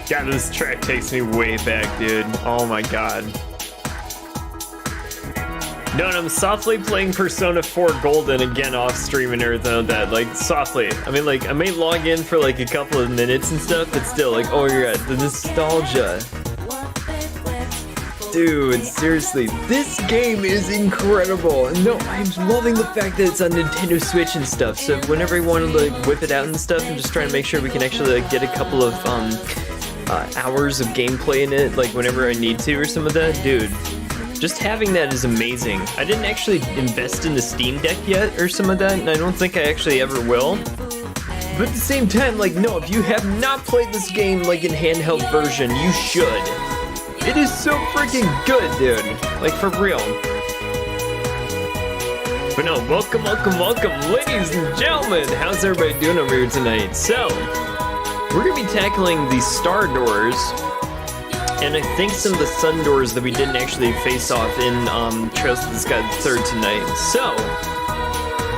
God, this track takes me way back, dude. Oh my god. No, and I'm softly playing Persona 4 Golden again off stream and everything like that. Like, softly. I mean, like, I may log in for like a couple of minutes and stuff, but still, like, oh my god, the nostalgia. Dude, seriously, this game is incredible. No, I'm loving the fact that it's on Nintendo Switch and stuff. So whenever I want to like whip it out and stuff, I'm just trying to make sure we can actually like get a couple of hours of gameplay in it, like whenever I need to or some of that. Dude, just having that is amazing. I didn't actually invest in the Steam Deck yet or some of that, and I don't think I actually ever will. But at the same time, like, no, if you have not played this game like in handheld version, you should. It is so freaking good, dude. Like, for real. But no, welcome, ladies and gentlemen. How's everybody doing over here tonight? So, we're gonna be tackling the star doors, and I think some of the sun doors that we didn't actually face off in Trails to the Sky 3rd tonight. So,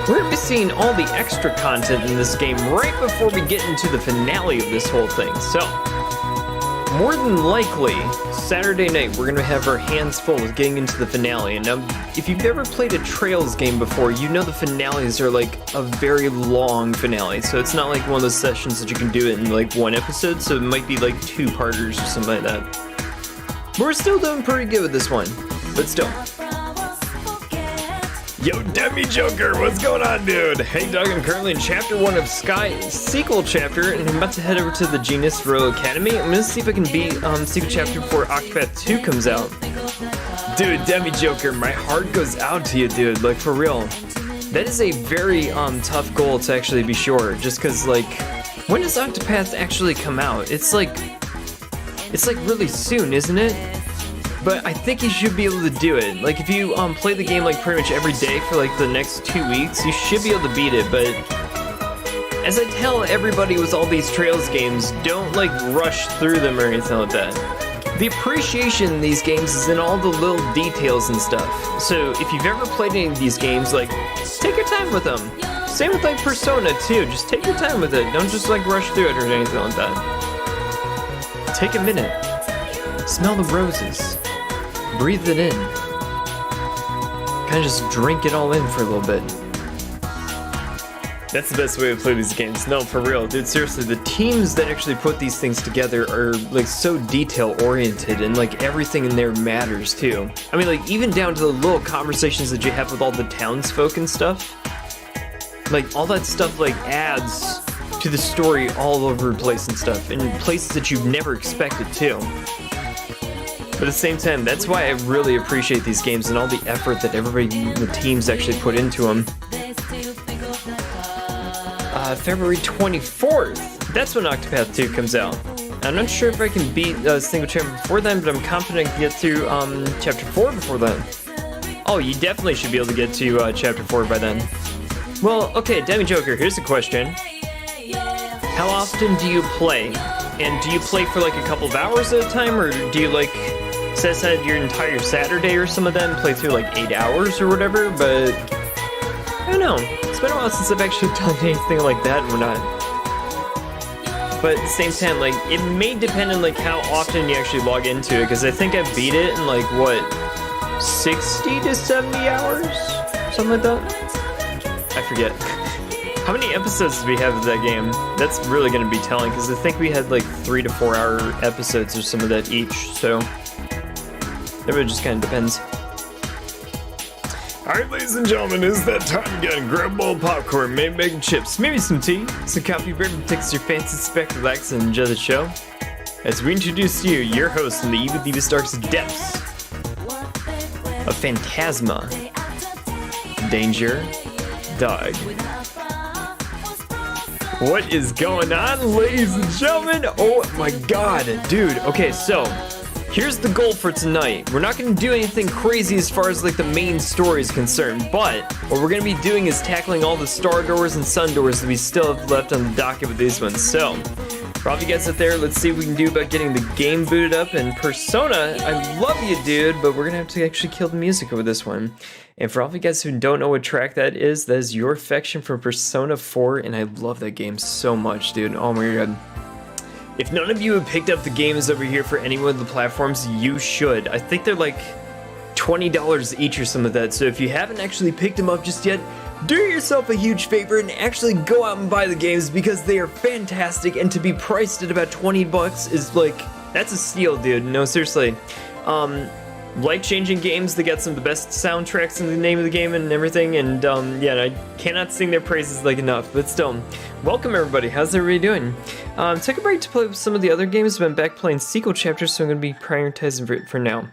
we're gonna be seeing all the extra content in this game right before we get into the finale of this whole thing. So, more than likely, Saturday night, we're gonna have our hands full with getting into the finale. And now, if you've ever played a Trails game before, you know the finales are like a very long finale. So it's not like one of those sessions that you can do it in like one episode, so it might be like 2-parters or something like that. But we're still doing pretty good with this one, but still. Yo, Demi Joker, what's going on, dude? Hey, Doug, I'm currently in Chapter 1 of Sky sequel chapter, and I'm about to head over to the Genius Royal Academy. I'm gonna see if I can beat sequel chapter before Octopath 2 comes out. Dude, Demi Joker, my heart goes out to you, dude, like, for real. That is a very tough goal to actually be sure, just because, like, when does Octopath actually come out? It's like really soon, isn't it? But I think you should be able to do it. Like, if you play the game like pretty much every day for like the next 2 weeks, you should be able to beat it. But as I tell everybody with all these Trails games, don't like rush through them or anything like that. The appreciation in these games is in all the little details and stuff. So if you've ever played any of these games, like, take your time with them. Same with like Persona too, just take your time with it. Don't just like rush through it or anything like that. Take a minute. Smell the roses. Breathe it in. Kind of just drink it all in for a little bit. That's the best way to play these games. No, for real, dude, seriously, the teams that actually put these things together are like so detail oriented, and like everything in there matters too. I mean, like even down to the little conversations that you have with all the townsfolk and stuff. Like all that stuff like adds to the story all over the place and stuff, in places that you've never expected too. But at the same time, that's why I really appreciate these games and all the effort that everybody in the teams actually put into them. February 24th, that's when Octopath 2 comes out. I'm not sure if I can beat single chapter before then, but I'm confident I can get through chapter 4 before then. Oh, you definitely should be able to get to chapter 4 by then. Well, okay, Demi Joker, here's a question. How often do you play? And do you play for like a couple of hours at a time, or do you like set aside your entire Saturday or some of them, play through like 8 hours or whatever? But I don't know. It's been a while since I've actually done anything like that or not. But at the same time, like, it may depend on like how often you actually log into it, because I think I beat it in like, what, 60 to 70 hours? Something like that? I forget. How many episodes do we have of that game? That's really going to be telling, because I think we had like 3 to 4 hour episodes or some of that each, so it really just kind of depends. Alright, ladies and gentlemen, it's that time again. Grab a bowl of popcorn, maybe bacon chips, maybe some tea, some coffee, whatever takes your fancy, spec, relax, and enjoy the show. As we introduce to you, your host in the Evil Deepest Darkest Depths of Phantasma, Danger Dog. What is going on, ladies and gentlemen? Oh my god, dude. Okay, so here's the goal for tonight. We're not going to do anything crazy as far as like the main story is concerned, but what we're going to be doing is tackling all the star doors and sun doors that we still have left on the docket with these ones. So for all of you guys out there, let's see what we can do about getting the game booted up. And Persona, I love you, dude, but we're going to have to actually kill the music over this one. And for all of you guys who don't know what track that is Your Affection from Persona 4, and I love that game so much, dude. Oh my god. If none of you have picked up the games over here for any one of the platforms, you should. I think they're like $20 each or some of that, so if you haven't actually picked them up just yet, do yourself a huge favor and actually go out and buy the games because they are fantastic, and to be priced at about 20 bucks is like, that's a steal, dude. No, seriously. Life-changing games, they got some of the best soundtracks in the name of the game and everything, and yeah, I cannot sing their praises like enough, but still, welcome everybody. How's everybody doing? Took a break to play with some of the other games, but I'm back playing sequel chapters, so I'm going to be prioritizing it for now.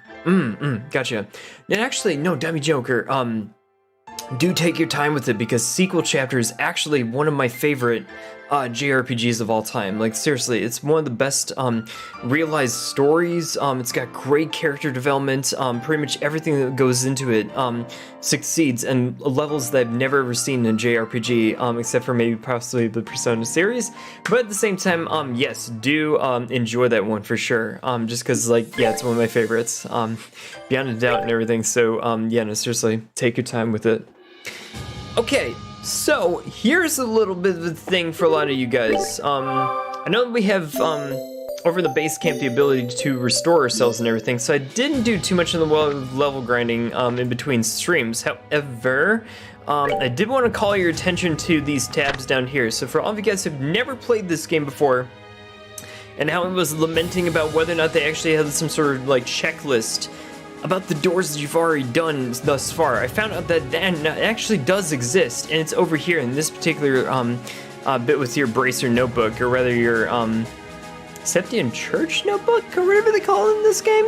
Gotcha. And actually, no, Dummy Joker, do take your time with it because sequel chapter is actually one of my favorite JRPGs of all time. Like, seriously, it's one of the best realized stories. It's got great character development. Pretty much everything that goes into it succeeds, and levels that I've never ever seen in a JRPG, except for maybe possibly the Persona series. But at the same time, yes, do enjoy that one for sure. Just because, like, yeah, it's one of my favorites, beyond a doubt and everything. So, yeah, no, seriously, take your time with it. Okay. So, here's a little bit of a thing for a lot of you guys. I know that we have, over in the base camp, the ability to restore ourselves and everything, so I didn't do too much of the level grinding in between streams. However, I did want to call your attention to these tabs down here. So for all of you guys who've never played this game before, and how I was lamenting about whether or not they actually had some sort of, like, checklist about the doors that you've already done thus far, I found out that that actually does exist, and it's over here in this particular bit with your bracer notebook, or rather your Septium Church notebook, or whatever they call it in this game?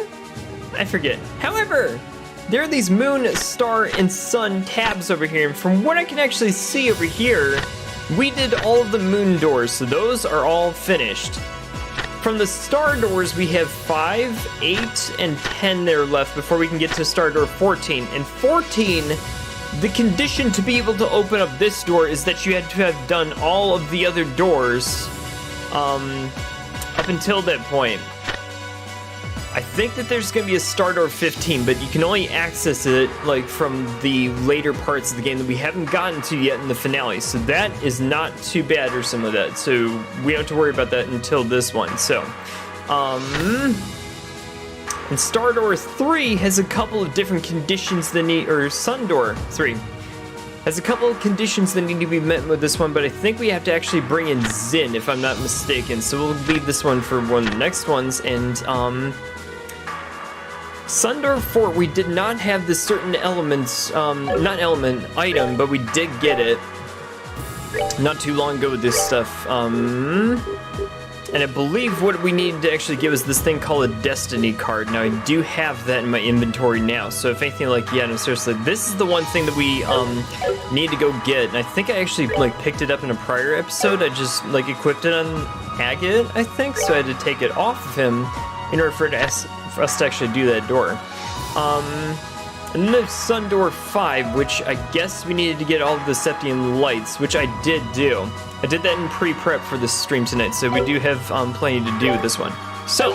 I forget. However, there are these moon, star, and sun tabs over here, and from what I can actually see over here, we did all of the moon doors, so those are all finished. From the star doors, we have 5, 8, and 10 that are left before we can get to star door 14. And 14, the condition to be able to open up this door is that you had to have done all of the other doors up until that point. I think that there's going to be a star door 15, but you can only access it like from the later parts of the game that we haven't gotten to yet in the finale. So that is not too bad or some of that. So we don't have to worry about that until this one. So, and star door 3 has a couple of different conditions that need, or sun door 3 has a couple of conditions that need to be met with this one, but I think we have to actually bring in Zin if I'm not mistaken. So we'll leave this one for one of the next ones, and Sundoor 4, we did not have this certain elements, not element, item, but we did get it not too long ago with this stuff. And I believe what we need to actually give is this thing called a Destiny card. Now, I do have that in my inventory now, so if anything, like, yeah, no, seriously, this is the one thing that we need to go get, and I think I actually, like, picked it up in a prior episode. I just, like, equipped it on Agate, I think, so I had to take it off of him in order for us to actually do that door. And then there's Sun Door 5, which I guess we needed to get all of the Septium lights, which I did do. I did that in pre-prep for this stream tonight, so we do have plenty to do with this one. So,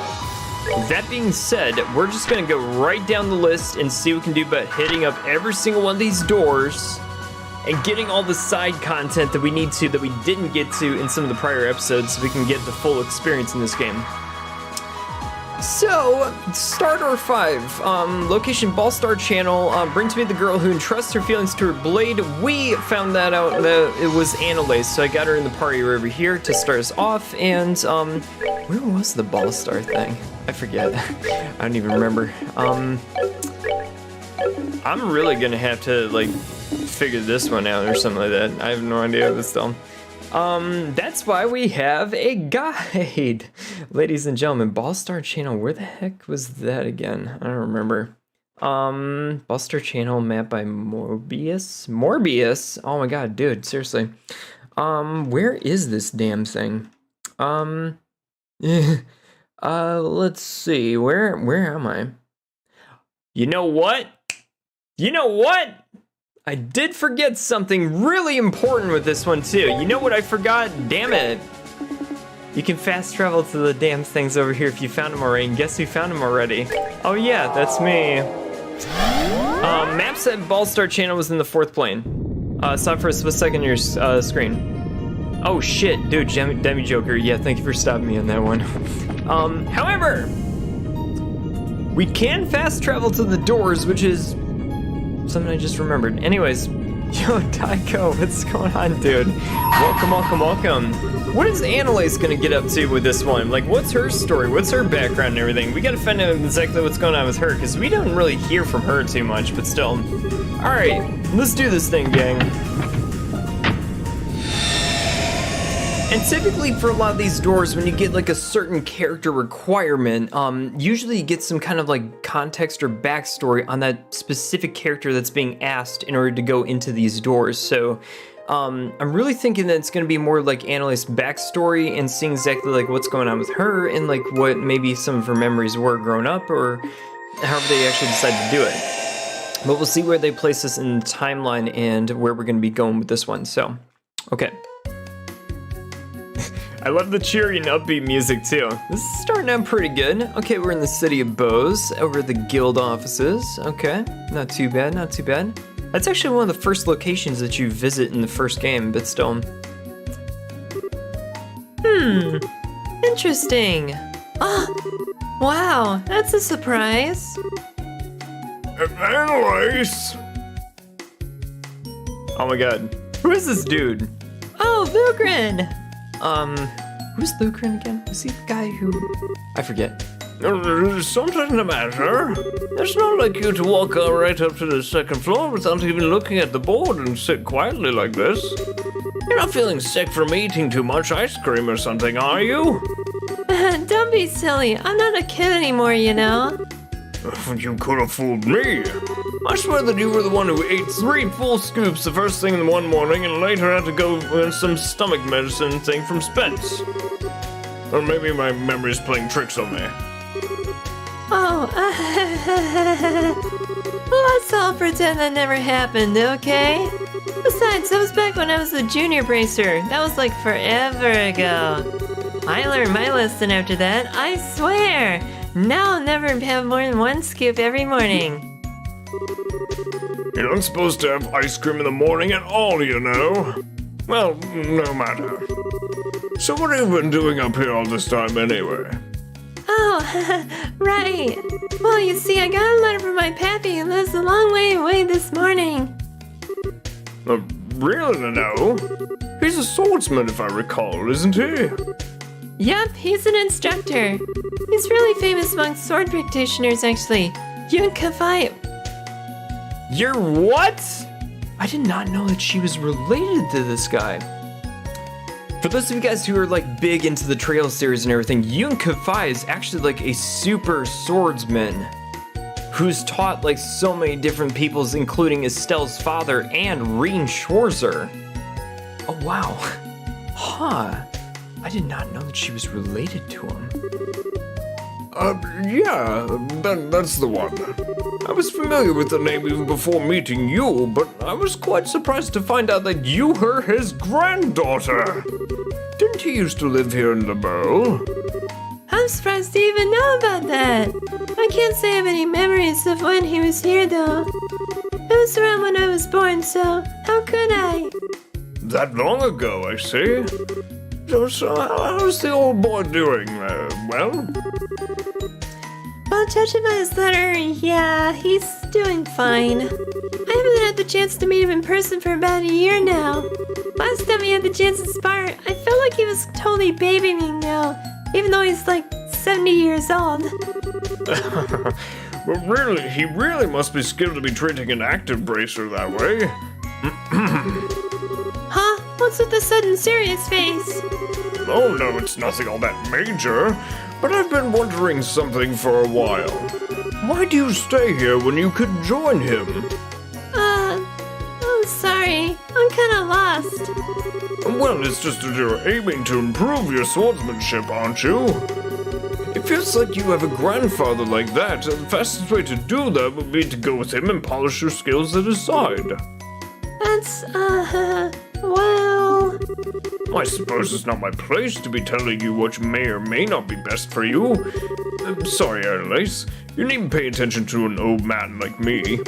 that being said, we're just gonna go right down the list and see what we can do about hitting up every single one of these doors and getting all the side content that we need to, that we didn't get to in some of the prior episodes, so we can get the full experience in this game. So, Star Door 5, location Ballstar Channel, bring to me the girl who entrusts her feelings to her blade. We found that out that it was Annalise, so I got her in the party over here to start us off, and, where was the Ballstar thing? I forget. I don't even remember. I'm really gonna have to, like, figure this one out or something like that. I have no idea, but still. That's why we have a guide. Ladies and gentlemen, Ballstar Channel, where the heck was that again? I don't remember. Ballstar Channel map by Morbius? Morbius? Oh my god, dude, seriously. Where is this damn thing? Let's see, where am I? You know what? You know what? I did forget something really important with this one too. You know what I forgot? Damn it. You can fast travel to the damn things over here if you found them already. And guess who found them already? Oh yeah, that's me. Map said Ballstar Channel was in the 4th plane. Saw it for a split second on your screen. Oh shit, dude, Demi Joker. Yeah, thank you for stopping me on that one. However, we can fast travel to the doors, which is something I just remembered. Anyways, yo, Taiko, what's going on, dude? Welcome. What is Annalise gonna get up to with this one? Like, what's her story? What's her background and everything? We gotta find out exactly what's going on with her, because we don't really hear from her too much, but still. Alright, let's do this thing, gang. And typically for a lot of these doors, when you get like a certain character requirement, usually you get some kind of like context or backstory on that specific character that's being asked in order to go into these doors. So I'm really thinking that it's going to be more like Annalise's backstory and seeing exactly like what's going on with her and like what maybe some of her memories were growing up, or however they actually decide to do it. But we'll see where they place this in the timeline and where we're going to be going with this one. So, okay. I love the cheery and upbeat music too. This is starting out pretty good. Okay, we're in the city of Bose, over at the guild offices. Okay, not too bad. That's actually one of the first locations that you visit in the first game, but still. Interesting. Oh, wow, that's a surprise. Annalise! Oh my god. Who is this dude? Oh, Lugrin! Who's Lucrin again? Is he the guy who... I forget. There's something the matter. It's not like you to walk right up to the second floor without even looking at the board and sit quietly like this. You're not feeling sick from eating too much ice cream or something, are you? Don't be silly. I'm not a kid anymore, you know. You could have fooled me. I swear that you were the one who ate 3 full scoops the first thing in one morning and later had to go with some stomach medicine thing from Spence. Or maybe my memory's playing tricks on me. Oh, let's all pretend that never happened, okay? Besides, that was back when I was a junior bracer. That was like forever ago. I learned my lesson after that, I swear. Now I'll never have more than 1 scoop every morning. You're not supposed to have ice cream in the morning at all, you know. Well, no matter. So what have you been doing up here all this time anyway? Oh, right. Well, you see, I got a letter from my pappy who lives a long way away this morning. Really, no? He's a swordsman, if I recall, isn't he? Yep, he's an instructor. He's really famous among sword practitioners, actually. Yun Kafai. You're what? I did not know that she was related to this guy. For those of you guys who are like big into the Trail series and everything, Yun Kafai is actually like a super swordsman who's taught like so many different peoples, including Estelle's father and Reen Schwarzer. Oh wow. Huh. I did not know that she was related to him. Yeah, that's the one. I was familiar with the name even before meeting you, but I was quite surprised to find out that you were his granddaughter. Didn't he used to live here in the Bow? I'm surprised to even know about that. I can't say I have any memories of when he was here, though. It was around when I was born, so how could I? That long ago, I see. So how's the old boy doing? Well, judging by his letter, yeah, he's doing fine. I haven't had the chance to meet him in person for about a year now. Last time we had the chance to spar, I felt like he was totally babying me now, even though he's like 70 years old. But really, he really must be skilled to be treating an active bracer that way. Huh? What's with the sudden serious face? Oh no, it's nothing all that major. But I've been wondering something for a while. Why do you stay here when you could join him? Oh, sorry. I'm kinda lost. Well, it's just that you're aiming to improve your swordsmanship, aren't you? It feels like you have a grandfather like that, and the fastest way to do that would be to go with him and polish your skills at his side. That's, well... I suppose it's not my place to be telling you what may or may not be best for you. Sorry, Annalise. You needn't pay attention to an old man like me.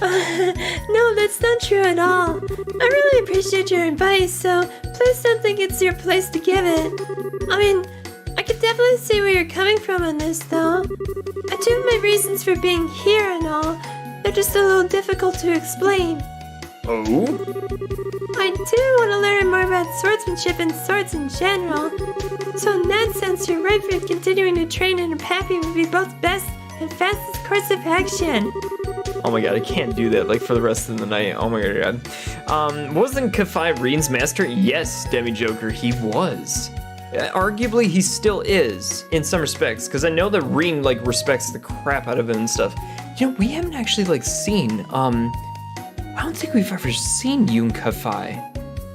No, that's not true at all. I really appreciate your advice, so please don't think it's your place to give it. I mean, I could definitely see where you're coming from on this, though. I do have my reasons for being here and all. They're just a little difficult to explain. Oh? I do want to learn more about swordsmanship and swords in general. So in that sense, you're right for continuing to train and Pappy would be both best and fastest course of action. Oh my god, I can't do that, like, for the rest of the night. Oh my god. Wasn't Kafai Reen's master? Yes, Demi Joker, he was. Arguably, he still is, in some respects, because I know that Reen, like, respects the crap out of him and stuff. You know, we haven't actually, like, seen, I don't think we've ever seen Yoon Kafai.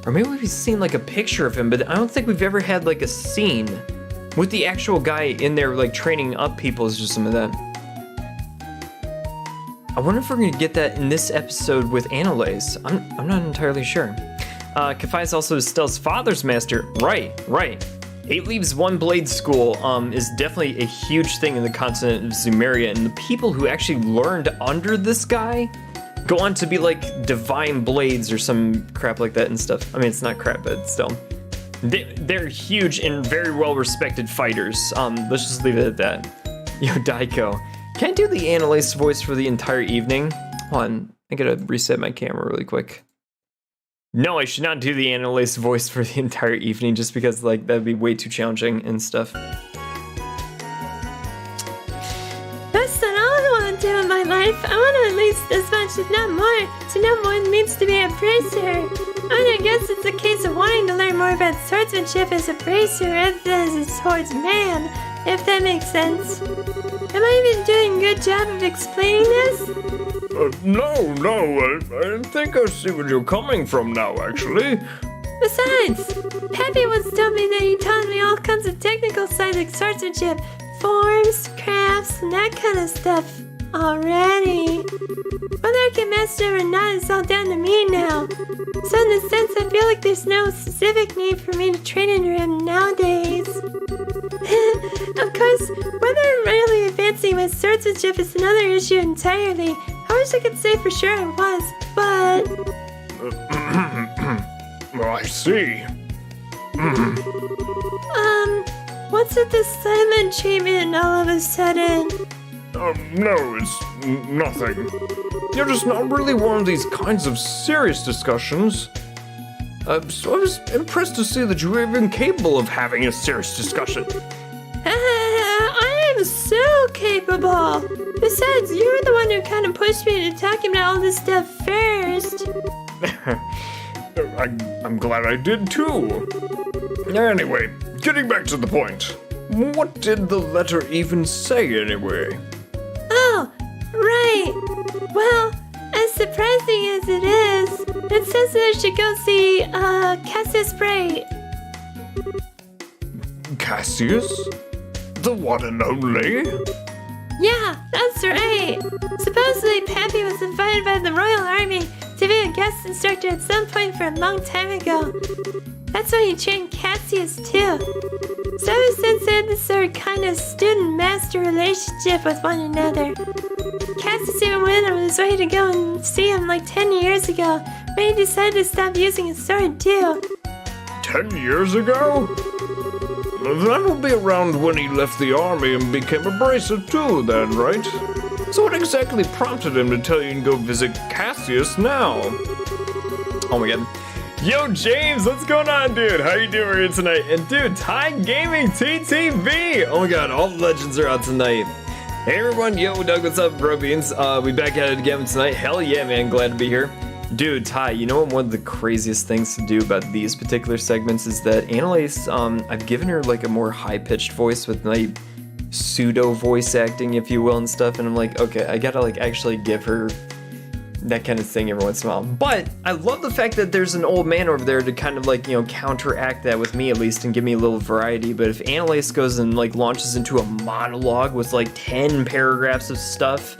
Or maybe we've seen, like, a picture of him, but I don't think we've ever had, like, a scene with the actual guy in there, like, training up people or some of that. I wonder if we're gonna get that in this episode with Annalise. I'm not entirely sure. Kafai is also Stella's father's master. Right. 8 Leaves One Blade School is definitely a huge thing in the continent of Zemuria, and the people who actually learned under this guy go on to be like divine blades or some crap like that and stuff. I mean, it's not crap, but still. They're huge and very well respected fighters. Let's just leave it at that. Yo, Daiko. Can I do the Annalise voice for the entire evening? Hold on, I gotta reset my camera really quick. No, I should not do the Annalise voice for the entire evening just because, like, that'd be way too challenging and stuff. That's not all I want to do in my life. I want to at least as much, if not more, to know what it means to be a bracer. I mean, I guess it's a case of wanting to learn more about swordsmanship as a bracer rather than as a swordsman, if that makes sense. Am I even doing a good job of explaining this? No, I think I see where you're coming from now, actually. Besides, Pappy once told me that he taught me all kinds of technical side like swordsmanship, forms, crafts, and that kind of stuff already. Whether I can master it or not is all down to me now. So in a sense, I feel like there's no specific need for me to train under him nowadays. Of course, whether I'm really advancing my swordsmanship is another issue entirely. I wish I could say for sure I was, but... Well, I see. What's with this silent treatment all of a sudden? No, it's nothing. You're just not really one of these kinds of serious discussions. So I was impressed to see that you were even capable of having a serious discussion. I am so capable! Besides, you were the one who kind of pushed me into talking about all this stuff first. I'm glad I did too. Anyway, getting back to the point. What did the letter even say anyway? Oh, right. Well, as surprising as it is, it says that I should go see, Cassius Bray. Cassius? The one and only? Yeah, that's right. Supposedly, Pappy was invited by the Royal Army to be a guest instructor at some point for a long time ago. That's why he trained Cassius, too. So ever since they had this sort of kind of student-master relationship with one another. Cassius even went on his way to go and see him like 10 years ago, when he decided to stop using his sword, too. 10 years ago? That'll be around when he left the army and became a bracer too, then, right? So what exactly prompted him to tell you to go visit Cassius now? Oh my god. Yo, James, what's going on, dude? How you doing here tonight? And dude, Time Gaming TTV! Oh my god, all the legends are out tonight. Hey everyone, yo, Doug, what's up, bro beans? We back at it again tonight. Hell yeah, man, glad to be here. Dude, Ty, you know what one of the craziest things to do about these particular segments is that Annalise, I've given her like a more high-pitched voice with like pseudo voice acting, if you will, and stuff, and I'm like, okay, I gotta like actually give her that kind of thing every once in a while. But I love the fact that there's an old man over there to kind of like, you know, counteract that with me at least and give me a little variety. But if Annalise goes and like launches into a monologue with like 10 paragraphs of stuff,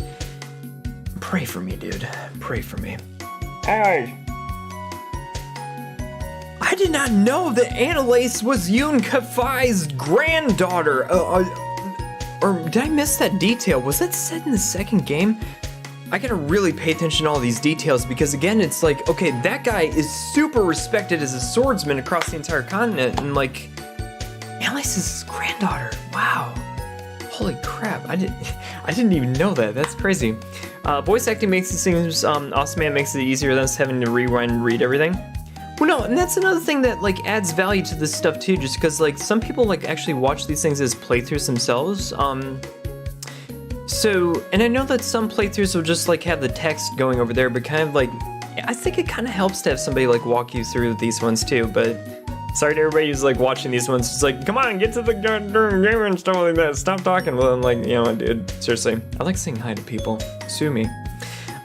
pray for me, dude. Pray for me. Hey! I did not know that Annalise was Yoon Kafai's granddaughter. Or did I miss that detail? Was that said in the second game? I gotta really pay attention to all these details because again, it's like, okay, that guy is super respected as a swordsman across the entire continent, and like, Alice is his granddaughter. Wow. Holy crap, I didn't even know that. That's crazy. Voice acting makes these things awesome, and makes it easier than us having to rewind and read everything. Well, no, and that's another thing that like adds value to this stuff too, just because like some people like actually watch these things as playthroughs themselves. So, and I know that some playthroughs will just like have the text going over there, but kind of like, I think it kind of helps to have somebody like walk you through these ones too, but sorry to everybody who's like watching these ones, it's like, come on, get to the goddamn game and stuff like that, stop talking. Well, I'm like, you know what, dude, seriously, I like saying hi to people, sue me.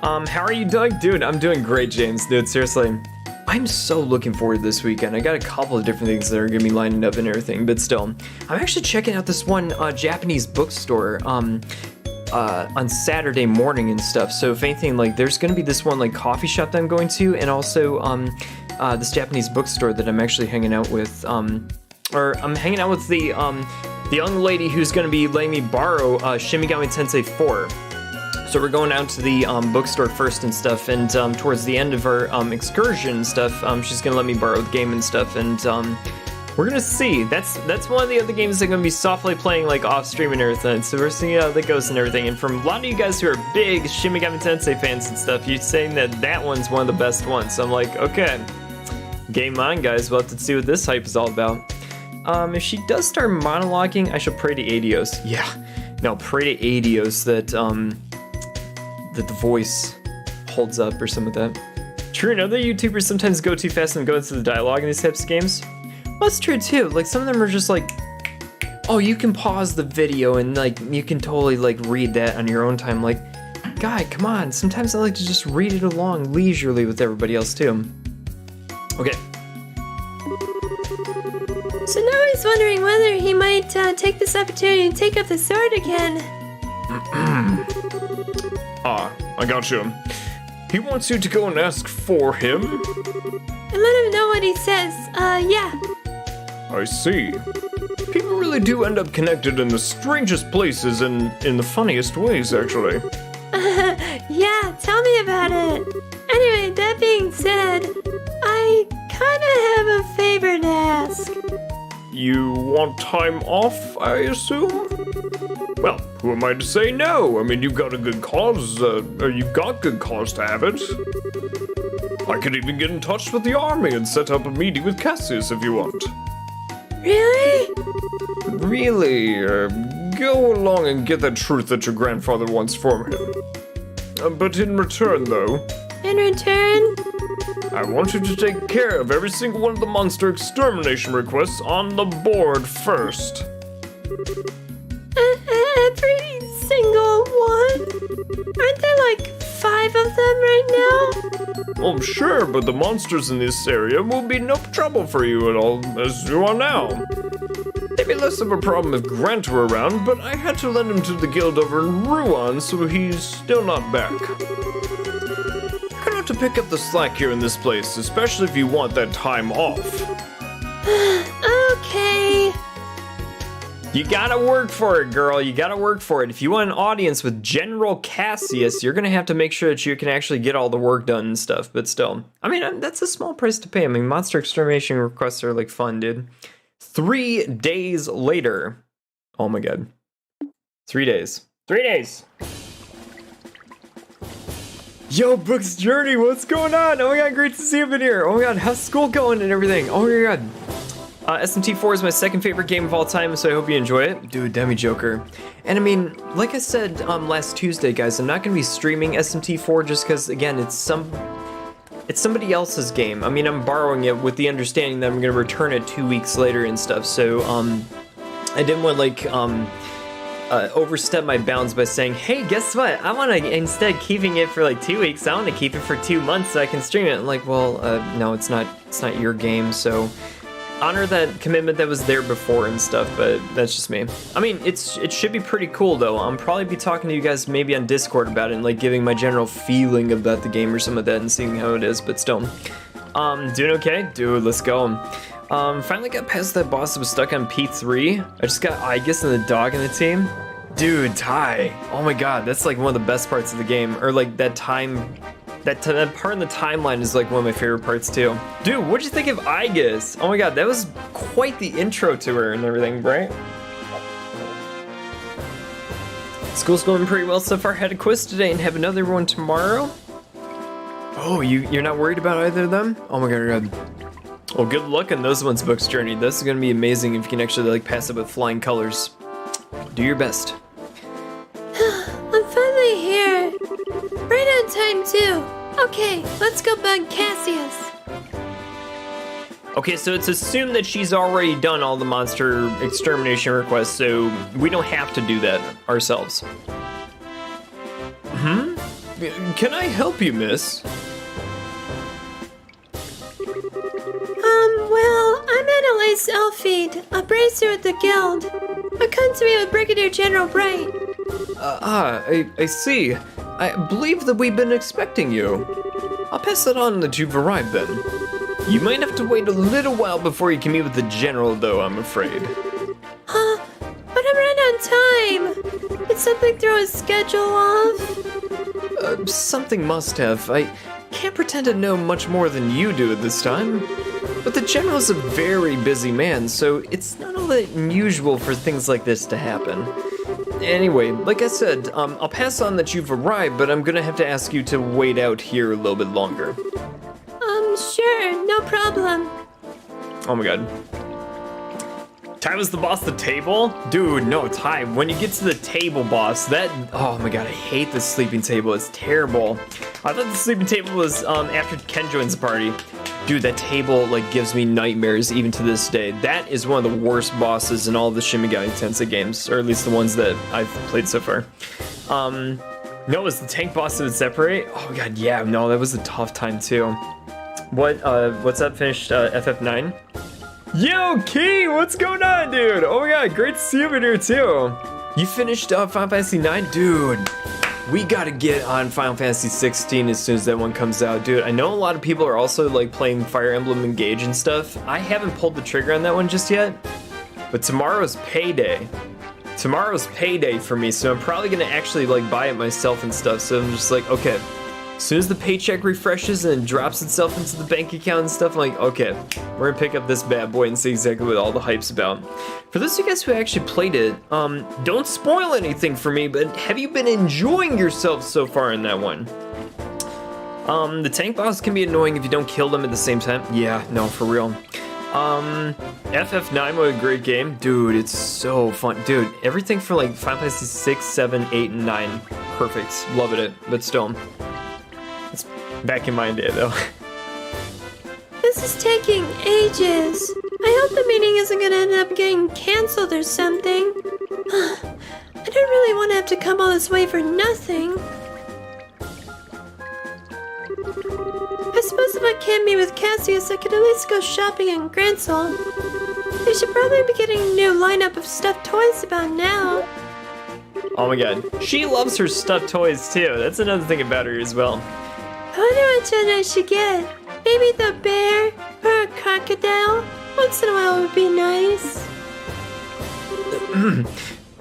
How are you doing? Dude, I'm doing great, James, dude, seriously. I'm so looking forward to this weekend. I got a couple of different things that are gonna be lining up and everything, but still, I'm actually checking out this one Japanese bookstore, on Saturday morning and stuff. So if anything, like there's gonna be this one like coffee shop that I'm going to, and also this Japanese bookstore that I'm actually hanging out with, or I'm hanging out with the young lady who's gonna be letting me borrow Shimigami Tensei 4. So we're going out to the bookstore first and stuff, and towards the end of our excursion and stuff, she's gonna let me borrow the game and stuff, and we're gonna see. That's one of the other games that I'm gonna be softly playing like off stream and everything. So we're seeing how that goes and everything. And from a lot of you guys who are big Shimigami Tensei fans and stuff, you're saying that one's one of the best ones. So I'm like, okay, game on, guys. We'll have to see what this hype is all about. If she does start monologuing, I shall pray to Adios. Yeah, no, pray to Adios that that the voice holds up or something like that. True, and other YouTubers sometimes go too fast and go into the dialogue in these types of games. Well, that's true too. Like some of them are just like, oh, you can pause the video and like you can totally like read that on your own time. Like, guy, come on. Sometimes I like to just read it along leisurely with everybody else too. Okay. So now he's wondering whether he might take this opportunity to take up the sword again. I got you. He wants you to go and ask for him? And let him know what he says. Yeah. I see. People really do end up connected in the strangest places and in the funniest ways, actually. Yeah, tell me about it. Anyway, that being said, I kinda have a favor to ask. You want time off, I assume? Well, who am I to say no? I mean, you've got a good cause, or you've got good cause to have it. I could even get in touch with the army and set up a meeting with Cassius if you want. Really? Really? Go along and get that truth that your grandfather wants from him. But in return, though... In return? I want you to take care of every single one of the monster extermination requests on the board first. Every single one? Aren't there like 5 of them right now? Oh, sure, but the monsters in this area will be no trouble for you at all, as you are now. Maybe less of a problem if Grant were around, but I had to lend him to the guild over in Ruan, so he's still not back. You're gonna have to pick up the slack here in this place, especially if you want that time off. Okay. You gotta work for it, girl. You gotta work for it. If you want an audience with General Cassius, you're gonna have to make sure that you can actually get all the work done and stuff. But still, I mean, that's a small price to pay. I mean, monster extermination requests are like fun, dude. 3 days later. Oh my god. 3 days. 3 days. Yo, Book's Journey, what's going on? Oh my god, great to see you in here. Oh my god, how's school going and everything? Oh my god. SMT4 is my second favorite game of all time, so I hope you enjoy it. Dude, Demi Joker. And I mean, like I said last Tuesday, guys, I'm not going to be streaming SMT4 just because, again, it's somebody else's game. I mean, I'm borrowing it with the understanding that I'm going to return it 2 weeks later and stuff, so I didn't want to, like, overstep my bounds by saying, hey, guess what? I want to, instead keeping it for like 2 weeks, I want to keep it for 2 months so I can stream it. I'm like, well, no, it's not your game, so... honor that commitment that was there before and stuff, but that's just me. I mean, it should be pretty cool though. I'll probably be talking to you guys maybe on Discord about it and like giving my general feeling about the game or some of that and seeing how it is, but still. Doing okay? Dude, let's go. Finally got past that boss that was stuck on P3. I just got Aegis and the dog in the team. Dude, Ty. Oh my god, that's like one of the best parts of the game. Or like that time, that part in the timeline is like one of my favorite parts too. Dude, what'd you think of Aigis? Oh my god, that was quite the intro to her and everything, right? School's going pretty well so far. Had a quiz today and have another one tomorrow. Oh, you're not worried about either of them? Oh my god. Well, good luck on those ones, Book's Journey. This is gonna be amazing if you can actually like pass it with flying colors. Do your best. I'm finally here. Right on time, too. Okay, let's go bug Cassius. Okay, so it's assumed that she's already done all the monster extermination requests, so we don't have to do that ourselves. Can I help you, miss? Well, I'm Annalise Elfeed, a bracer at the guild. I come to meet with Brigadier General Bright. I see. I believe that we've been expecting you. I'll pass it on that you've arrived then. You might have to wait a little while before you can meet with the general, though, I'm afraid. Huh? But I'm right on time. Did something throw his schedule off? Something must have. I can't pretend to know much more than you do at this time. But the general's a very busy man, so it's not all that unusual for things like this to happen. Anyway, like I said, I'll pass on that you've arrived, but I'm gonna have to ask you to wait out here a little bit longer. Sure, no problem. Oh my god. Ty was the boss of the table? Dude, no, Ty, when you get to the table boss, oh my god, I hate the sleeping table, it's terrible. I thought the sleeping table was after Ken joins the party. Dude, that table like gives me nightmares even to this day. That is one of the worst bosses in all of the Shin Megami Tensei games, or at least the ones that I've played so far. No, it was the tank boss that would separate? Oh god, yeah, no, that was a tough time too. What's up, finished FF9? Yo, Key, what's going on, dude? Oh my god, great to see you over here too. You finished Final Fantasy 9? Dude, we gotta get on Final Fantasy 16 as soon as that one comes out. Dude, I know a lot of people are also like playing Fire Emblem Engage and stuff. I haven't pulled the trigger on that one just yet, but tomorrow's payday. Tomorrow's payday for me, so I'm probably gonna actually like buy it myself and stuff, so I'm just like, okay. As soon as the paycheck refreshes and drops itself into the bank account and stuff, I'm like, okay, we're gonna pick up this bad boy and see exactly what all the hype's about. For those of you guys who actually played it, don't spoil anything for me, but have you been enjoying yourself so far in that one? The tank boss can be annoying if you don't kill them at the same time. Yeah, no, for real. FF9, what a great game. Dude, it's so fun. Dude, everything for like Final Fantasy 6, 7, 8, and 9, perfect. Loving it, but still. Back in my day, though. This is taking ages. I hope the meeting isn't gonna end up getting canceled or something. I don't really want to have to come all this way for nothing. I suppose if I can't meet with Cassius, I could at least go shopping in Gransel. They should probably be getting a new lineup of stuffed toys about now. Oh my god. She loves her stuffed toys, too. That's another thing about her as well. I wonder which one I should get. Maybe the bear or a crocodile? Once in a while would be nice.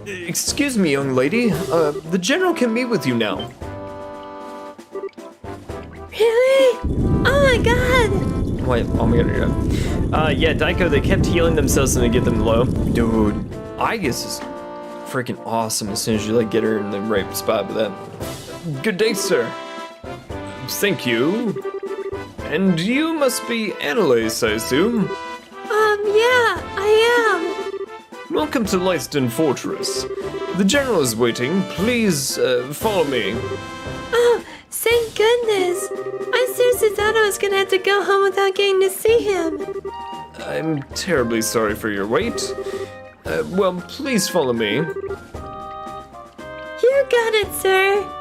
Excuse me, young lady. The general can meet with you now. Really? Oh my god! Wait, oh my god, yeah, Daiko, they kept healing themselves and they get them low. Dude, Aigis is freaking awesome as soon as you like get her in the right spot with that. Good day, sir. Thank you. And you must be Annalise, I assume? Yeah, I am. Welcome to Lyston Fortress. The general is waiting. Please, follow me. Oh, thank goodness. I seriously thought I was gonna have to go home without getting to see him. I'm terribly sorry for your wait. Well, please follow me. You got it, sir.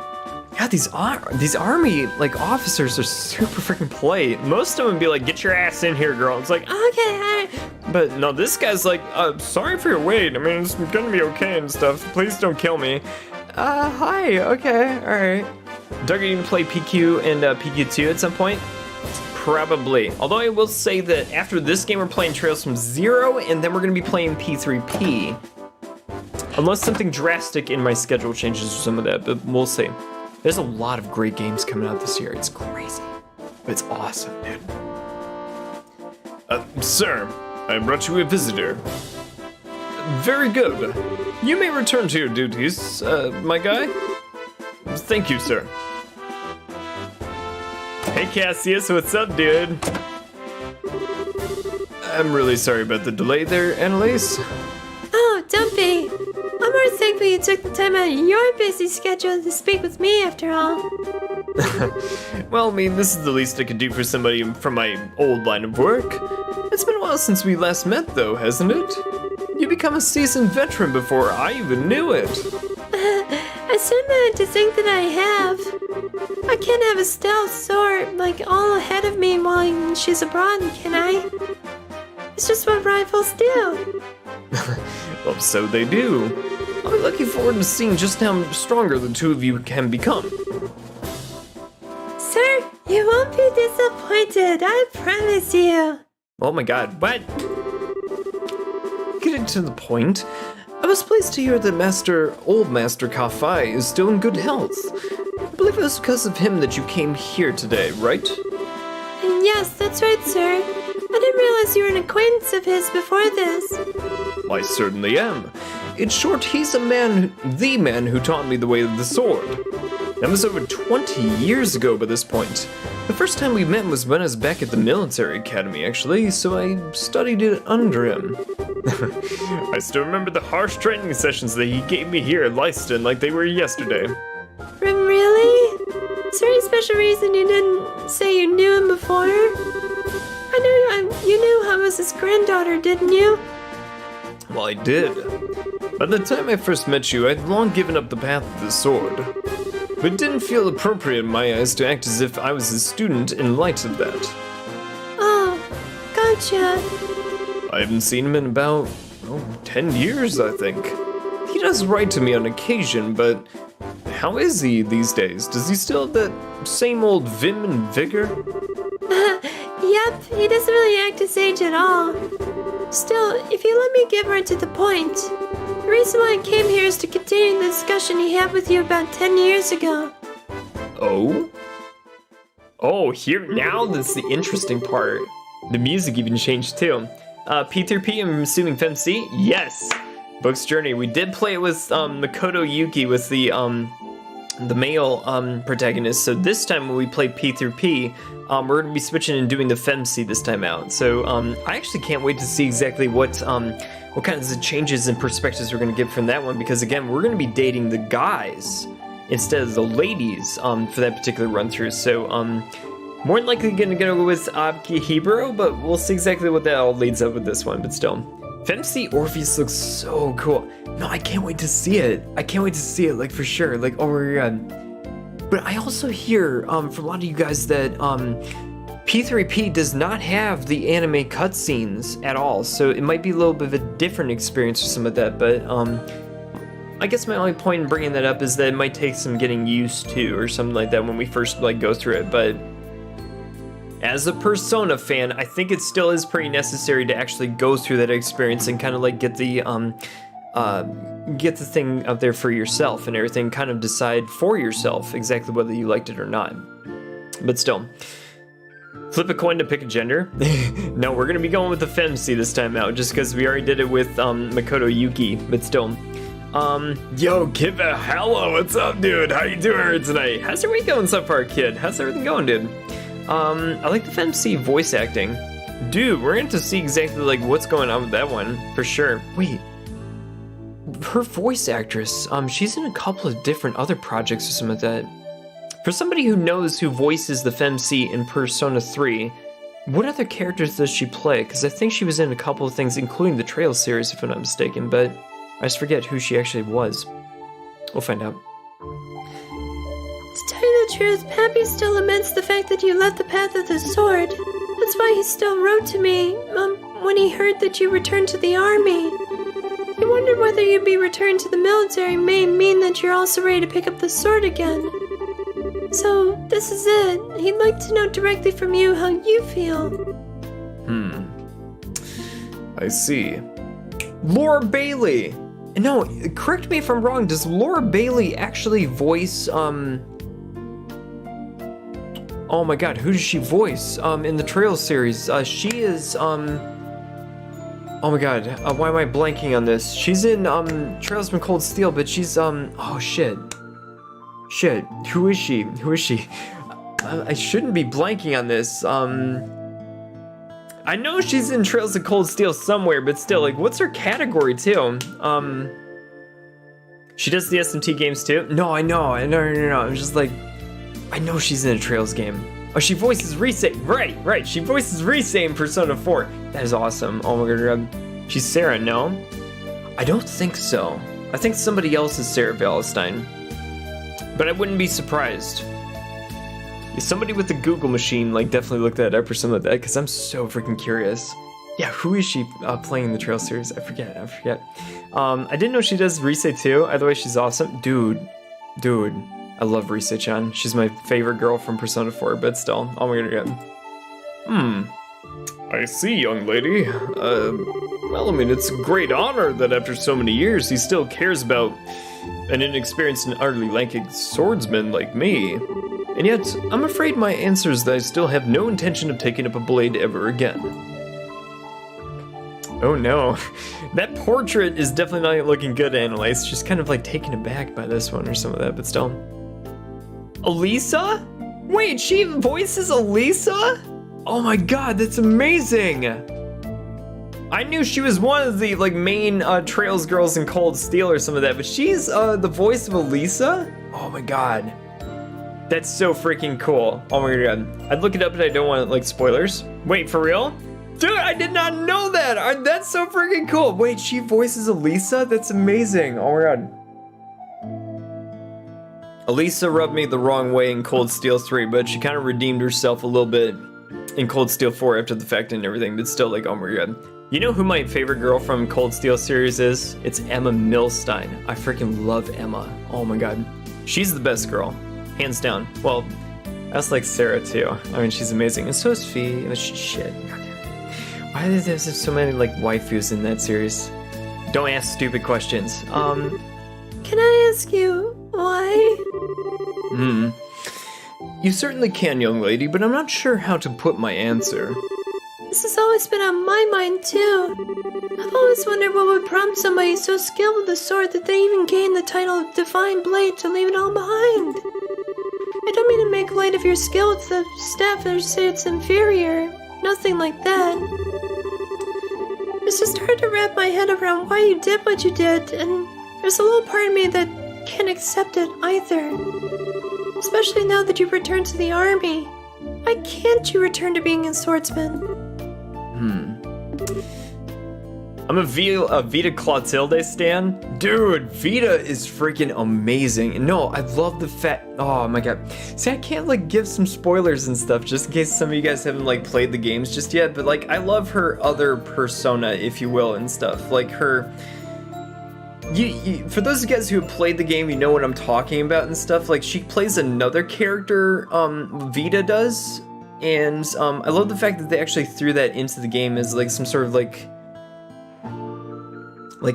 God, these army like officers are super freaking polite. Most of them be like, "Get your ass in here, girl." It's like, Okay, alright. but no, this guy's like, "Sorry for your wait. I mean, it's gonna be okay and stuff. Please don't kill me." Hi. Okay, all right. Doug, are you gonna play PQ and PQ2 at some point? Probably. Although I will say that after this game, we're playing Trails from Zero, and then we're gonna be playing P3P. Unless something drastic in my schedule changes or some of that, but we'll see. There's a lot of great games coming out this year. It's crazy. But it's awesome, dude. Sir, I brought you a visitor. Very good. You may return to your duties, my guy. Thank you, sir. Hey Cassius, what's up, dude? I'm really sorry about the delay there, Annalise. Oh, don't be. I'm more thankful you took the time out of your busy schedule to speak with me after all. Well, I mean, this is the least I could do for somebody from my old line of work. It's been a while since we last met, though, hasn't it? You become a seasoned veteran before I even knew it. I certainly like to think that I have. I can't have a stealth sword like all ahead of me while she's abroad, can I? It's just what rivals do. Well, so they do. I'm looking forward to seeing just how stronger the two of you can become. Sir, you won't be disappointed, I promise you. Oh my god, what? Getting to the point, I was pleased to hear that old Master Kafai is still in good health. I believe it was because of him that you came here today, right? Yes, that's right, sir. I didn't realize you were an acquaintance of his before this. I certainly am. In short, he's the man who taught me the way of the sword. That was over 20 years ago by this point. The first time we met was when I was back at the military academy, actually, so I studied it under him. I still remember the harsh training sessions that he gave me here at Leiston like they were yesterday. Really? Is there any special reason you didn't say you knew him before? You knew I was his granddaughter, didn't you? Well, I did. By the time I first met you, I'd long given up the path of the sword. But it didn't feel appropriate in my eyes to act as if I was a student in light of that. Oh, gotcha. I haven't seen him in about, 10 years, I think. He does write to me on occasion, but how is he these days? Does he still have that same old vim and vigor? Yep, he doesn't really act his age at all. Still, if you let me get right to the point, the reason why I came here is to continue the discussion he had with you about 10 years ago. Oh? Oh, here now? That's the interesting part. The music even changed too. P3P, I'm assuming FemC? Yes! Book's Journey. We did play it with Makoto Yuki with the male protagonist. So this time when we play P3P, we're going to be switching and doing the FemC this time out. So I actually can't wait to see exactly what kinds of changes and perspectives we're going to get from that one, because again, we're going to be dating the guys instead of the ladies for that particular run through. So more than likely going to go with Akihiburo, but we'll see exactly what that all leads up with this one. But still, FemC Orpheus looks so cool. No, I can't wait to see it. I can't wait to see it, like, for sure. Like, oh my god. But I also hear from a lot of you guys that P3P does not have the anime cutscenes at all, so it might be a little bit of a different experience or some of that, but I guess my only point in bringing that up is that it might take some getting used to or something like that when we first go through it. But as a Persona fan, I think it still is pretty necessary to actually go through that experience and kind of get the thing out there for yourself and everything, kind of decide for yourself exactly whether you liked it or not. But still, flip a coin to pick a gender. No, we're gonna be going with the FemC this time out, just because we already did it with Makoto Yuki. But still, yo, Kid, hello, what's up, dude? How you doing tonight? How's your week going so far, kid? How's everything going, dude? I like the FemC voice acting. Dude, we're going to see exactly what's going on with that one for sure. Wait, her voice actress, she's in a couple of different other projects or something like that. For somebody who knows who voices the FemC in Persona 3, what other characters does she play? Because I think she was in a couple of things, including the Trail series, if I'm not mistaken, but I just forget who she actually was. We'll find out. To tell you the truth, Pappy still laments the fact that you left the path of the sword. That's why he still wrote to me, when he heard that you returned to the army. He wondered whether you'd be returned to the military may mean that you're also ready to pick up the sword again. So, this is it. He'd like to know directly from you how you feel. I see. Laura Bailey! No, correct me if I'm wrong. Does Laura Bailey actually voice, oh my god, who does she voice, in the Trails series? She is, oh my god, why am I blanking on this? She's in, Trails from Cold Steel, but she's, oh shit. Shit, who is she? I shouldn't be blanking on this, I know she's in Trails of Cold Steel somewhere, but still, like, what's her category, too? She does the SMT games, too? No, no. I'm just like, I know she's in a Trails game. Oh, she voices Rise. Right. She voices Rise in Persona 4. That is awesome. Oh my god. She's Sarah, no? I don't think so. I think somebody else is Sarah Valentine. But I wouldn't be surprised. Somebody with the Google machine, like, definitely looked that up or something like that, because I'm so freaking curious. Yeah, who is she playing in the Trail series? I forget. I didn't know she does Rise too. Either way, she's awesome. Dude, I love Rise-chan. She's my favorite girl from Persona 4, but still, oh my god. I see, young lady. Well, I mean, it's a great honor that after so many years, he still cares about an inexperienced and utterly lanky swordsman like me. And yet, I'm afraid my answer is that I still have no intention of taking up a blade ever again. Oh no, that portrait is definitely not looking good, Annalise. She's kind of like taken aback by this one or some of that, but still. Elisa? Wait, she voices Elisa? Oh my god, that's amazing! I knew she was one of the like main Trails girls in Cold Steel or some of that, but she's the voice of Elisa? Oh my god. That's so freaking cool. Oh my god. I'd look it up, but I don't want like spoilers. Wait, for real? Dude, I did not know that! That's so freaking cool! Wait, she voices Elisa? That's amazing. Oh my god. Elisa rubbed me the wrong way in Cold Steel 3, but she kind of redeemed herself a little bit in Cold Steel 4 after the fact and everything, but still like, oh my god. You know who my favorite girl from Cold Steel series is? It's Emma Milstein. I freaking love Emma. Oh my god. She's the best girl. Hands down. Well, that's like Sarah too. I mean, she's amazing. And so is Fee. And shit. Why are there so many like waifus in that series? Don't ask stupid questions. Can I ask you why? You certainly can, young lady, but I'm not sure how to put my answer. This has always been on my mind too. I've always wondered what would prompt somebody so skilled with the sword that they even gained the title of Divine Blade to leave it all behind. I don't mean to make light of your skill with the staff or say it's inferior. Nothing like that. It's just hard to wrap my head around why you did what you did, and there's a little part of me that can't accept it either. Especially now that you've returned to the army. Why can't you return to being a swordsman? I'm a Vita Clotilde stan. Dude, Vita is freaking amazing. No, I love the fact, oh my god. See, I can't like give some spoilers and stuff just in case some of you guys haven't like played the games just yet, but like I love her other persona, if you will, and stuff. Like her, for those of you guys who have played the game, you know what I'm talking about and stuff. Like she plays another character, Vita does. And I love the fact that they actually threw that into the game as like some sort of like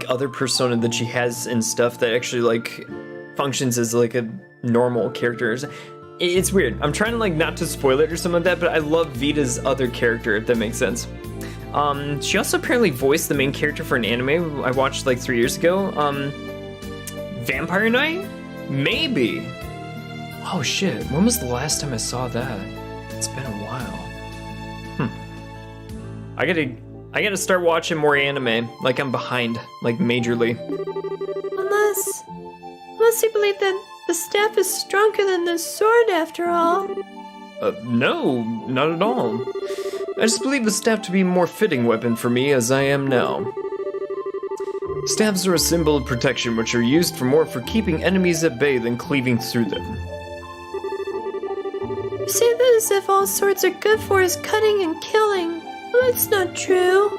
other persona that she has and stuff that actually like functions as like a normal character. It's weird. I'm trying to like not to spoil it or something like that, but I love Vita's other character, if that makes sense. She also apparently voiced the main character for an anime I watched like 3 years ago. Vampire Knight? Maybe. Oh shit, when was the last time I saw that? It's been a while. I gotta start watching more anime. Like I'm behind, like majorly. Unless you believe that the staff is stronger than the sword after all. No, not at all. I just believe the staff to be a more fitting weapon for me as I am now. Staves are a symbol of protection which are used for keeping enemies at bay than cleaving through them. You say that as if all swords are good for is cutting and killing. Well, that's not true.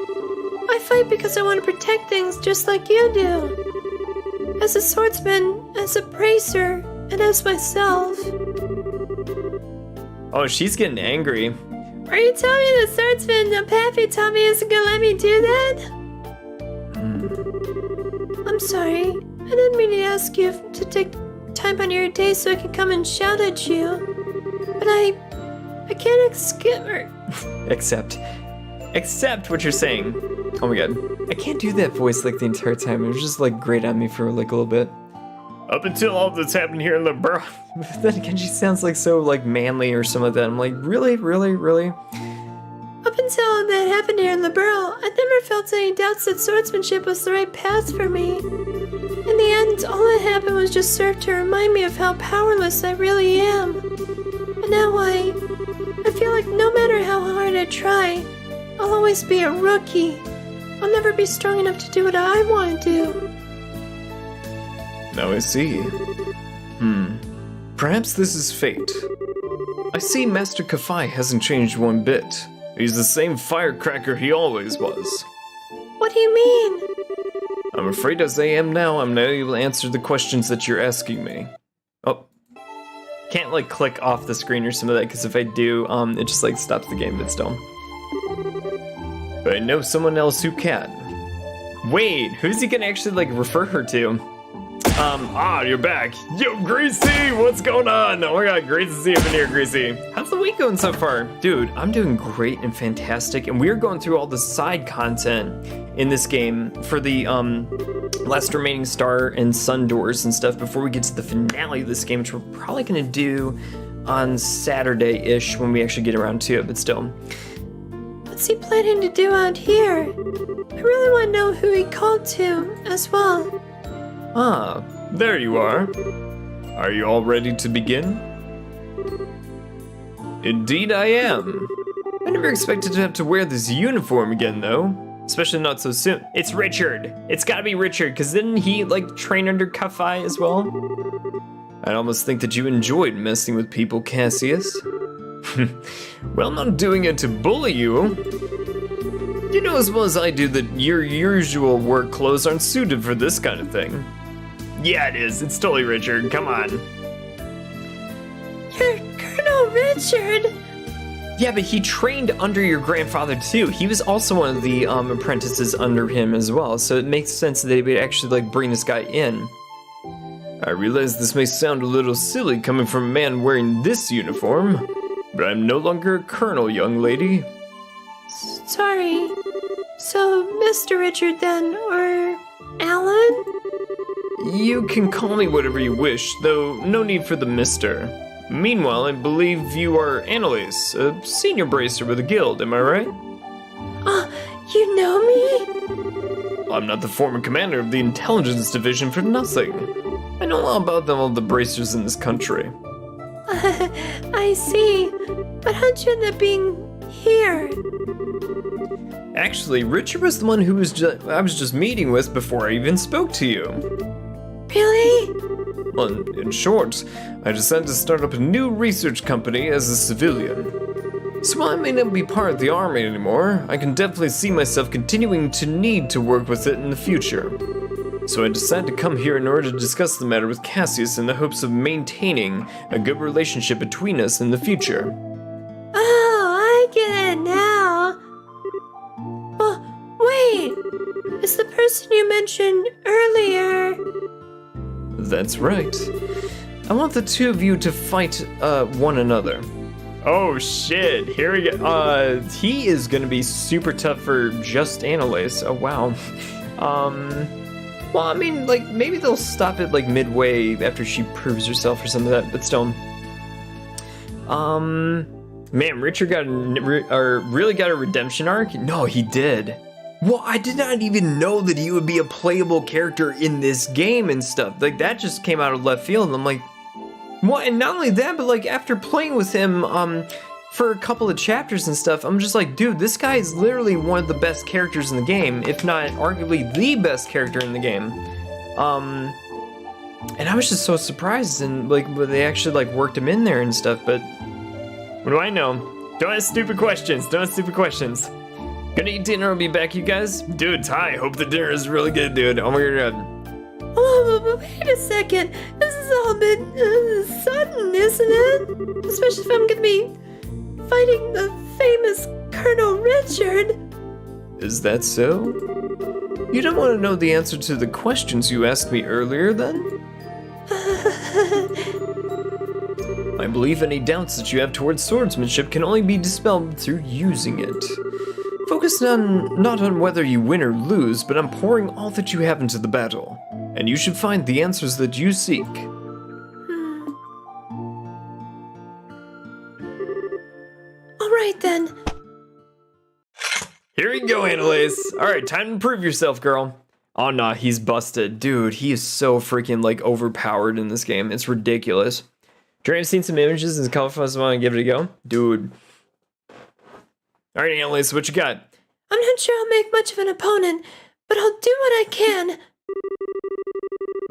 I fight because I want to protect things just like you do. As a swordsman, as a bracer, and as myself. Oh, she's getting angry. Are you telling me the swordsman Pappy taught me isn't gonna let me do that? I'm sorry. I didn't mean to ask you to take time on your day so I could come and shout at you. But I can't accept what you're saying. Oh my god. I can't do that voice like the entire time. It was just like grate on me for like a little bit. Up until all this happened here in the borough. But then again, she sounds like so like manly or something like that. I'm like, really? Up until that happened here in the Burrow, I never felt any doubts that swordsmanship was the right path for me. In the end, all that happened was just serve to remind me of how powerless I really am. And now I feel like no matter how hard I try, I'll always be a rookie. I'll never be strong enough to do what I want to do. Now I see. Perhaps this is fate. I see Master Kafai hasn't changed one bit. He's the same firecracker he always was. What do you mean? I'm afraid as I am now, I'm not able to answer the questions that you're asking me. Oh. Can't like click off the screen or some of that, because if I do, it just like stops the game, but still. But I know someone else who can. Wait, who's he gonna actually like refer her to? You're back. Yo, Greasy, what's going on? Oh my god, great to see you in here, Greasy. How's the week going so far? Dude, I'm doing great and fantastic, and we're going through all the side content in this game for the last remaining star and sun doors and stuff before we get to the finale of this game, which we're probably gonna do on Saturday-ish when we actually get around to it, but still. What's he planning to do out here? I really want to know who he called to as well. Ah, There you are. Are you all ready to begin? indeed I am. I never expected to have to wear this uniform again, though. Especially not so soon. It's Richard. It's gotta be Richard, because didn't he, like, train under Kafai as well? I'd almost think that you enjoyed messing with people, Cassius. Well, I'm not doing it to bully you. You know as well as I do that your usual work clothes aren't suited for this kind of thing. Yeah, it is. It's totally Richard. Come on. You're Colonel Richard. Yeah, but he trained under your grandfather too. He was also one of the apprentices under him as well, so it makes sense that they would actually like bring this guy in. I realize this may sound a little silly coming from a man wearing this uniform, but I'm no longer a colonel, young lady. Sorry. So, Mr. Richard then, or Alan? You can call me whatever you wish, though no need for the mister. Meanwhile, I believe you are Annalise, a senior bracer with the guild, am I right? You know me? I'm not the former commander of the intelligence division for nothing. I know all about all the bracers in this country. I see. But how'd you end up being here? Actually, Richard was the one who I was just meeting with before I even spoke to you. Really? Well, in short, I decided to start up a new research company as a civilian. So while I may not be part of the army anymore, I can definitely see myself continuing to need to work with it in the future. So I decided to come here in order to discuss the matter with Cassius in the hopes of maintaining a good relationship between us in the future. Oh, I get it now. Well, wait. It's the person you mentioned earlier. That's right. I want the two of you to fight one another. Oh shit, here we go. He is gonna be super tough for just Annalise. Oh wow. Well, I mean, like, maybe they'll stop it, like, midway after she proves herself or something like that, but still. Man, Richard really got a redemption arc? No, he did. Well, I did not even know that he would be a playable character in this game and stuff. Like, that just came out of left field, and I'm like, what? And not only that, but, like, after playing with him, for a couple of chapters and stuff, I'm just like, dude, this guy is literally one of the best characters in the game, if not arguably the best character in the game. And I was just so surprised, and like when they actually like worked him in there and stuff. But what do I know? Don't ask stupid questions. Don't ask stupid questions. Gonna eat dinner. I'll be back, you guys. Dude, Ty, hope the dinner is really good, dude. Oh my god. Oh, but wait a second. This is all a bit sudden, isn't it? Especially if I'm gonna be fighting the famous Colonel Richard. Is that so? You don't want to know the answer to the questions you asked me earlier, then? I believe any doubts that you have towards swordsmanship can only be dispelled through using it. Focus not on whether you win or lose, but on pouring all that you have into the battle. And you should find the answers that you seek. Alright then. Here we go, Annalise. Alright, time to prove yourself, girl. Oh nah, he's busted. Dude, he is so freaking like overpowered in this game. It's ridiculous. I've seen some images and colorful, so I want to give it a go. Dude. Alright, Annalise, what you got? I'm not sure I'll make much of an opponent, but I'll do what I can.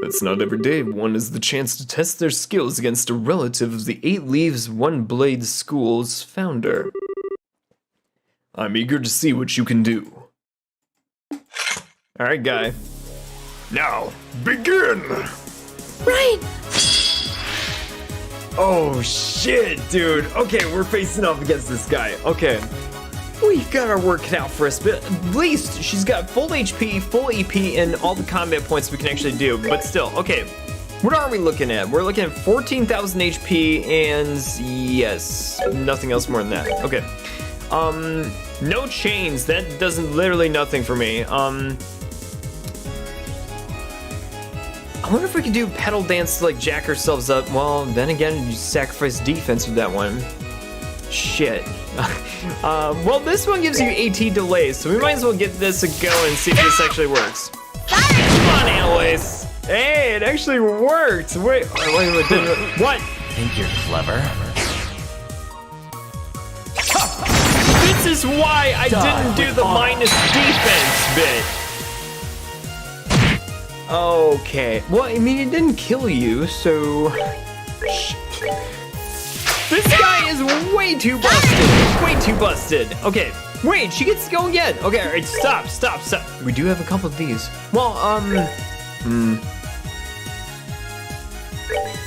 It's not every day one has the chance to test their skills against a relative of the 8 Leaves, 1 Blade School's founder. I'm eager to see what you can do. Alright, guy. Now, begin! Right. Oh shit, dude. Okay, we're facing off against this guy. Okay. We've got our work cut out for us, but at least she's got full HP, full EP, and all the combat points we can actually do. But still, okay. What are we looking at? We're looking at 14,000 HP and yes, nothing else more than that. Okay. No chains. That does literally nothing for me. I wonder if we could do pedal dance to like jack ourselves up. Well, then again, you sacrifice defense with that one. Shit. Well, this one gives you AT delays, so we might as well get this a go and see if this actually works. Come on, Annalise. Hey, it actually worked. Wait, what? Think you're clever? This is why I didn't do the minus defense bit. Okay. Well, I mean, it didn't kill you, so... This guy is way too busted. Way too busted. Okay. Wait, she gets to go again. Okay, all right, stop. We do have a couple of these. Well,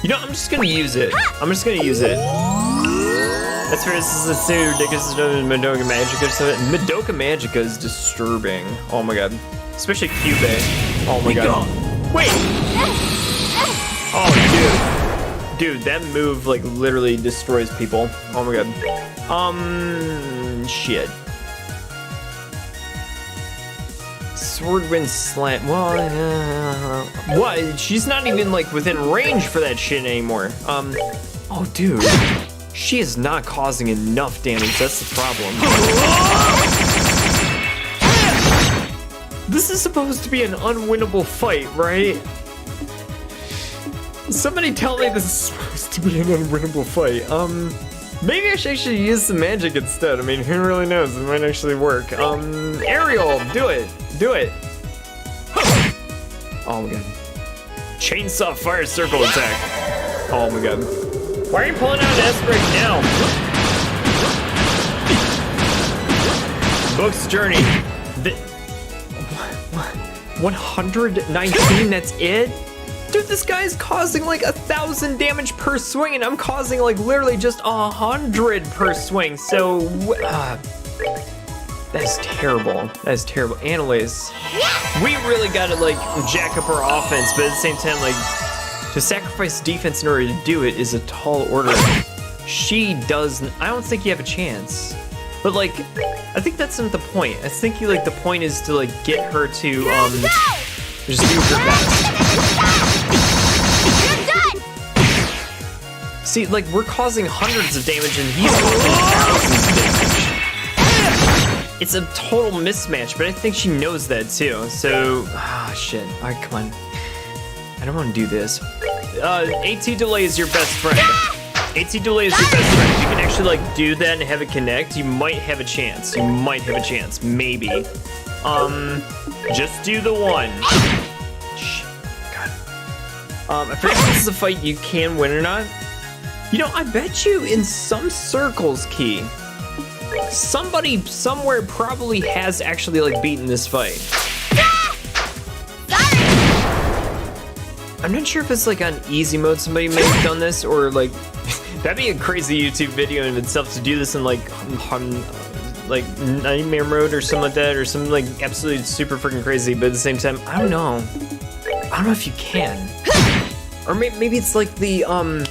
You know, I'm just gonna use it. That's fair, this is a so ridiculous. Madoka Magica or something. Madoka Magica is disturbing. Oh my god. Especially Cube. Oh my god. Wait! Oh, dude, that move like literally destroys people. Oh my god. Shit. Sword wind slam. Well, what? She's not even like within range for that shit anymore. Oh, dude. She is not causing enough damage. That's the problem. This is supposed to be an unwinnable fight, right? Somebody tell me this is supposed to be an unwinnable fight. Maybe I should actually use some magic instead. I mean, who really knows? It might actually work. Ariel, do it. Oh my god. Chainsaw fire circle attack. Oh my god. Why are you pulling out S break now? Book's journey. 119, that's it? Dude, this guy's causing like 1,000 damage per swing, and I'm causing like literally just 100 per swing. So, that's terrible. Annalise, we really gotta like jack up our offense, but at the same time, like, to sacrifice defense in order to do it is a tall order. She doesn't. I don't think you have a chance. But like, I think that's not the point. I think like the point is to like get her to just do her best. You're done! See, like we're causing hundreds of damage and he's causing thousands of damage. It's a total mismatch, but I think she knows that too. So, shit. All right, come on. I don't want to do this. AT delay is your best friend. AT delay is your best friend. If you can actually like do that and have it connect, you might have a chance. Maybe. Just do the one. Shit. God. I forget if this is a fight you can win or not. You know, I bet you in some circles, Key, somebody somewhere probably has actually like beaten this fight. I'm not sure if it's like on easy mode somebody may have done this, or like that'd be a crazy YouTube video in itself to do this in like like nightmare mode or something like that, or something like absolutely super freaking crazy. But at the same time, I don't know if you can, or maybe it's like the way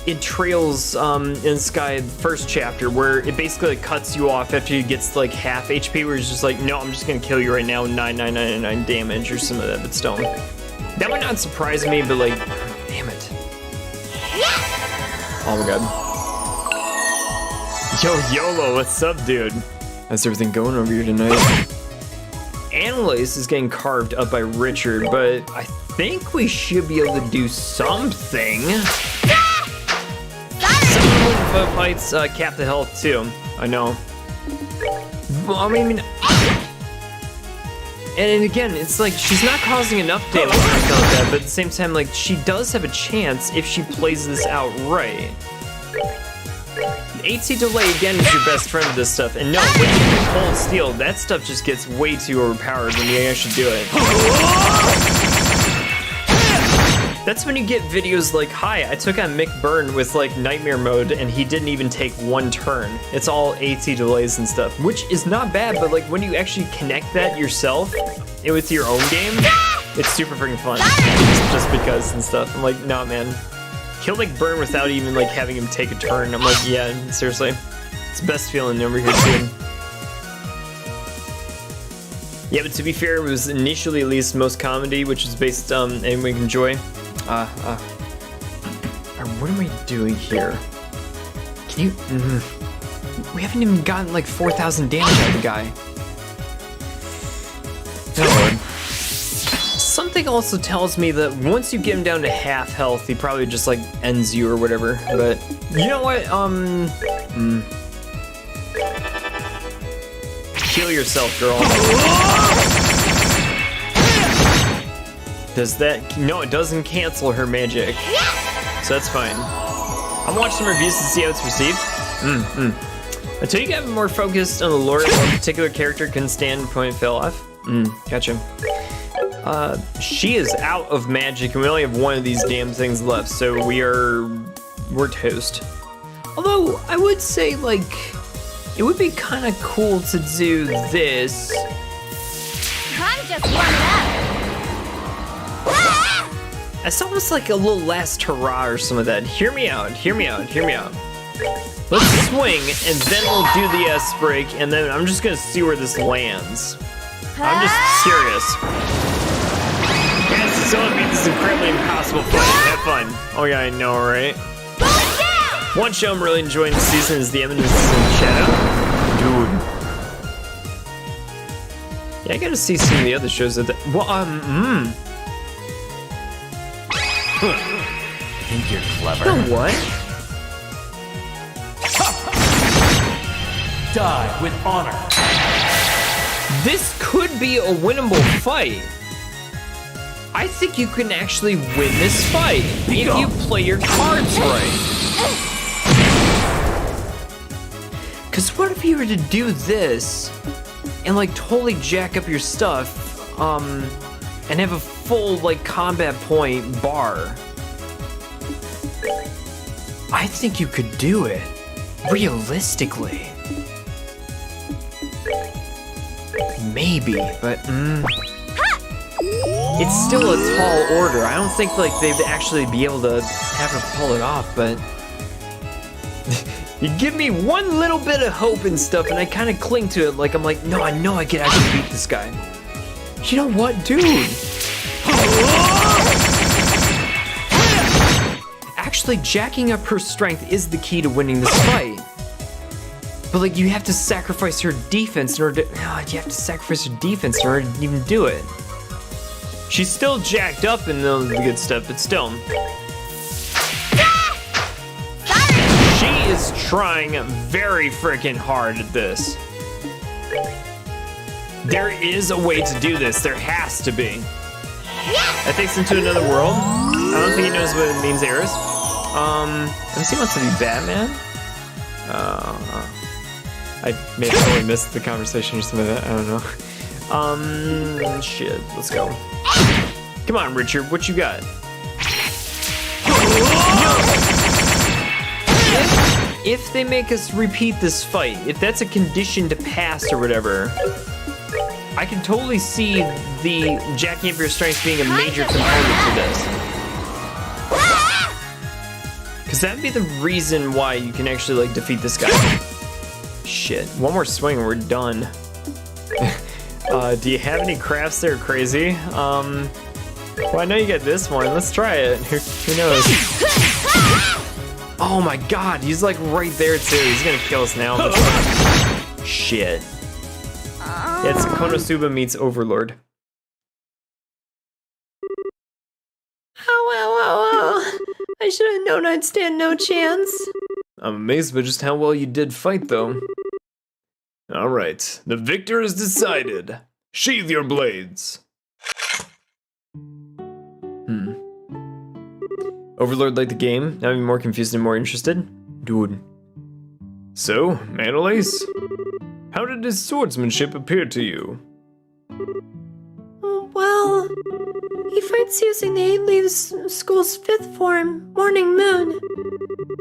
it trails in Sky first chapter, where it basically like, cuts you off after you gets like half HP, where it's just like, no, I'm just gonna kill you right now, 99999 damage or some of that. But still, that would not surprise me. But like, damn it. Oh my god. Yo, YOLO, what's up, dude? How's everything going over here tonight? Analyze is getting carved up by Richard, but I think we should be able to do something. Some fights cap the health too. I know. Well, I mean, and again, it's like she's not causing enough damage or anything like that, but at the same time, like she does have a chance if she plays this out right. 8C delay again is your best friend with this stuff, and no, when you hold steel, that stuff just gets way too overpowered when you actually do it. That's when you get videos like, hi, I took on Mick Byrne with like nightmare mode and he didn't even take one turn. It's all 8C delays and stuff, which is not bad, but like when you actually connect that yourself with your own game, it's super freaking fun. Just because and stuff. I'm like, nah, man. Kill Mick Byrne without even like having him take a turn. I'm like, yeah, seriously. It's the best feeling over here too. Yeah, but to be fair, it was initially at least most comedy, which is based on anyone can enjoy. What am I doing here? Can you? We haven't even gotten like 4,000 damage out of the guy. Oh Lord. Something also tells me that once you get him down to half health, he probably just like ends you or whatever. But you know what? Heal yourself, girl. Does that? No, it doesn't cancel her magic. So that's fine. I'll watch some reviews to see how it's received. Until you get more focused on the lore, one particular character can stand point fail off. Gotcha. She is out of magic, and we only have one of these damn things left, so we're toast. Although I would say, like, it would be kind of cool to do this. I'm just warming up. It's almost like a little last hurrah or some of that. Hear me out, hear me out, hear me out. Let's swing, and then we'll do the S-break, and then I'm just gonna see where this lands. I'm just curious. Guys, someone beat this incredibly impossible fight. Have fun. Oh yeah, I know, right? One show I'm really enjoying this season is The Eminence in Shadow. Dude. Yeah, I gotta see some of the other shows that. Think you're clever. You know what? Die with honor. This could be a winnable fight. I think you can actually win this fight if you play your cards right. Cause what if you were to do this and like totally jack up your stuff, and have a full like combat point bar? I think you could do it, realistically. Maybe, but it's still a tall order. I don't think like they'd actually be able to have her pull it off, but you give me one little bit of hope and stuff, and I kind of cling to it. Like I'm like, no, I know I can actually beat this guy. You know what, dude? Actually, jacking up her strength is the key to winning this fight. But like, you have to sacrifice her defense in order to. You have to sacrifice her defense in order to even do it. She's still jacked up in the good stuff, but still. She is trying very freaking hard at this. There is a way to do this. There has to be. That takes him to another world. I don't think he knows what it means, Eris. Unless he wants to be Batman. I may have totally missed the conversation or something like that. I don't know. Shit. Let's go. Come on, Richard. What you got? if they make us repeat this fight, if that's a condition to pass or whatever, I can totally see the jacking up your strength being a major component to this. Because that'd be the reason why you can actually like defeat this guy. Shit, one more swing and we're done. Do you have any crafts that are crazy? Well, I know you got this one. Let's try it. Who knows? Oh my god, he's like right there too. He's gonna kill us now. Shit. Yeah, it's Konosuba meets Overlord. Ow. I should have known I'd stand no chance. I'm amazed by just how well you did fight, though. Alright, the victor is decided. Sheathe your blades. Overlord liked the game. Now I'm more confused and more interested. Dude. So, Annalise, how did his swordsmanship appear to you? Well, he fights using the 8 Leaves School's 5th form, Morning Moon.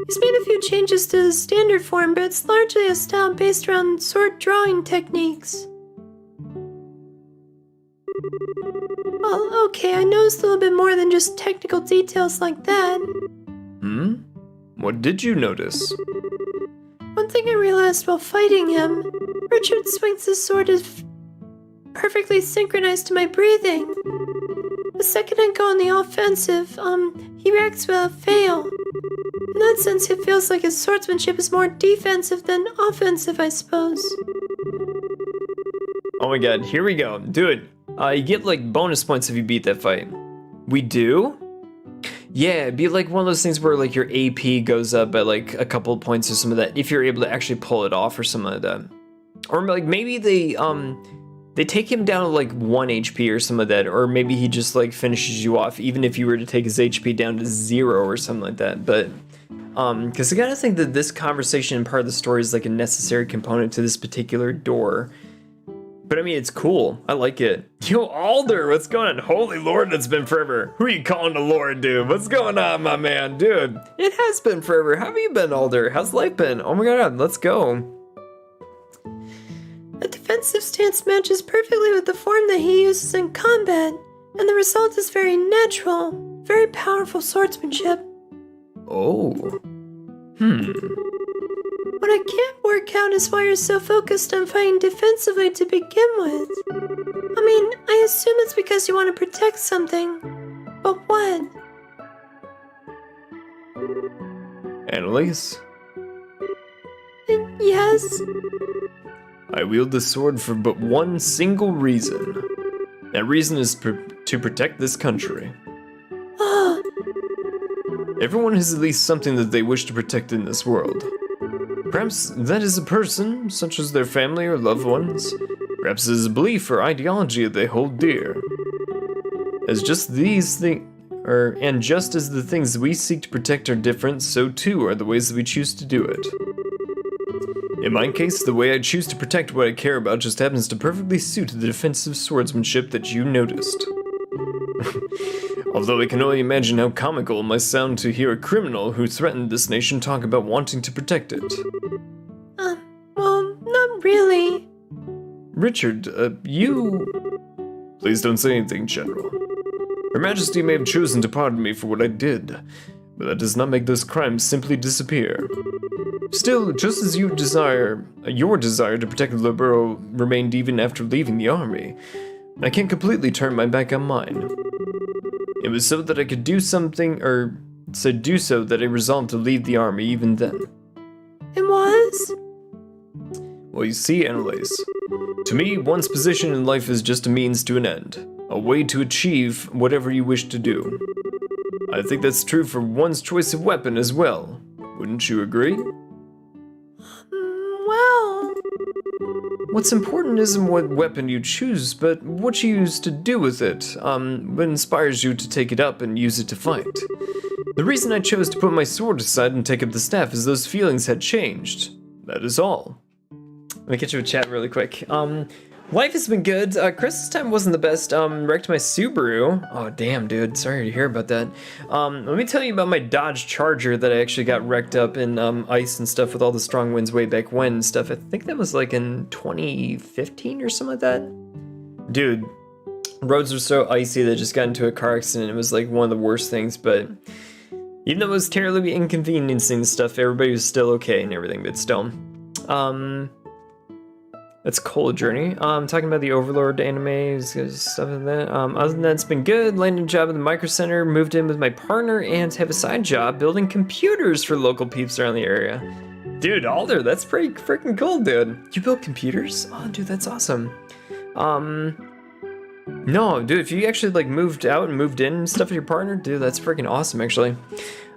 He's made a few changes to the standard form, but it's largely a style based around sword drawing techniques. Well, okay, I noticed a little bit more than just technical details like that. What did you notice? One thing I realized while fighting him, Richard swings his sword as perfectly synchronized to my breathing. The second I go on the offensive, he reacts without fail. In that sense, it feels like his swordsmanship is more defensive than offensive, I suppose. Oh my god, here we go. Dude, you get like bonus points if you beat that fight. We do? Yeah, it'd be like one of those things where like your AP goes up by like a couple of points or some of that, if you're able to actually pull it off or something like that. Or like maybe they take him down to like 1 HP or some of that, or maybe he just like finishes you off even if you were to take his HP down to 0 or something like that. But because I gotta think that this conversation and part of the story is like a necessary component to this particular door. But I mean, it's cool. I like it. Yo, Alder, what's going on? Holy Lord, it's been forever. Who are you calling the Lord, dude? What's going on, my man, dude? It has been forever. How have you been, Alder? How's life been? Oh my god, let's go. A defensive stance matches perfectly with the form that he uses in combat, and the result is very natural, very powerful swordsmanship. Oh. What I can't work out is why you're so focused on fighting defensively to begin with. I mean, I assume it's because you want to protect something, but what? Annalise, Yes? I wield the sword for but one single reason. That reason is to protect this country. Oh, Everyone has at least something that they wish to protect in this world. Perhaps that is a person, such as their family or loved ones. Perhaps it is a belief or ideology that they hold dear. As just these things, and just as the things we seek to protect are different, so too are the ways that we choose to do it. In my case, the way I choose to protect what I care about just happens to perfectly suit the defensive swordsmanship that you noticed. Although I can only imagine how comical it must sound to hear a criminal who threatened this nation talk about wanting to protect it. well, not really. Richard, you... Please don't say anything, General. Her Majesty may have chosen to pardon me for what I did, but that does not make those crimes simply disappear. Still, just as your desire to protect the borough remained even after leaving the army, I can't completely turn my back on mine. It was so that I could do something, or so that I resolved to leave the army even then. It was? Well, you see, Annalise, to me, one's position in life is just a means to an end, a way to achieve whatever you wish to do. I think that's true for one's choice of weapon as well. Wouldn't you agree? Well... What's important isn't what weapon you choose, but what you use to do with it, what inspires you to take it up and use it to fight. The reason I chose to put my sword aside and take up the staff is those feelings had changed. That is all. Let me get you a chat really quick. Life has been good. Christmas time wasn't the best. Wrecked my Subaru. Oh, damn, dude. Sorry to hear about that. Let me tell you about my Dodge Charger that I actually got wrecked up in ice and stuff with all the strong winds way back when and stuff. I think that was like in 2015 or something like that. Dude, roads were so icy that I just got into a car accident. It was like one of the worst things, but even though it was terribly inconveniencing and stuff, everybody was still okay and everything, but still. That's Cold Journey. Talking about the Overlord anime, stuff like that. Other than that, it's been good. Landed a job at the Micro Center, moved in with my partner, and have a side job building computers for local peeps around the area. Dude, Alder, that's pretty freaking cool, dude. You build computers? Oh, dude, that's awesome. No, dude, if you actually like moved out and moved in and stuff with your partner, dude, that's freaking awesome, actually.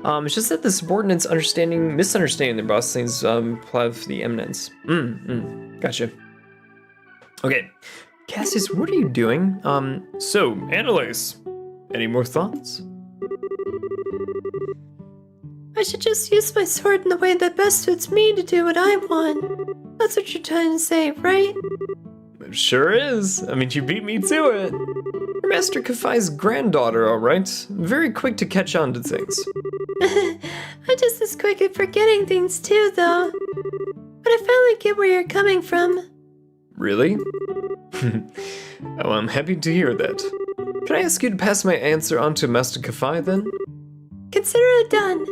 It's just that the subordinates misunderstanding their boss things have the eminence. Gotcha. Okay, Cassius, what are you doing? So, Annalise, any more thoughts? I should just use my sword in the way that best suits me to do what I want. That's what you're trying to say, right? It sure is. I mean, you beat me to it. You're Master Kafai's granddaughter, all right? Very quick to catch on to things. I'm just as quick at forgetting things too, though. But I finally get where you're coming from. Really? Oh, I'm happy to hear that. Can I ask you to pass my answer on to Master Kafai then? Consider it done.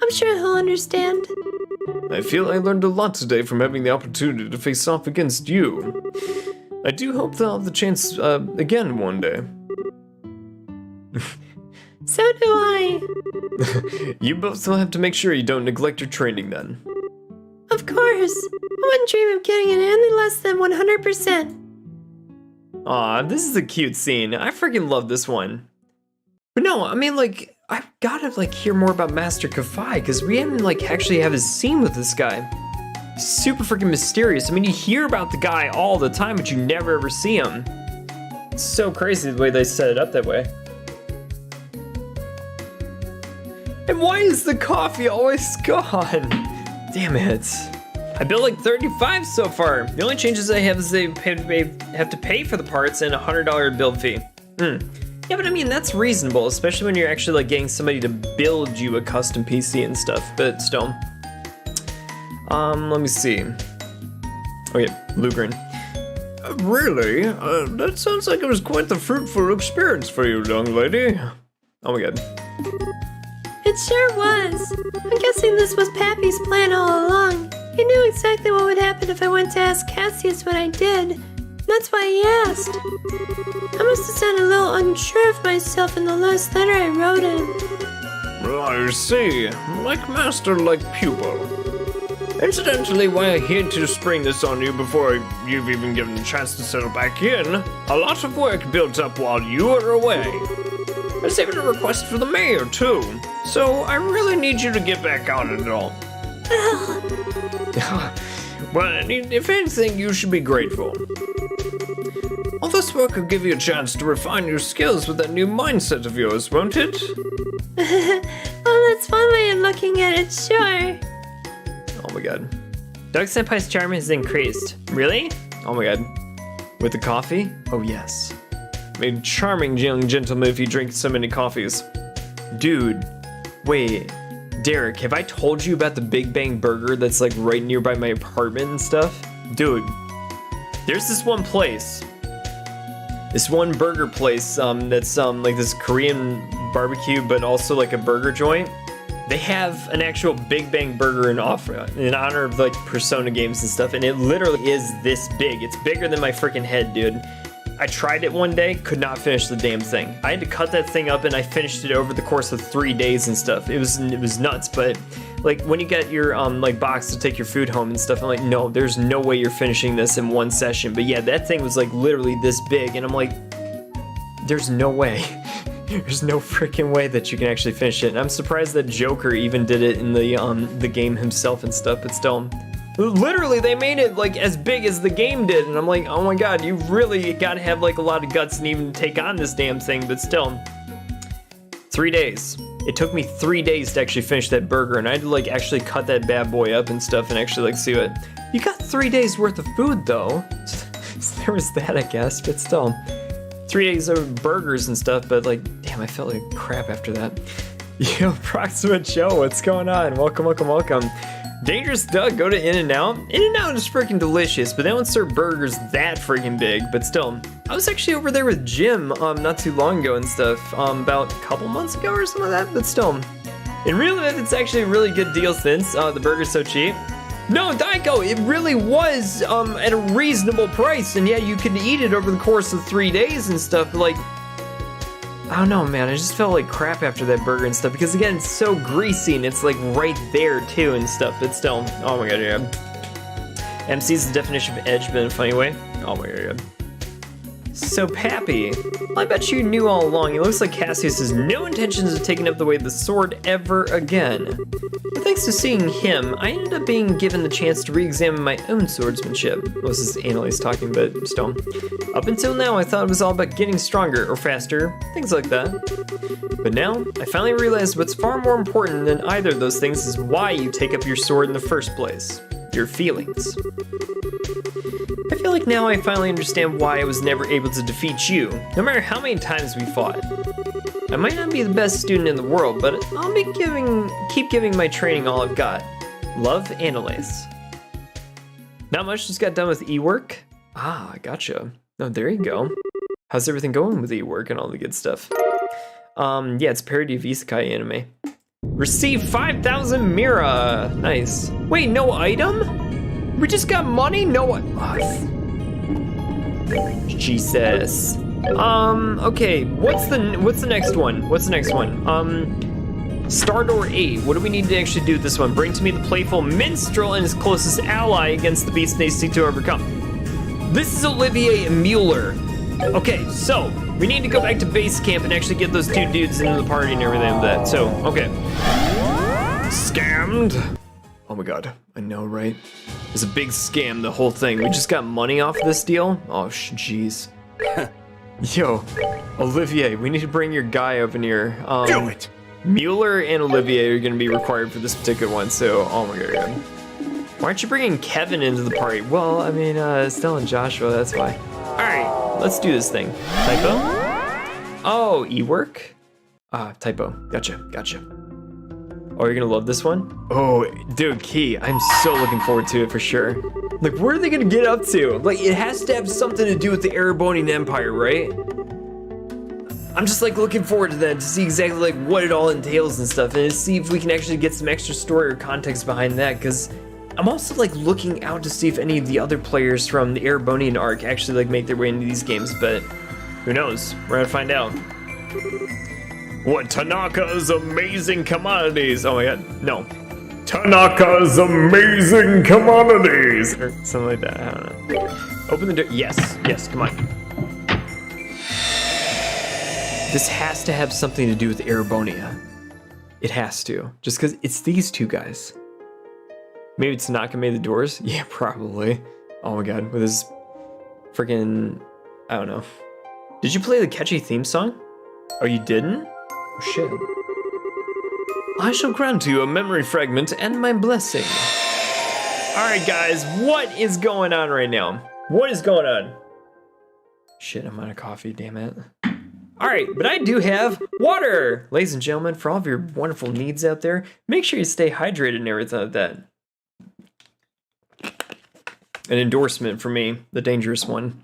I'm sure he'll understand. I feel I learned a lot today from having the opportunity to face off against you. I do hope they'll have the chance again one day. So do I. You both will have to make sure you don't neglect your training then. Of course. I wouldn't dream of getting it any less than 100%. Aw, this is a cute scene. I freaking love this one. But no, I mean, like, I've gotta, like, hear more about Master Kafai, because we haven't, like, actually have a scene with this guy. Super freaking mysterious. I mean, you hear about the guy all the time, but you never ever see him. It's so crazy the way they set it up that way. And why is the coffee always gone? Damn it. I built like 35 so far. The only changes I have is they have to pay for the parts and a $100 build fee. Yeah, but I mean, that's reasonable, especially when you're actually like getting somebody to build you a custom PC and stuff, but still. Let me see. Okay, Lugrin. Really? That sounds like it was quite the fruitful experience for you, young lady. Oh my god. It sure was. I'm guessing this was Pappy's plan all along. He knew exactly what would happen if I went to ask Cassius what I did. That's why he asked. I must have sounded a little unsure of myself in the last letter I wrote him. I see. Like master, like pupil. Incidentally, why I hate to spring this on you before you've even given a chance to settle back in, a lot of work built up while you were away. There's even a request for the mayor, too. So I really need you to get back on it all. Well, if anything, you should be grateful. All this work will give you a chance to refine your skills with that new mindset of yours, won't it? Well, that's one way of looking at it, sure. Oh my god. Doug Senpai's charm has increased. Really? Oh my god. With the coffee? Oh yes. A charming young gentleman if you drink so many coffees. Dude, wait. Derek, have I told you about the Big Bang Burger that's like right nearby my apartment and stuff? Dude, there's this one place. This one burger place that's like this Korean barbecue, but also like a burger joint. They have an actual Big Bang Burger in honor of like Persona games and stuff, and it literally is this big. It's bigger than my freaking head, dude. I tried it one day, could not finish the damn thing. I had to cut that thing up and I finished it over the course of 3 days and stuff. It was nuts, but like when you get your like box to take your food home and stuff, I'm like, no, there's no way you're finishing this in one session. But yeah, that thing was like literally this big, and I'm like, there's no way. There's no freaking way that you can actually finish it. And I'm surprised that Joker even did it in the game himself and stuff, but still. Literally, they made it like as big as the game did, and I'm like, oh my god, you really gotta have like a lot of guts and even take on this damn thing, but still. 3 days. It took me 3 days to actually finish that burger, and I had to like actually cut that bad boy up and stuff and actually like see it. You got 3 days worth of food though. So there was that, I guess, but still. 3 days of burgers and stuff, but like, damn, I felt like crap after that. Yo, Proximate Joe, what's going on? Welcome, welcome, welcome. Dangerous Doug, go to In-N-Out. In-N-Out is freaking delicious, but they don't serve burgers that freaking big, but still. I was actually over there with Jim not too long ago and stuff, about a couple months ago or something like that, but still. In real life, it's actually a really good deal since the burger's so cheap. No, Daiko, it really was at a reasonable price, and yeah, you can eat it over the course of 3 days and stuff, but like, I don't know, man, I just felt like crap after that burger and stuff, because again, it's so greasy, and it's like right there too and stuff, but still, oh my god, yeah. MC's the definition of edge, but in a funny way. Oh my god, yeah. So Pappy, well, I bet you knew all along. It looks like Cassius has no intentions of taking up the way of the sword ever again. But thanks to seeing him, I ended up being given the chance to re-examine my own swordsmanship. Well, this is Annalise talking, but still. Up until now, I thought it was all about getting stronger or faster, things like that. But now, I finally realized what's far more important than either of those things is why you take up your sword in the first place. Your feelings. I feel like now I finally understand why I was never able to defeat you, no matter how many times we fought. I might not be the best student in the world, but I'll keep giving my training all I've got. Love, Annalise. Not much, just got done with e-work. Ah, gotcha. Oh, there you go. How's everything going with e-work and all the good stuff? Yeah, it's a parody of isekai anime. Receive 5,000 Mira. Nice. Wait, no item? We just got money? No what? Jesus. Okay, what's the next one? What's the next one? Stardoor 8. What do we need to actually do with this one? Bring to me the playful minstrel and his closest ally against the beast they seek to overcome. This is Olivier Mueller. Okay, so we need to go back to base camp and actually get those two dudes into the party and everything like that. So, okay. Scammed. Oh my god, I know, right? It was a big scam, the whole thing. We just got money off this deal? Oh, jeez. Yo, Olivier, we need to bring your guy up in here. Do it! Mueller and Olivier are gonna be required for this particular one, so, oh my god. Why aren't you bringing Kevin into the party? Well, I mean, Stella and Joshua, that's why. Alright, let's do this thing. Typo? Oh, e-work? Ah, typo. Gotcha, gotcha. Oh, you're gonna love this one? Oh, dude, Key, I'm so looking forward to it for sure. Like, what are they gonna get up to? Like, it has to have something to do with the Erebonian Empire, right? I'm just like looking forward to that, to see exactly like what it all entails and stuff, and to see if we can actually get some extra story or context behind that, because I'm also like looking out to see if any of the other players from the Erebonian arc actually like make their way into these games, but who knows? We're gonna find out. What, Tanaka's amazing commodities? Oh my god, no. Tanaka's amazing commodities! Or something like that, I don't know. Open the door, yes, yes, come on. This has to have something to do with Erebonia. It has to, just because it's these two guys. Maybe Tanaka made the doors? Yeah, probably. Oh my god, with his freaking, I don't know. Did you play the catchy theme song? Oh, you didn't? Oh shit. I shall grant you a memory fragment and my blessing. Alright guys, what is going on right now? What is going on? Shit, I'm out of coffee, damn it. Alright, but I do have water! Ladies and gentlemen, for all of your wonderful needs out there, make sure you stay hydrated and everything like that. An endorsement for me, the dangerous one.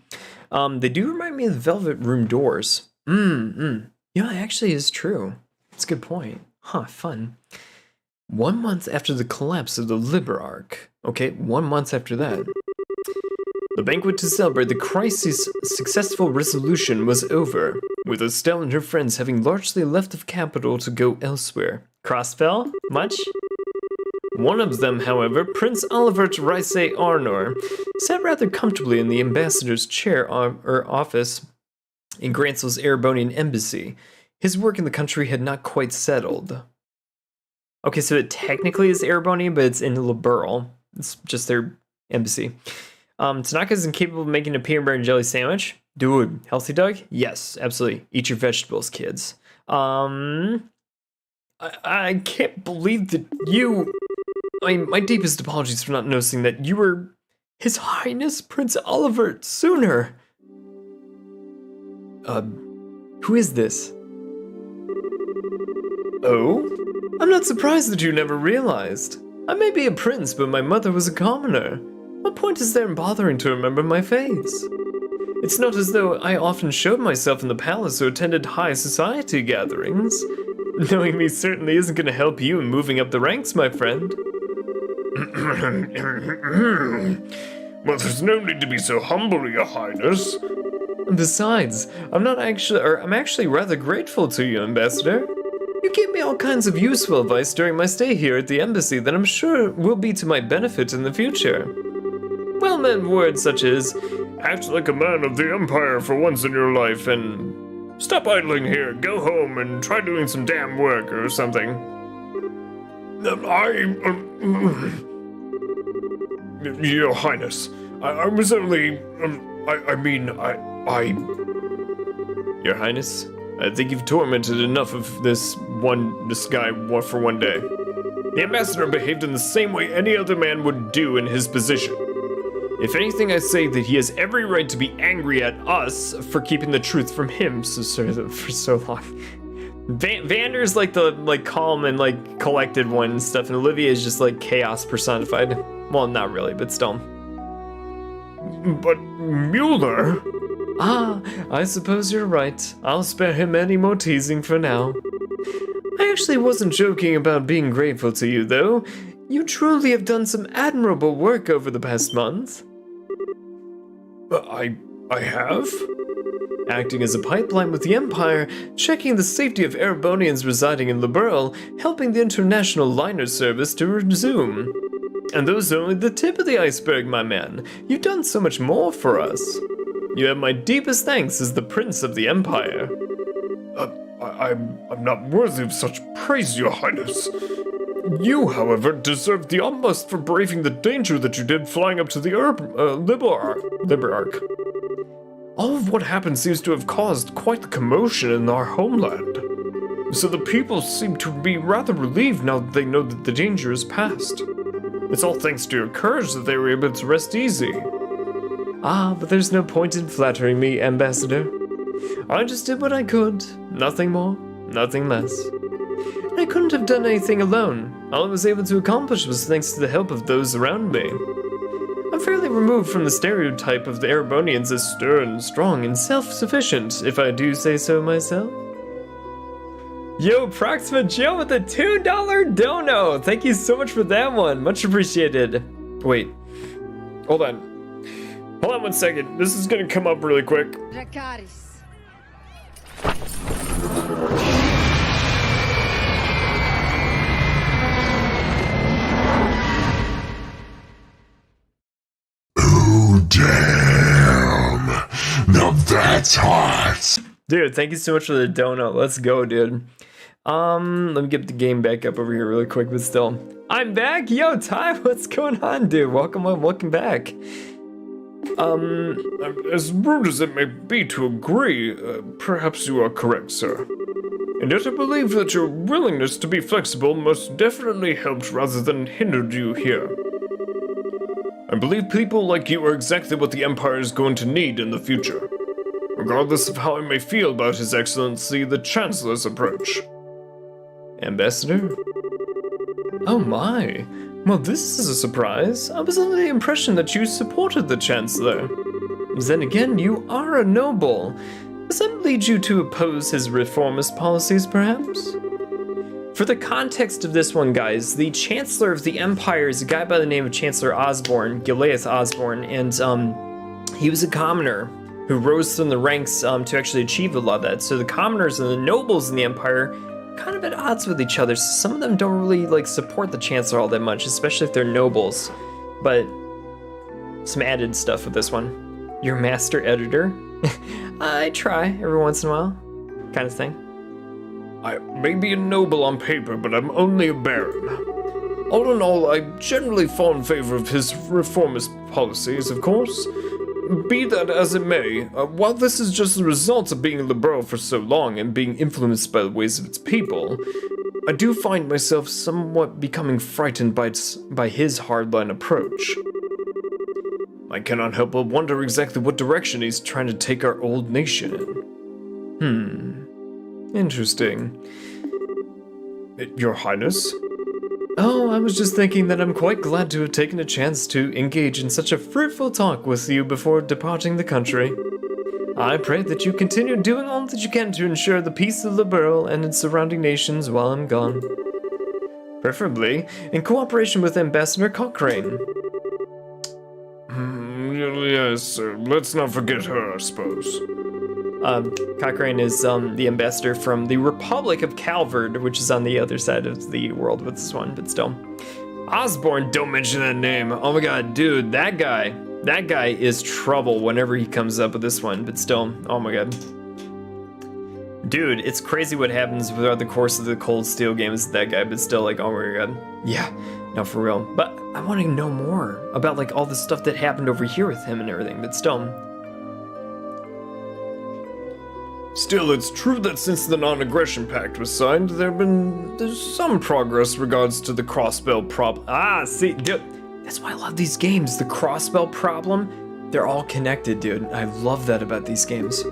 They do remind me of the Velvet Room doors. Yeah, it actually is true. That's a good point. Huh, fun. 1 month after the collapse of the Liberarch. Okay, 1 month after that. The banquet to celebrate the crisis' successful resolution was over, with Estelle and her friends having largely left the capital to go elsewhere. Crossfell? Much? One of them, however, Prince Oliver Rice Arnor, sat rather comfortably in the ambassador's chair or office in Gransel's Erebonian embassy. His work in the country had not quite settled. Okay, so it technically is Erebonia, but it's in Liberal. It's just their embassy. Tanaka is incapable of making a peanut butter and jelly sandwich. Dude, healthy Doug? Yes, absolutely. Eat your vegetables, kids. I can't believe that you... I mean, my deepest apologies for not noticing that you were His Highness Prince Oliver, sooner! Who is this? Oh? I'm not surprised that you never realized. I may be a prince, but my mother was a commoner. What point is there in bothering to remember my face? It's not as though I often showed myself in the palace or attended high society gatherings. Knowing me certainly isn't going to help you in moving up the ranks, my friend. Well, there's no need to be so humble, Your Highness. Besides, I'm actually rather grateful to you, Ambassador. You gave me all kinds of useful advice during my stay here at the embassy that I'm sure will be to my benefit in the future. Well-meant words such as, act like a man of the Empire for once in your life and stop idling here, go home and try doing some damn work or something. Your Highness, I was only, Your Highness, I think you've tormented enough of this guy for one day. The ambassador behaved in the same way any other man would do in his position. If anything, I say that he has every right to be angry at us for keeping the truth from him for so long. Vander's like the calm and collected one and stuff, and Olivia is just like chaos personified. Well, not really, but still. But Mueller? Ah, I suppose you're right. I'll spare him any more teasing for now. I actually wasn't joking about being grateful to you, though. You truly have done some admirable work over the past month. I have? Acting as a pipeline with the Empire, checking the safety of Erebonians residing in Liberl, helping the international liner service to resume. And those are only the tip of the iceberg, my man. You've done so much more for us. You have my deepest thanks as the Prince of the Empire. I'm not worthy of such praise, Your Highness. You, however, deserve the utmost for braving the danger that you did flying up to the Liberarch. All of what happened seems to have caused quite the commotion in our homeland. So the people seem to be rather relieved now that they know that the danger is past. It's all thanks to your courage that they were able to rest easy. Ah, but there's no point in flattering me, Ambassador. I just did what I could. Nothing more, nothing less. And I couldn't have done anything alone. All I was able to accomplish was thanks to the help of those around me. I'm fairly removed from the stereotype of the Erebonians as stern, strong, and self-sufficient, if I do say so myself. Yo, Proxima Joe with a $2 dono! Thank you so much for that one. Much appreciated. Wait. Hold on. Hold on 1 second. This is gonna come up really quick. Dracarys. Damn! Now that's hot! Dude, thank you so much for the donut. Let's go, dude. Let me get the game back up over here really quick, but still. I'm back! Yo, Ty, what's going on, dude? Welcome back. As rude as it may be to agree, perhaps you are correct, sir. And yet I believe that your willingness to be flexible most definitely helped rather than hindered you here. I believe people like you are exactly what the Empire is going to need in the future, regardless of how I may feel about His Excellency the Chancellor's approach. Ambassador? Oh my. Well, this is a surprise. I was under the impression that you supported the Chancellor. Then again, you are a noble. Does that lead you to oppose his reformist policies, perhaps? For the context of this one, guys, the Chancellor of the Empire is a guy by the name of Chancellor Osborne, Gileath Osborne, and he was a commoner who rose from the ranks to actually achieve a lot of that. So the commoners and the nobles in the Empire kind of at odds with each other. So some of them don't really support the Chancellor all that much, especially if they're nobles. But some added stuff with this one. Your master editor? I try every once in a while, kind of thing. I may be a noble on paper, but I'm only a baron. All in all, I generally fall in favor of his reformist policies, of course. Be that as it may, while this is just the result of being in Liberl for so long and being influenced by the ways of its people, I do find myself somewhat becoming frightened by his hardline approach. I cannot help but wonder exactly what direction he's trying to take our old nation in. Interesting. Your Highness? Oh, I was just thinking that I'm quite glad to have taken a chance to engage in such a fruitful talk with you before departing the country. I pray that you continue doing all that you can to ensure the peace of Liberl and its surrounding nations while I'm gone. Preferably in cooperation with Ambassador Cochrane. Yes, sir. Let's not forget her, I suppose. Cochrane is the ambassador from the Republic of Calvard, which is on the other side of the world with this one, but still. Osborne, don't mention that name. Oh my god, dude, that guy is trouble whenever he comes up with this one, but still, oh my god. Dude, it's crazy what happens throughout the course of the Cold Steel games with that guy, but still, like, oh my god. Yeah, no, for real. But I want to know more about, like, all the stuff that happened over here with him and everything, but still. Still, it's true that since the non-aggression pact was signed, there's some progress regards to the crossbell problem. Ah, see, dude, that's why I love these games. The crossbell problem, they're all connected, dude. I love that about these games.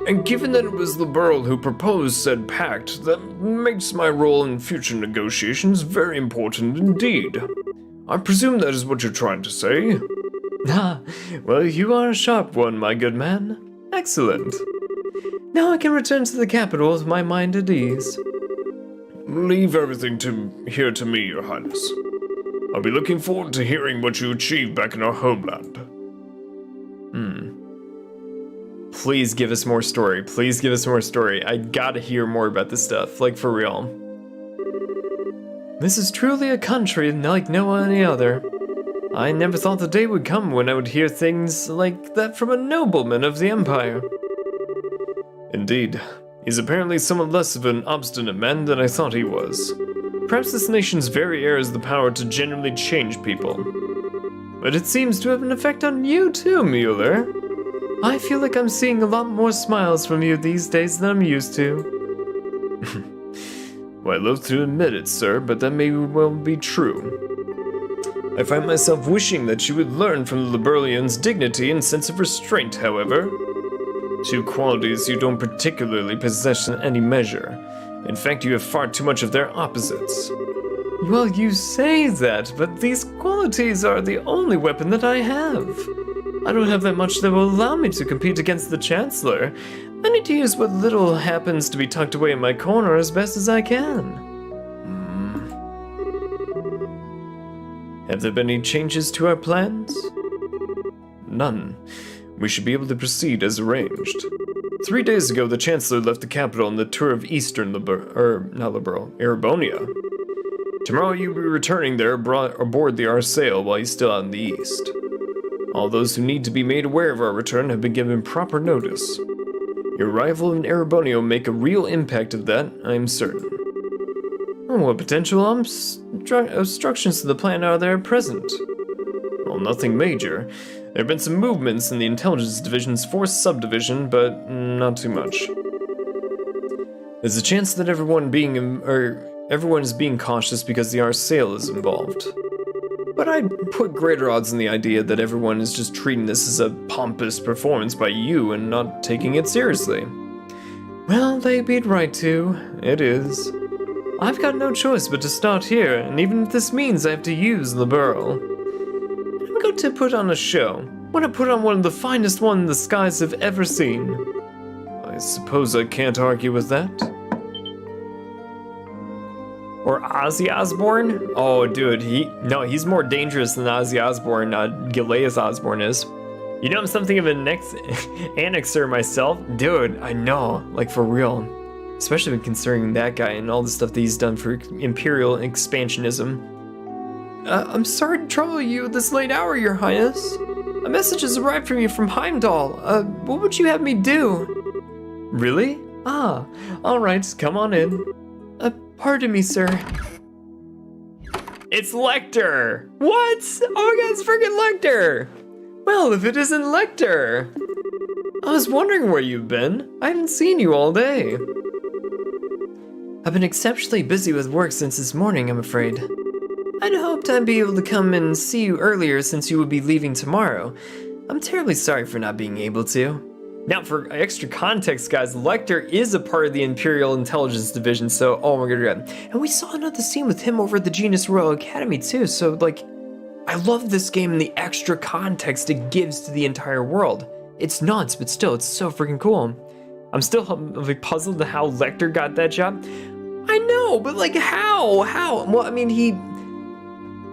And given that it was Liberl who proposed said pact, that makes my role in future negotiations very important indeed. I presume that is what you're trying to say? Ah, well, you are a sharp one, my good man. Excellent. Now I can return to the capital with my mind at ease. Leave everything here to me, Your Highness. I'll be looking forward to hearing what you achieve back in our homeland. Please give us more story. Please give us more story. I gotta hear more about this stuff, like for real. This is truly a country like no any other. I never thought the day would come when I would hear things like that from a nobleman of the Empire. Indeed, he's apparently somewhat less of an obstinate man than I thought he was. Perhaps this nation's very air has the power to genuinely change people. But it seems to have an effect on you too, Mueller. I feel like I'm seeing a lot more smiles from you these days than I'm used to. Well, I loathe to admit it, sir, but that may well be true. I find myself wishing that you would learn from the Liberlian's dignity and sense of restraint, however. Two qualities you don't particularly possess in any measure. In fact, you have far too much of their opposites. Well, you say that, but these qualities are the only weapon that I have. I don't have that much that will allow me to compete against the Chancellor. I need to use what little happens to be tucked away in my corner as best as I can. Have there been any changes to our plans? None. We should be able to proceed as arranged. 3 days ago, the Chancellor left the capital on the tour of Eastern Erebonia. Tomorrow you'll be returning there aboard the Arsail while he's still out in the east. All those who need to be made aware of our return have been given proper notice. Your arrival in Erebonia will make a real impact of that, I'm certain. What potential obstructions to the plan are there at present? Well, nothing major. There have been some movements in the Intelligence Division's 4th subdivision, but not too much. There's a chance that everyone is being cautious because the Arsail is involved. But I'd put greater odds in the idea that everyone is just treating this as a pompous performance by you and not taking it seriously. Well, they'd be right to. It is. I've got no choice but to start here, and even if this means I have to use Liberl. I'm going to put on a show. I want to put on one of the finest ones the skies have ever seen. I suppose I can't argue with that. Or Ozzy Osbourne? Oh, dude, he's more dangerous than Ozzy Osbourne, Gileas Osbourne is. You know I'm something of an annexer myself? Dude, I know, like for real. Especially when considering that guy and all the stuff that he's done for Imperial expansionism. I'm sorry to trouble you this late hour, Your Highness. A message has arrived from you from Heimdall. What would you have me do? Really? Ah, alright, come on in. Pardon me, sir. It's Lecter! What? Oh my god, it's freaking Lecter! Well, if it isn't Lecter! I was wondering where you've been. I haven't seen you all day. I've been exceptionally busy with work since this morning, I'm afraid. I'd hoped I'd be able to come and see you earlier since you would be leaving tomorrow. I'm terribly sorry for not being able to. Now, for extra context, guys, Lecter is a part of the Imperial Intelligence Division, so, oh my god. And we saw another scene with him over at the Genus Royal Academy, too, so, like, I love this game and the extra context it gives to the entire world. It's nuts, but still, it's so freaking cool. I'm still like, puzzled to how Lecter got that job. I know, but, like, how? How? Well, I mean,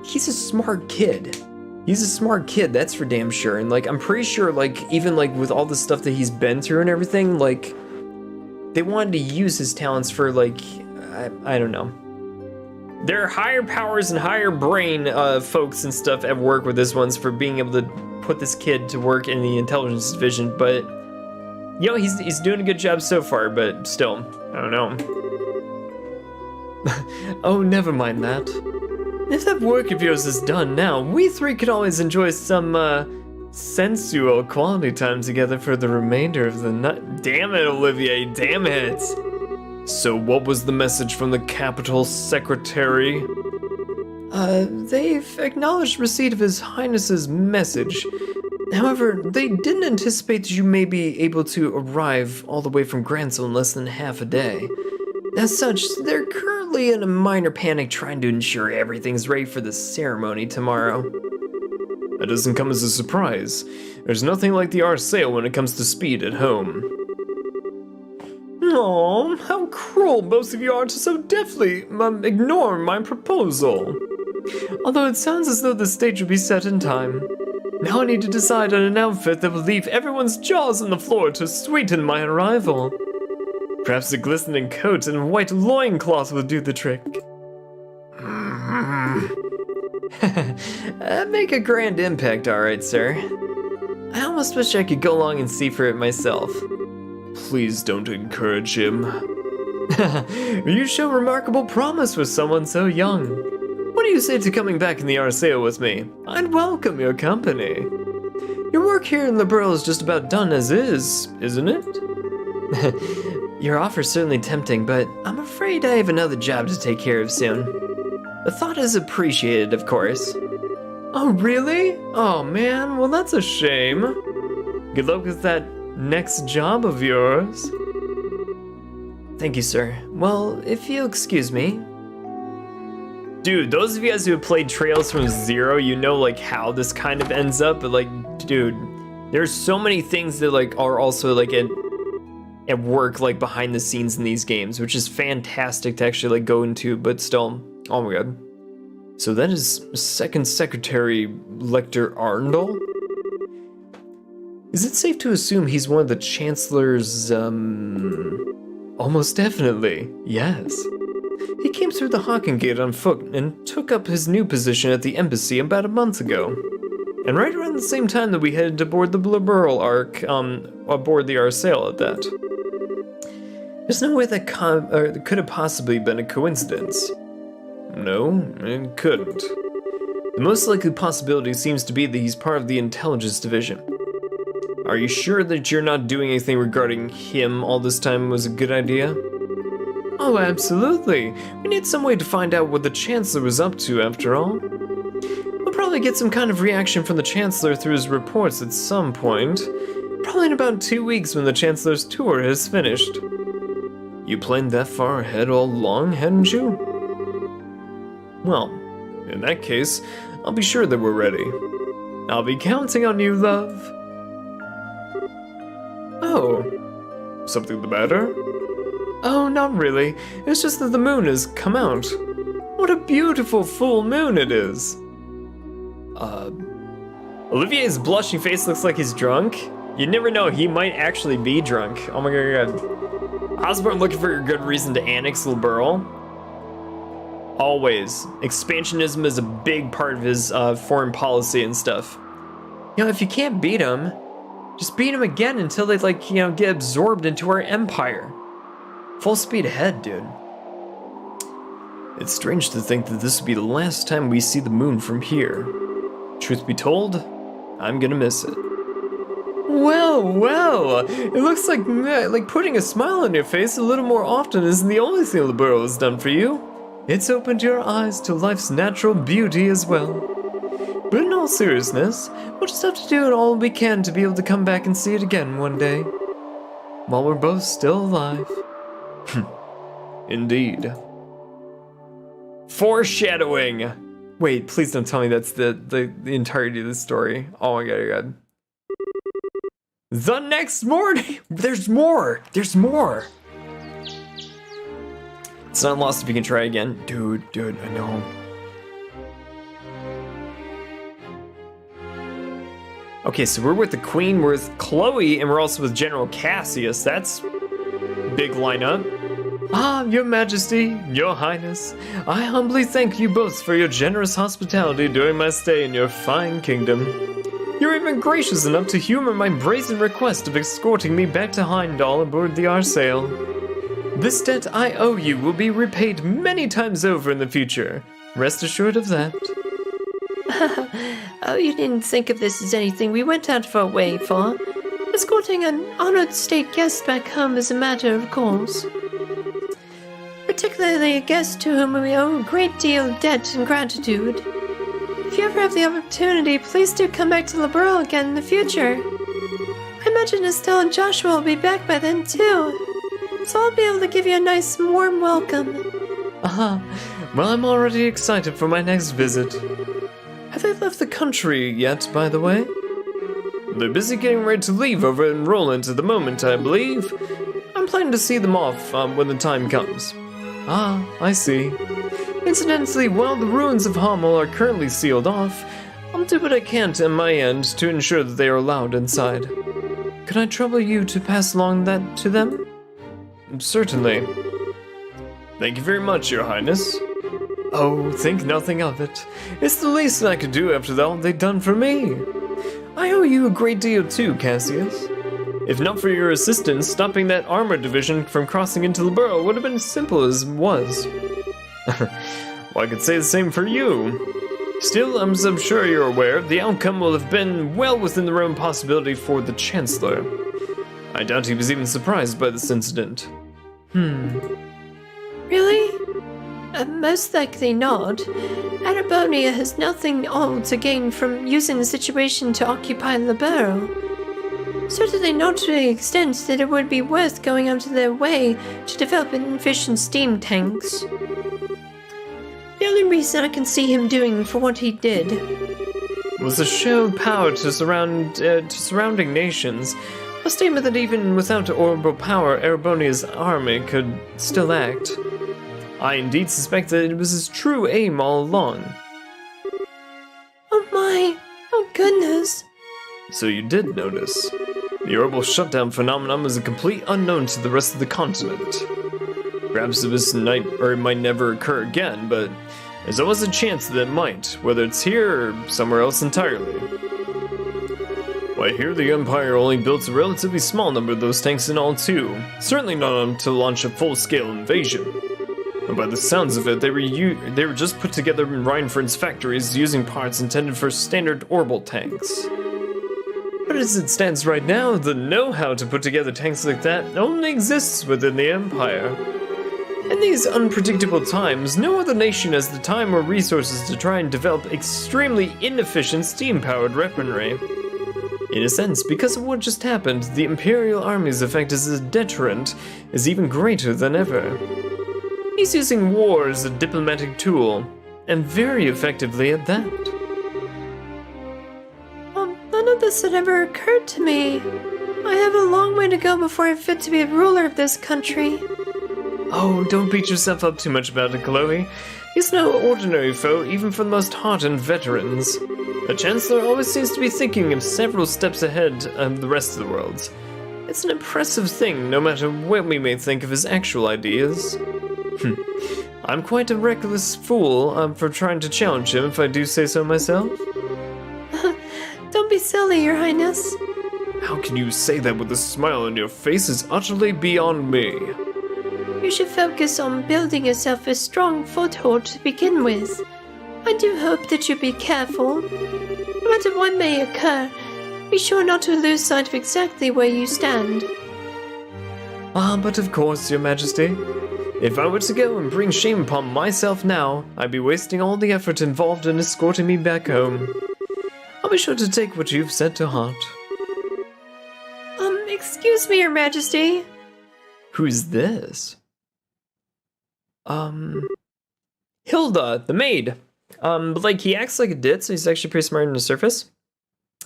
he's a smart kid. He's a smart kid, that's for damn sure. And like, I'm pretty sure like, even like with all the stuff that he's been through and everything, like, they wanted to use his talents for like, I don't know. There are higher powers and higher brain folks and stuff at work with this ones for being able to put this kid to work in the intelligence division, but you know, he's doing a good job so far, but still, I don't know. Oh, never mind that. If that work of yours is done now, we three could always enjoy some, sensual quality time together for the remainder of the night. Damn it, Olivier, damn it! So what was the message from the Capital Secretary? They've acknowledged receipt of His Highness's message. However, they didn't anticipate that you may be able to arrive all the way from Grancel in less than half a day. As such, they're currently in a minor panic trying to ensure everything's ready for the ceremony tomorrow. That doesn't come as a surprise. There's nothing like the Arceo when it comes to speed at home. Aw, how cruel most of you are to so deftly ignore my proposal. Although it sounds as though the stage will be set in time. Now I need to decide on an outfit that will leave everyone's jaws on the floor to sweeten my arrival. Perhaps a glistening coat and white loincloth will do the trick. Make a grand impact, alright, sir. I almost wish I could go along and see for it myself. Please don't encourage him. You show remarkable promise for someone so young. What do you say to coming back in the Arceo with me? I'd welcome your company. Your work here in Liberal is just about done as is, isn't it? Your offer's certainly tempting, but I'm afraid I have another job to take care of soon. The thought is appreciated, of course. Oh, really? Oh, man, well, that's a shame. Good luck with that next job of yours. Thank you, sir. Well, if you'll excuse me. Dude, those of you guys who have played Trails from Zero, you know, like, how this kind of ends up, but, like, dude, there's so many things that, like, are also, like, at work, like, behind the scenes in these games, which is fantastic to actually, like, go into, but still, oh my god. So that is Second Secretary Lecter Arndal? Is it safe to assume he's one of the Chancellor's, almost definitely, yes. He came through the Hawking Gate on foot and took up his new position at the embassy about a month ago. And right around the same time that we headed aboard the Liberal Ark, aboard the Arceo at that. There's no way that could have possibly been a coincidence. No, it couldn't. The most likely possibility seems to be that he's part of the Intelligence Division. Are you sure that you're not doing anything regarding him all this time was a good idea? Oh, absolutely. We need some way to find out what the Chancellor was up to, after all. We'll probably get some kind of reaction from the Chancellor through his reports at some point. Probably in about 2 weeks when the Chancellor's tour has finished. You planned that far ahead all along, hadn't you? Well, in that case, I'll be sure that we're ready. I'll be counting on you, love. Oh, something the matter? Oh, not really. It's just that the moon has come out. What a beautiful full moon it is. Olivier's blushing face looks like he's drunk. You never know, he might actually be drunk. Oh my god. Osborne looking for a good reason to annex Liberal. Always. Expansionism is a big part of his foreign policy and stuff. You know, if you can't beat him, just beat him again until they, like, you know, get absorbed into our empire. Full speed ahead, dude. It's strange to think that this will be the last time we see the moon from here. Truth be told, I'm gonna miss it. Well, it looks like putting a smile on your face a little more often isn't the only thing Liberal has done for you. It's opened your eyes to life's natural beauty as well. But in all seriousness, we'll just have to do all we can to be able to come back and see it again one day. While we're both still alive. Indeed. Foreshadowing! Wait, please don't tell me that's the entirety of the story. Oh my god. The next morning! There's more! There's more! It's not lost if you can try again. Dude, I know. Okay, so we're with the Queen, we're with Chloe, and we're also with General Cassius. That's big lineup. Ah, Your Majesty, Your Highness, I humbly thank you both for your generous hospitality during my stay in your fine kingdom. You're even gracious enough to humor my brazen request of escorting me back to Heimdall aboard the Arsail. This debt I owe you will be repaid many times over in the future. Rest assured of that. Oh, you didn't think of this as anything we went out of our way for. Escorting an honored state guest back home is a matter of course. Particularly a guest to whom we owe a great deal of debt and gratitude. If you ever have the opportunity, please do come back to Liberl again in the future. I imagine Estelle and Joshua will be back by then too, so I'll be able to give you a nice warm welcome. Well, I'm already excited for my next visit. Have they left the country yet, by the way? They're busy getting ready to leave over in Roland at the moment, I believe. I'm planning to see them off when the time comes. Ah, I see. Incidentally, while the ruins of Hamel are currently sealed off, I'll do what I can on my end to ensure that they are allowed inside. Could I trouble you to pass along that to them? Certainly. Thank you very much, Your Highness. Oh, think nothing of it. It's the least I could do after all they've done for me. I owe you a great deal too, Cassius. If not for your assistance, stopping that armor division from crossing into the borough would have been as simple as it was. Well, I could say the same for you. Still, as I'm sure you're aware, the outcome will have been well within the realm possibility for the Chancellor. I doubt he was even surprised by this incident. Really? Most likely not. Arabonia has nothing all to gain from using the situation to occupy the borough. Certainly not to the extent that it would be worth going out of their way to develop efficient steam tanks. The only reason I can see him doing for what he did was to show power to surrounding nations, a statement that even without orbital power, Arabonia's army could still act. I indeed suspect that it was his true aim all along. Oh my, oh goodness. So you did notice. The orbital shutdown phenomenon was a complete unknown to the rest of the continent. Perhaps it might never occur again, but there's always a chance that it might, whether it's here or somewhere else entirely. Why, here the Empire only built a relatively small number of those tanks in all too, certainly not enough to launch a full-scale invasion. And by the sounds of it, they were just put together in Reinford's factories using parts intended for standard orbital tanks. But as it stands right now, the know-how to put together tanks like that only exists within the Empire. In these unpredictable times, no other nation has the time or resources to try and develop extremely inefficient steam-powered weaponry. In a sense, because of what just happened, the Imperial Army's effect as a deterrent is even greater than ever. He's using war as a diplomatic tool, and very effectively at that. Well, none of this had ever occurred to me. I have a long way to go before I'm fit to be a ruler of this country. Oh, don't beat yourself up too much about it, Chloe. He's no ordinary foe, even for the most hardened veterans. The Chancellor always seems to be thinking of several steps ahead of the rest of the world. It's an impressive thing, no matter what we may think of his actual ideas. I'm quite a reckless fool for trying to challenge him, if I do say so myself. Don't be silly, Your Highness. How can you say that with a smile on your face? Is utterly beyond me. You should focus on building yourself a strong foothold to begin with. I do hope that you be careful. No matter what may occur, be sure not to lose sight of exactly where you stand. Ah, but of course, Your Majesty. If I were to go and bring shame upon myself now, I'd be wasting all the effort involved in escorting me back home. I'll be sure to take what you've said to heart. Excuse me, Your Majesty. Who's this? Hilda, the maid. But like he acts like a dit, so he's actually pretty smart on the surface.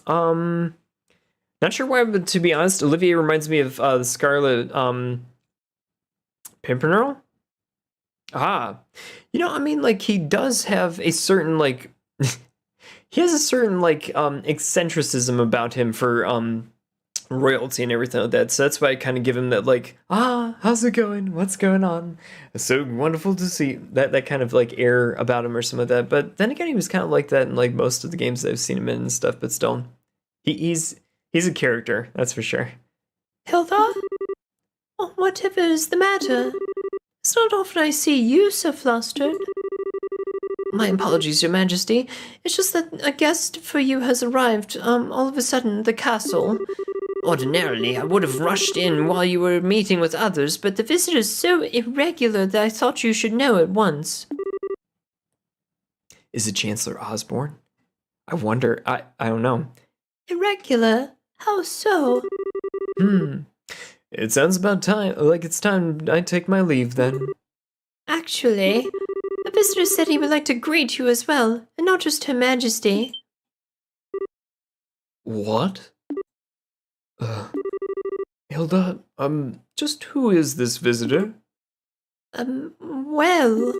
Not sure why, but to be honest, Olivier reminds me of the Scarlet Pimpernel. Ah, you know, I mean, like he does have a certain like he has a certain like eccentricism about him for royalty and everything like that. So that's why I kind of give him that like, how's it going? What's going on? It's so wonderful to see that kind of like air about him or something like that. But then again, he was kind of like that in like most of the games that I've seen him in and stuff. But still, he's a character, that's for sure. Hilda? Oh, whatever is the matter? It's not often I see you so flustered. My apologies, Your Majesty. It's just that a guest for you has arrived, all of a sudden at the castle. Ordinarily, I would have rushed in while you were meeting with others, but the visitor is so irregular that I thought you should know at once. Is it Chancellor Osborne? I wonder, I don't know. Irregular? How so? It sounds about time, like it's time I take my leave then. Actually, the visitor said he would like to greet you as well, and not just Her Majesty. What? Hilda, just who is this visitor? Well,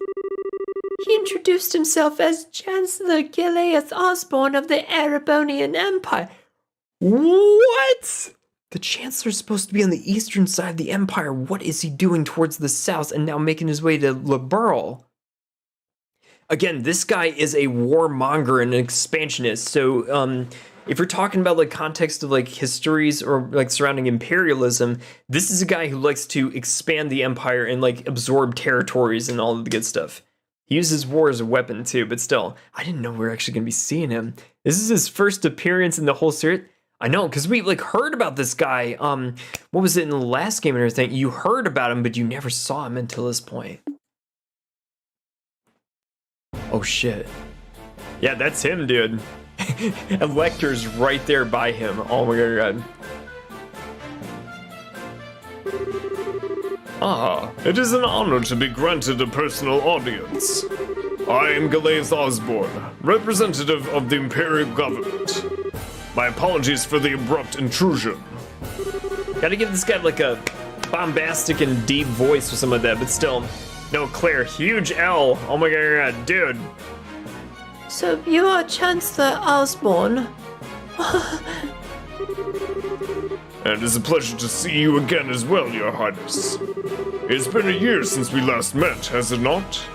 he introduced himself as Chancellor Gileath Osborne of the Erebonian Empire. What? The Chancellor's supposed to be on the eastern side of the Empire. What is he doing towards the south and now making his way to Liberl? Again, this guy is a warmonger and an expansionist, so, if you're talking about like context of like histories or like surrounding imperialism, this is a guy who likes to expand the empire and like absorb territories and all of the good stuff. He uses war as a weapon too, but still, I didn't know we were actually going to be seeing him. This is his first appearance in the whole series. I know, because we like heard about this guy. What was it in the last game and everything? You heard about him, but you never saw him until this point. Oh shit. Yeah, that's him, dude. Elector's right there by him. Oh my god. It is an honor to be granted a personal audience. I am Gileath Osborne, representative of the Imperial government. My apologies for the abrupt intrusion. Gotta give this guy like a bombastic and deep voice or something like that, but still. No, Claire, huge L. Oh my god, dude. So you are Chancellor Osborne. And it is a pleasure to see you again as well, Your Highness. It's been a year since we last met, has it not?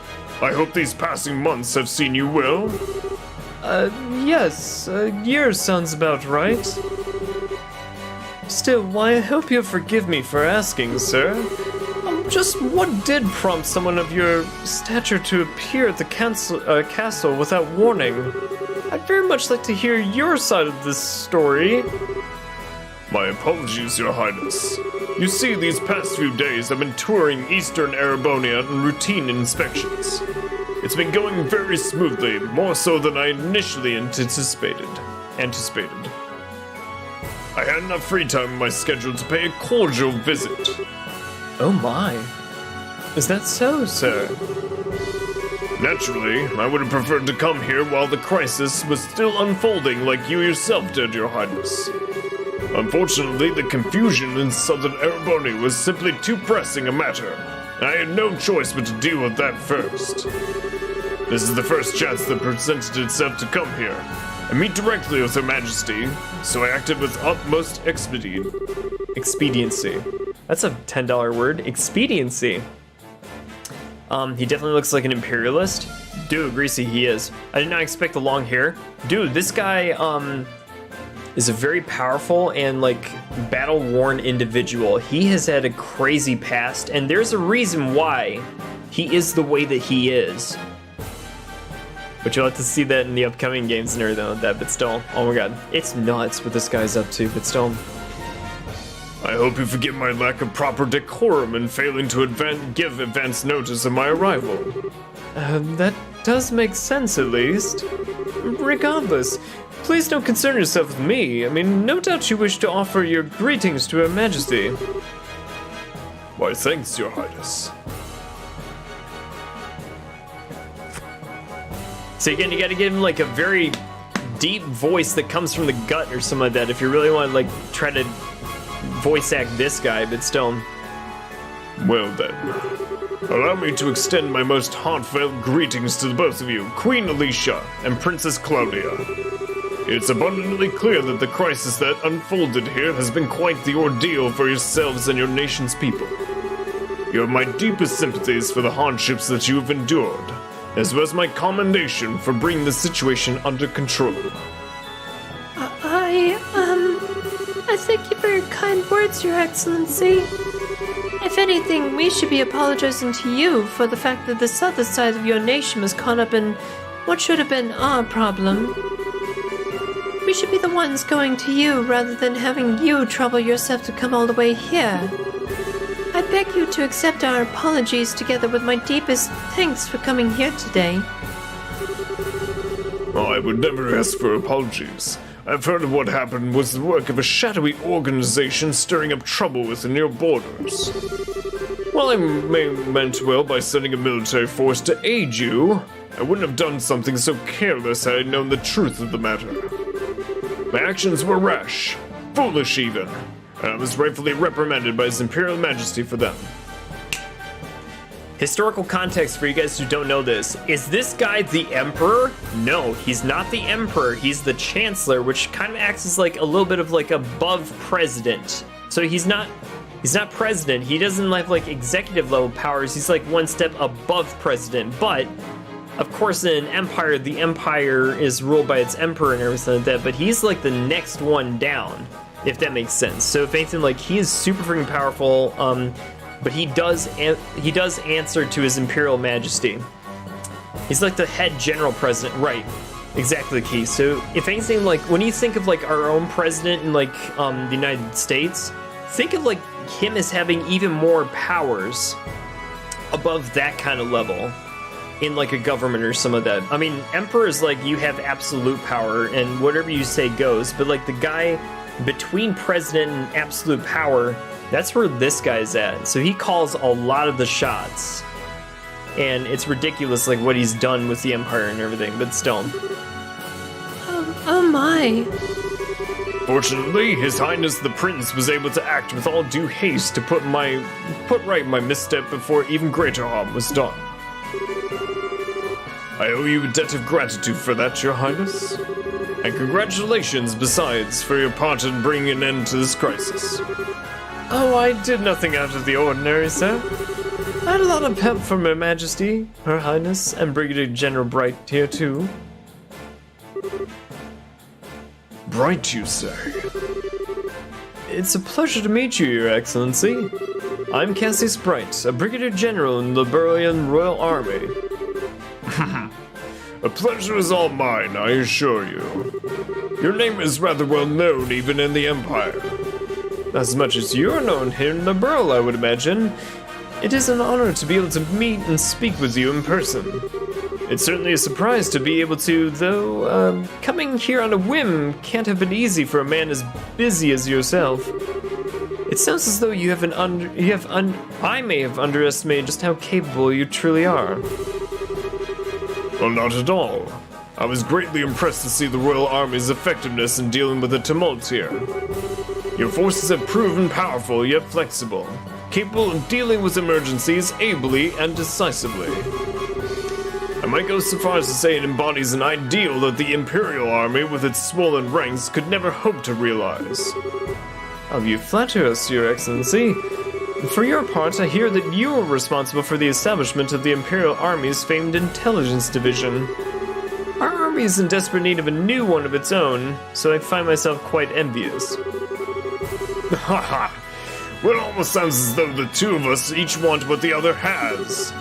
I hope these passing months have seen you well. Yes, a year sounds about right. Still, why, I hope you'll forgive me for asking, sir. Just what did prompt someone of your stature to appear at the castle without warning? I'd very much like to hear your side of this story. My apologies, Your Highness. You see, these past few days I've been touring Eastern Erebonia on routine inspections. It's been going very smoothly, more so than I initially anticipated. I had enough free time in my schedule to pay a cordial visit. Oh my. Is that so, sir? Naturally, I would have preferred to come here while the crisis was still unfolding like you yourself did, Your Highness. Unfortunately, the confusion in southern Erebonia was simply too pressing a matter, and I had no choice but to deal with that first. This is the first chance that presented itself to come here and meet directly with Her Majesty, so I acted with utmost Expediency. That's a $10 word. Expediency. He definitely looks like an imperialist. Dude, greasy he is. I did not expect the long hair. Dude, this guy, is a very powerful and, like, battle-worn individual. He has had a crazy past, and there's a reason why he is the way that he is. But you'll have to see that in the upcoming games and everything like that, but still, oh my god. It's nuts what this guy's up to, but still. I hope you forgive my lack of proper decorum in failing to give advance notice of my arrival. That does make sense, at least. Regardless, please don't concern yourself with me. I mean, no doubt you wish to offer your greetings to Her Majesty. Why, thanks, Your Highness. So again, you gotta give him like a very deep voice that comes from the gut or something like that if you really want to like try to voice act this guy, but still. Well then, allow me to extend my most heartfelt greetings to the both of you, Queen Alicia and Princess Claudia. It's abundantly clear that the crisis that unfolded here has been quite the ordeal for yourselves and your nation's people. You have my deepest sympathies for the hardships that you have endured, as well as my commendation for bringing the situation under control. I thank you for your kind words, Your Excellency. If anything, we should be apologizing to you for the fact that this other side of your nation was caught up in what should have been our problem. We should be the ones going to you rather than having you trouble yourself to come all the way here. I beg you to accept our apologies together with my deepest thanks for coming here today. I would never ask for apologies. I've heard of what happened was the work of a shadowy organization stirring up trouble within your borders. While I meant well by sending a military force to aid you, I wouldn't have done something so careless had I known the truth of the matter. My actions were rash, foolish even, and I was rightfully reprimanded by His Imperial Majesty for them. Historical context for you guys who don't know this. Is this guy the Emperor? No, he's not the Emperor. He's the Chancellor, which kind of acts as like a little bit of like above President. So he's not President. He doesn't have like executive level powers. He's like one step above President. But of course in an empire, the empire is ruled by its emperor and everything like that. But he's like the next one down, if that makes sense. So if anything, like he is super freaking powerful. But he does answer to His Imperial Majesty. He's like the head general president, right? Exactly the case. So if anything, like when you think of like our own president in like the United States, think of like him as having even more powers above that kind of level in like a government or some of that. I mean, emperor is like you have absolute power and whatever you say goes, but like the guy between president and absolute power, that's where this guy's at. So he calls a lot of the shots. And it's ridiculous like what he's done with the Empire and everything, but still. Oh my. Fortunately, His Highness the Prince was able to act with all due haste to put right my misstep before even greater harm was done. I owe you a debt of gratitude for that, Your Highness. And congratulations, besides, for your part in bringing an end to this crisis. Oh, I did nothing out of the ordinary, sir. I had a lot of help from Her Majesty, Her Highness, and Brigadier General Bright here too. Bright, you say? It's a pleasure to meet you, Your Excellency. I'm Cassius Bright, a Brigadier General in the Liberian Royal Army. A pleasure is all mine, I assure you. Your name is rather well known even in the Empire. As much as you're known here in the Burl, I would imagine. It is an honor to be able to meet and speak with you in person. It's certainly a surprise to be able to, though, coming here on a whim can't have been easy for a man as busy as yourself. It sounds as though I may have underestimated just how capable you truly are. Well, not at all. I was greatly impressed to see the Royal Army's effectiveness in dealing with the tumult here. Your forces have proven powerful yet flexible, capable of dealing with emergencies ably and decisively. I might go so far as to say it embodies an ideal that the Imperial Army, with its swollen ranks, could never hope to realize. Oh, you flatter us, Your Excellency. For your part, I hear that you are responsible for the establishment of the Imperial Army's famed intelligence division. Our army is in desperate need of a new one of its own, so I find myself quite envious. Haha! Well, it almost sounds as though the two of us each want what the other has.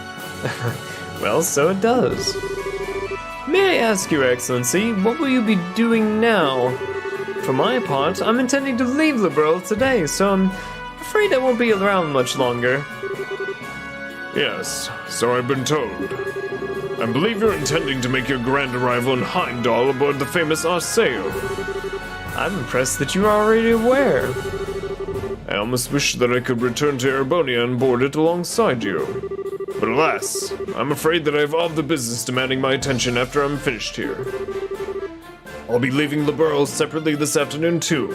Well, so it does. May I ask, Your Excellency, what will you be doing now? For my part, I'm intending to leave Liberal today, so I'm afraid I won't be around much longer. Yes, so I've been told. I believe you're intending to make your grand arrival in Heimdall aboard the famous Arceo. I'm impressed that you are already aware. I almost wish that I could return to Erebonia and board it alongside you. But alas, I'm afraid that I have all the business demanding my attention after I'm finished here. I'll be leaving the Burrows separately this afternoon too.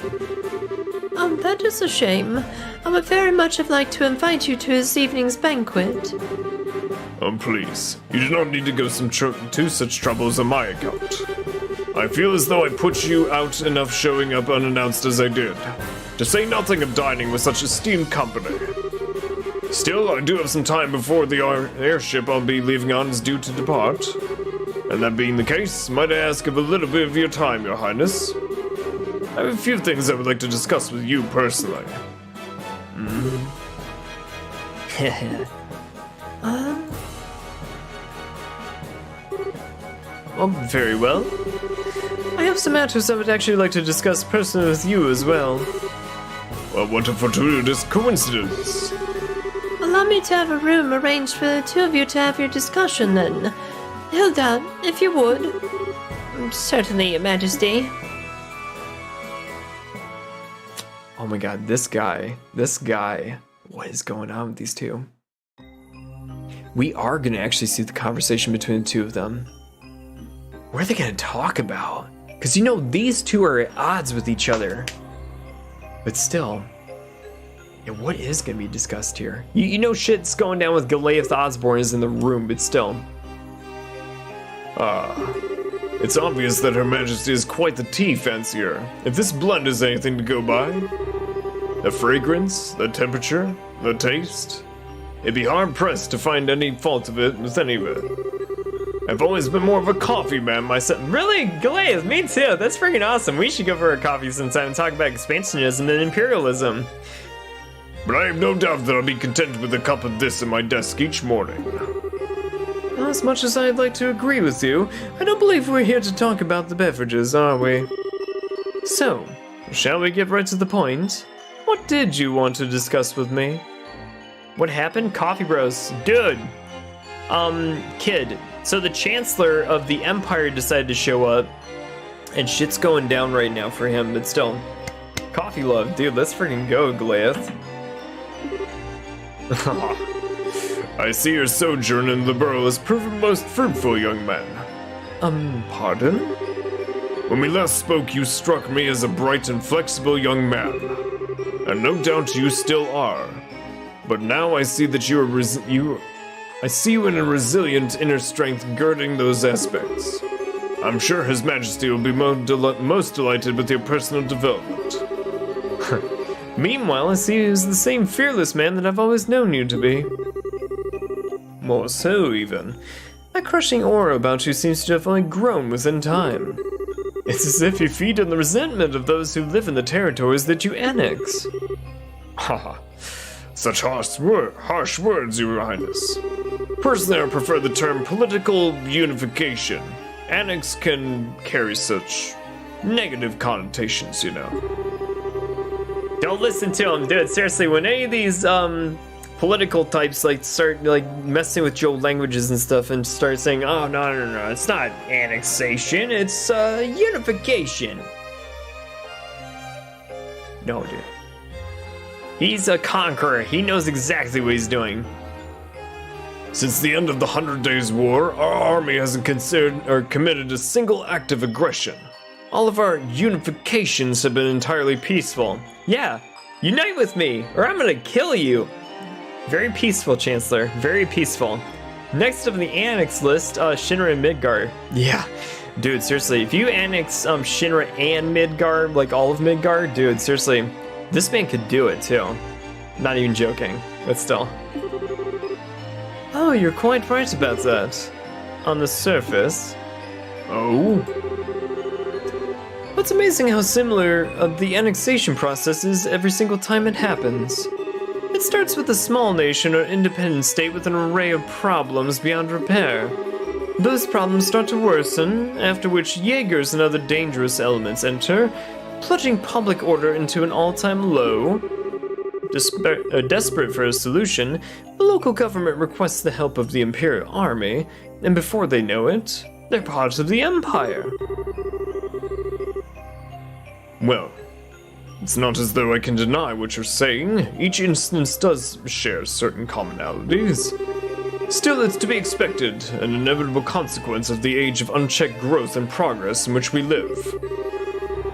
Oh, that is a shame. I would very much have liked to invite you to this evening's banquet. Oh please, you do not need to go to such troubles on my account. I feel as though I put you out enough showing up unannounced as I did, to say nothing of dining with such esteemed company. Still, I do have some time before the airship I'll be leaving on is due to depart. And that being the case, might I ask of a little bit of your time, Your Highness? I have a few things I would like to discuss with you personally. Well, very well. I have some matters I would actually like to discuss personally with you as well. Well, what a fortuitous coincidence. Allow me to have a room arranged for the two of you to have your discussion then. Hilda, if you would. Certainly, Your Majesty. Oh my god, this guy. What is going on with these two? We are gonna actually see the conversation between the two of them. What are they gonna talk about? Because you know, these two are at odds with each other. But still, yeah, what is gonna be discussed here? You know shit's going down with Goliath Osborne is in the room, but still. It's obvious that Her Majesty is quite the tea fancier. If this blend is anything to go by, the fragrance, the temperature, the taste, it'd be hard-pressed to find any fault of it with any of it. I've always been more of a coffee man myself. Really? Goliath, me too. That's freaking awesome. We should go for a coffee sometime and talk about expansionism and imperialism. But I have no doubt that I'll be content with a cup of this in my desk each morning. Well, as much as I'd like to agree with you, I don't believe we're here to talk about the beverages, are we? So, shall we get right to the point? What did you want to discuss with me? What happened? Coffee Bros. Dude. Kid. So the Chancellor of the Empire decided to show up, and shit's going down right now for him, but still. Coffee love. Dude, let's freaking go, Goliath. I see your sojourn in the Burrow has proven most fruitful, young man. Pardon? When we last spoke, you struck me as a bright and flexible young man. And no doubt you still are. But now I see that I see you in a resilient inner strength girding those aspects. I'm sure His Majesty will be most delighted with your personal development. Meanwhile, I see you as the same fearless man that I've always known you to be. More so, even. That crushing aura about you seems to have only grown within time. It's as if you feed on the resentment of those who live in the territories that you annex. Haha. Such harsh words, Your Highness. Personally, I prefer the term political unification. Annex can carry such negative connotations, you know. Don't listen to him, dude. Seriously, when any of these political types like start like messing with your languages and stuff and start saying, "Oh no, it's not annexation, it's unification." No, dude. He's a conqueror. He knows exactly what he's doing. Since the end of the 100 Days War, our army hasn't committed a single act of aggression. All of our unifications have been entirely peaceful. Yeah, unite with me, or I'm gonna kill you. Very peaceful, Chancellor. Very peaceful. Next up on the annex list, Shinra and Midgard. Yeah, dude, seriously, if you annex Shinra and Midgard, like all of Midgard, dude, seriously, this man could do it too. Not even joking, but still. Oh, you're quite right about that. On the surface. Oh? What's amazing how similar the annexation process is every single time it happens. It starts with a small nation or independent state with an array of problems beyond repair. Those problems start to worsen, after which Jaegers and other dangerous elements enter, plunging public order into an all-time low. Desperate for a solution, the local government requests the help of the Imperial Army, and before they know it, they're part of the Empire. Well, it's not as though I can deny what you're saying. Each instance does share certain commonalities. Still, it's to be expected, an inevitable consequence of the age of unchecked growth and progress in which we live.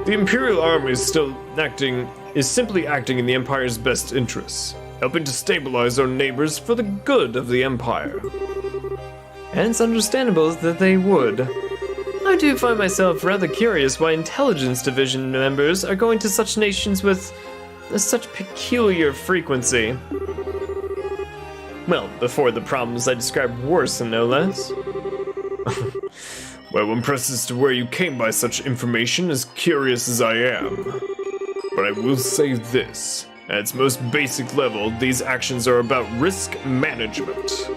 The Imperial Army is simply acting in the Empire's best interests, helping to stabilize our neighbors for the good of the Empire. And it's understandable that they would. I do find myself rather curious why Intelligence Division members are going to such nations with such peculiar frequency. Well, before the problems I described worsen, no less. Well, I'm pressed as to where you came by such information, as curious as I am. But I will say this. At its most basic level, these actions are about risk management.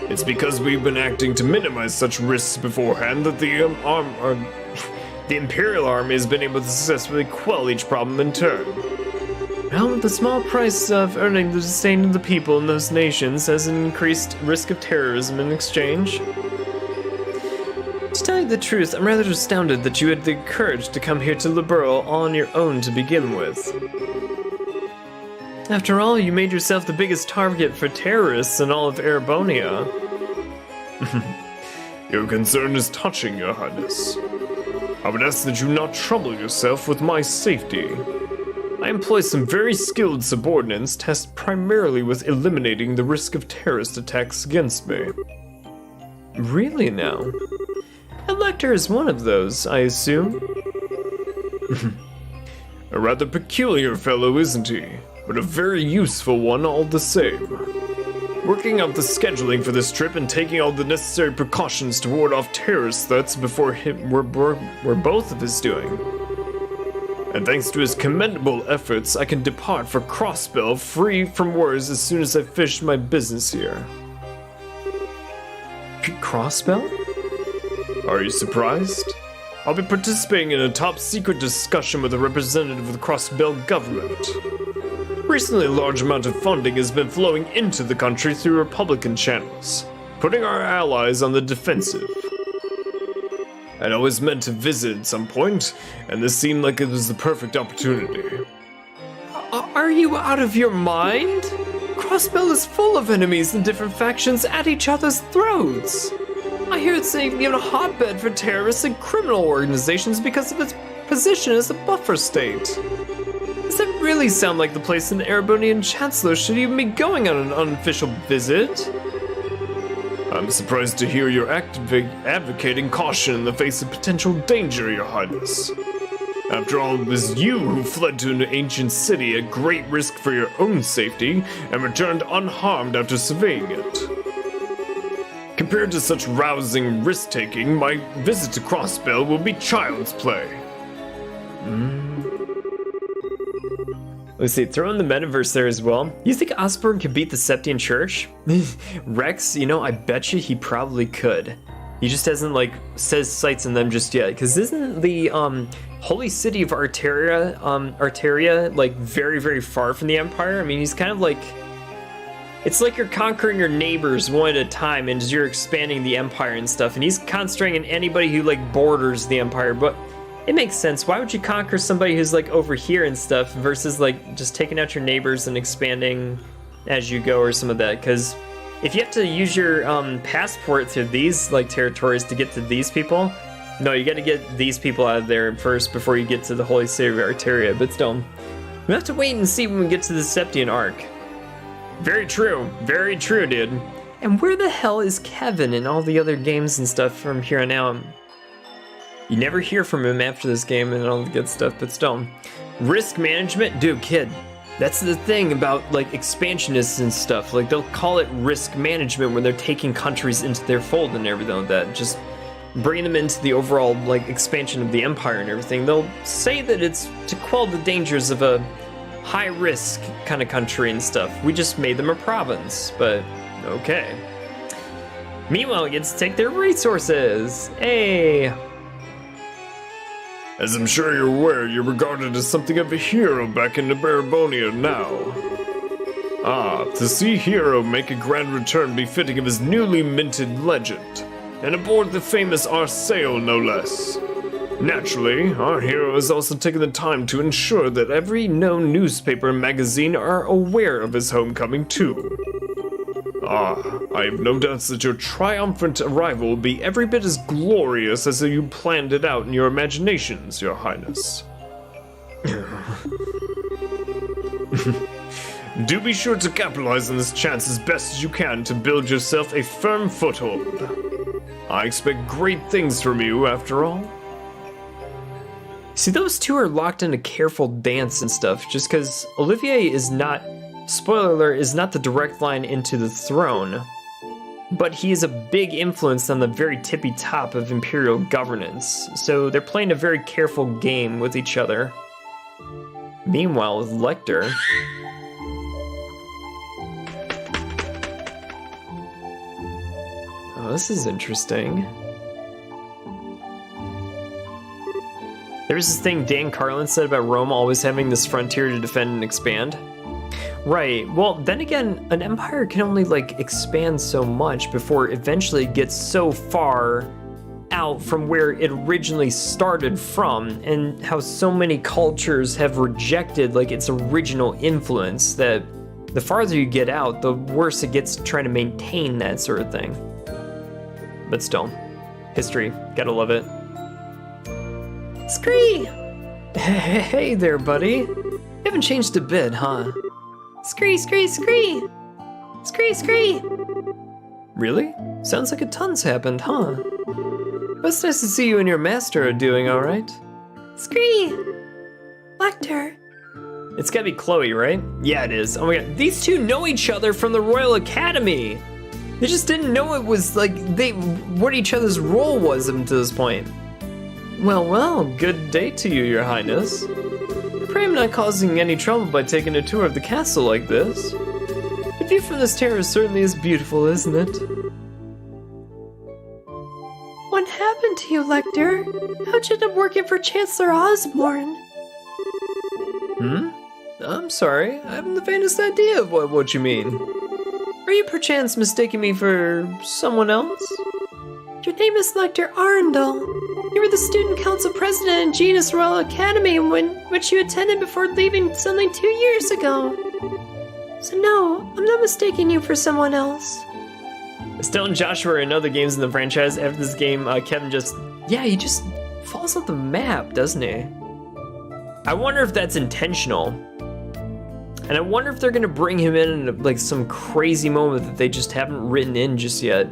It's because we've been acting to minimize such risks beforehand that the Imperial Army has been able to successfully quell each problem in turn. Well, the small price of earning the disdain of the people in those nations has an increased risk of terrorism in exchange. To tell you the truth, I'm rather astounded that you had the courage to come here to Liberl all on your own to begin with. After all, you made yourself the biggest target for terrorists in all of Erebonia. Your concern is touching, Your Highness. I would ask that you not trouble yourself with my safety. I employ some very skilled subordinates tasked primarily with eliminating the risk of terrorist attacks against me. Really now? Elector is one of those, I assume? A rather peculiar fellow, isn't he? But a very useful one all the same. Working out the scheduling for this trip and taking all the necessary precautions to ward off terrorist threats before were both of his doing. And thanks to his commendable efforts, I can depart for Crossbell free from worries as soon as I finish my business here. Crossbell? Are you surprised? I'll be participating in a top-secret discussion with a representative of the Crossbell government. Recently, a large amount of funding has been flowing into the country through Republican channels, putting our allies on the defensive. I'd always meant to visit at some point, and this seemed like it was the perfect opportunity. Are you out of your mind? Crossbell is full of enemies and different factions at each other's throats. I hear it's even a hotbed for terrorists and criminal organizations because of its position as a buffer state. Does that really sound like the place an Erebonian Chancellor should even be going on an unofficial visit? I'm surprised to hear you're advocating caution in the face of potential danger, Your Highness. After all, it was you who fled to an ancient city at great risk for your own safety and returned unharmed after surveying it. Compared to such rousing risk-taking, my visit to Crossbell will be child's play. Let's see, throw in the metaverse there as well. You think Osborne could beat the Septium Church? Rex, I bet you he probably could. He just hasn't, says sights in them just yet. Because isn't the, holy city of Arteria, very, very far from the Empire? I mean, he's kind of it's like you're conquering your neighbors one at a time and you're expanding the Empire and stuff. And he's concentrating on anybody who, borders the Empire, but it makes sense. Why would you conquer somebody who's over here and stuff versus just taking out your neighbors and expanding as you go or some of that? Because if you have to use your passport to these territories to get to these people, no, you got to get these people out of there first before you get to the holy city of Arteria. But still, we have to wait and see when we get to the Septian arc. Very true, dude. And where the hell is Kevin in all the other games and stuff from here on out? You never hear from him after this game and all the good stuff, but still. Risk management? Dude, kid, that's the thing about, expansionists and stuff. They'll call it risk management when they're taking countries into their fold and everything like that. Just bringing them into the overall, expansion of the Empire and everything. They'll say that it's to quell the dangers of a high-risk kind of country and stuff. We just made them a province, but okay. Meanwhile, we get to take their resources. Hey! As I'm sure you're aware, you're regarded as something of a hero back in Erebonia now. Ah, to see Hero make a grand return befitting of his newly minted legend, and aboard the famous Arsail no less. Naturally, our hero has also taken the time to ensure that every known newspaper and magazine are aware of his homecoming too. Ah, I have no doubts that your triumphant arrival will be every bit as glorious as you planned it out in your imaginations, Your Highness. Do be sure to capitalize on this chance as best as you can to build yourself a firm foothold. I expect great things from you, after all. See, those two are locked in a careful dance and stuff, just because Olivier is not, spoiler alert, is not the direct line into the throne, but he is a big influence on the very tippy top of imperial governance, so they're playing a very careful game with each other. Meanwhile, with Lecter, oh, this is interesting. There was this thing Dan Carlin said about Rome always having this frontier to defend and expand. Right, well, then again, an empire can only, like, expand so much before eventually it gets so far out from where it originally started from, and how so many cultures have rejected, like, its original influence, that the farther you get out, the worse it gets to try to maintain that sort of thing. But still, history, gotta love it. Scree! Hey there, buddy. You haven't changed a bit, huh? Scree, scree, scree! Scree, scree! Really? Sounds like a ton's happened, huh? It's nice to see you and your master are doing alright. Scree! Lecter. It's gotta be Chloe, right? Yeah, it is. Oh my god, these two know each other from the Royal Academy! They just didn't know it was, like, what each other's role was up to this point. Well, good day to you, Your Highness. Pray I'm not causing any trouble by taking a tour of the castle like this. The view from this terrace certainly is beautiful, isn't it? What happened to you, Lecter? How'd you end up working for Chancellor Osborne? I'm sorry, I haven't the faintest idea of what you mean. Are you perchance mistaking me for someone else? Your name is Lecter Arundel. You were the student council president in Genus Royal Academy, which you attended before leaving something 2 years ago. So no, I'm not mistaking you for someone else. Still and Joshua are in other games in the franchise. After this game, Kevin he just falls off the map, doesn't he? I wonder if that's intentional. And I wonder if they're gonna bring him in like some crazy moment that they just haven't written in just yet.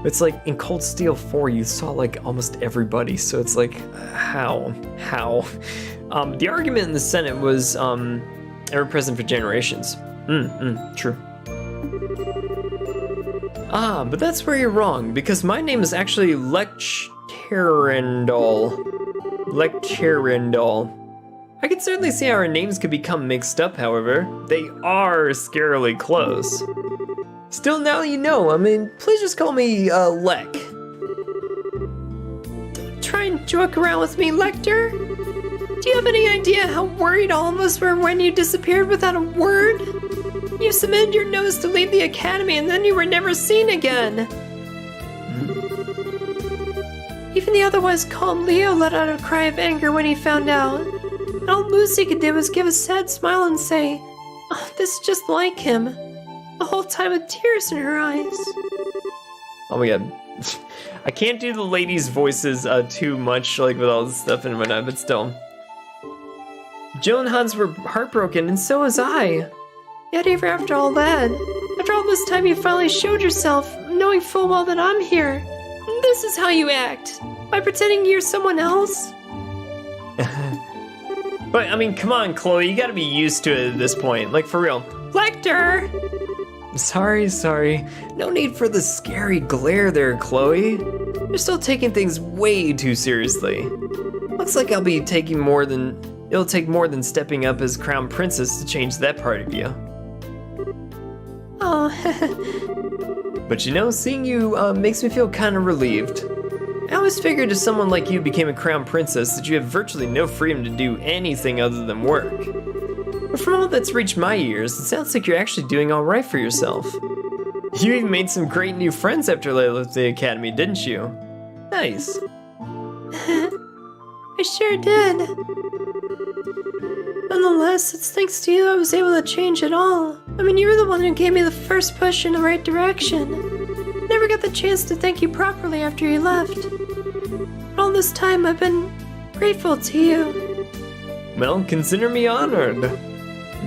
It's like in Cold Steel 4, you saw like almost everybody, so it's like, how? The argument in the Senate was ever present for generations. True. But that's where you're wrong, because my name is actually Lecterendal. I can certainly see how our names could become mixed up, however. They are scarily close. Still, now you know, I mean, please just call me, Lek. Don't try and joke around with me, Lecter. Do you have any idea how worried all of us were when you disappeared without a word? You submitted your notice to leave the academy and then you were never seen again. Even the otherwise calm Leo let out a cry of anger when he found out. And all Lucy could do was give a sad smile and say, oh, this is just like him. The whole time with tears in her eyes. Oh my god. I can't do the ladies' voices too much, like with all this stuff and whatnot, but still. Jill and Hans were heartbroken, and so was I. Yet even after all that, after all this time you finally showed yourself, knowing full well that I'm here. This is how you act, by pretending you're someone else. But, I mean, come on, Chloe, you gotta be used to it at this point, like for real. Lecter! Sorry. No need for the scary glare there, Chloe. You're still taking things way too seriously. Looks like it'll take more than stepping up as crown princess to change that part of you. Oh, But you know, seeing you makes me feel kind of relieved. I always figured if someone like you became a crown princess that you have virtually no freedom to do anything other than work. But from all that's reached my ears, it sounds like you're actually doing alright for yourself. You even made some great new friends after I left the academy, didn't you? Nice. I sure did. Nonetheless, it's thanks to you I was able to change it all. I mean, you were the one who gave me the first push in the right direction. Never got the chance to thank you properly after you left. All this time, I've been grateful to you. Well, consider me honored.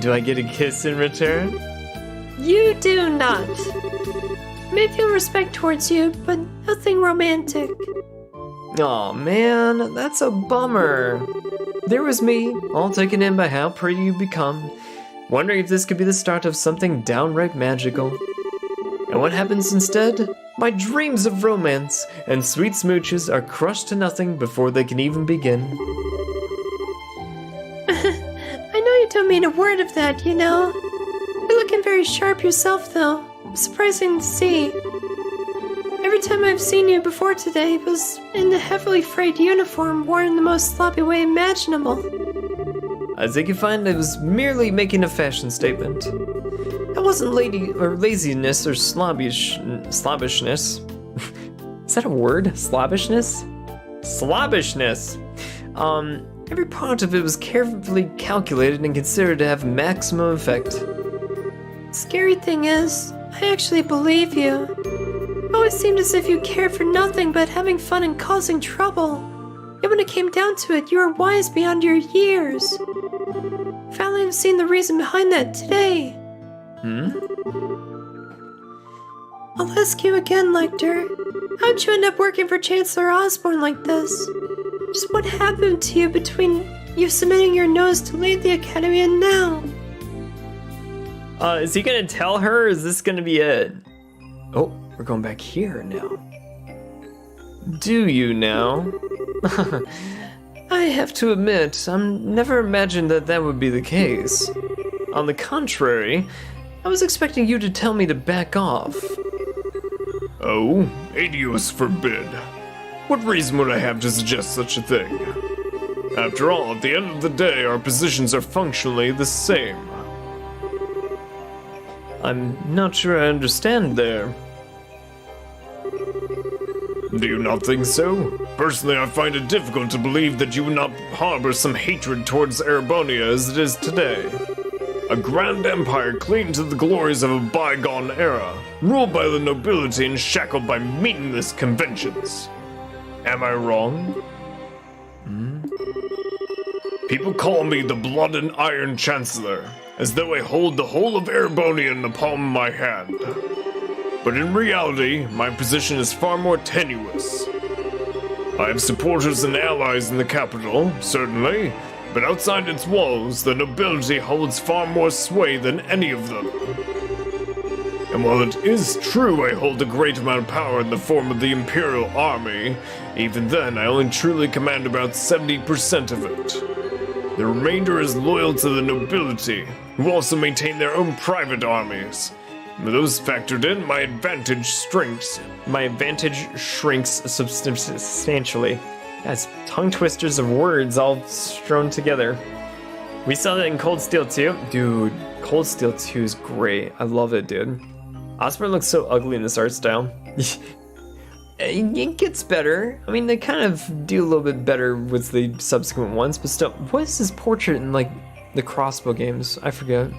Do I get a kiss in return? You do not. I may feel respect towards you, but nothing romantic. Aw, man, that's a bummer. There was me, all taken in by how pretty you become, wondering if this could be the start of something downright magical. And what happens instead? My dreams of romance and sweet smooches are crushed to nothing before they can even begin. I know you don't mean a word of that, you know. You're looking very sharp yourself, though. Surprising to see. Every time I've seen you before today was in a heavily frayed uniform worn in the most sloppy way imaginable. As you can find, I was merely making a fashion statement. That wasn't laziness or slobbishness. Is that a word? Slobbishness? Slobbishness! Every part of it was carefully calculated and considered to have maximum effect. Scary thing is, I actually believe you. It always seemed as if you cared for nothing but having fun and causing trouble. Yet when it came down to it, you were wise beyond your years. Finally, I've seen the reason behind that today. I'll ask you again, Lecter. How'd you end up working for Chancellor Osborne like this? Just what happened to you between you submitting your nose to lead the Academy and now? Is he gonna tell her, or is this gonna be it? Oh, we're going back here now. Do you now? I have to admit, never imagined that would be the case. On the contrary, I was expecting you to tell me to back off. Oh, Adios forbid. What reason would I have to suggest such a thing? After all, at the end of the day, our positions are functionally the same. I'm not sure I understand there. Do you not think so? Personally, I find it difficult to believe that you would not harbor some hatred towards Erebonia as it is today. A grand empire clinging to the glories of a bygone era, ruled by the nobility and shackled by meaningless conventions. Am I wrong? People call me the Blood and Iron Chancellor, as though I hold the whole of Erebonia in the palm of my hand. But in reality, my position is far more tenuous. I have supporters and allies in the capital, certainly, but outside its walls, the nobility holds far more sway than any of them. And while it is true I hold a great amount of power in the form of the Imperial Army, even then I only truly command about 70% of it. The remainder is loyal to the nobility, who also maintain their own private armies. With those factored in, my advantage shrinks. My advantage shrinks substantially. That's tongue twisters of words all strewn together. We saw that in Cold Steel 2. Dude, Cold Steel 2 is great. I love it, dude. Osborne looks so ugly in this art style. It gets better. I mean, they kind of do a little bit better with the subsequent ones, but still, what is his portrait in, like, the Crossbow games? I forget.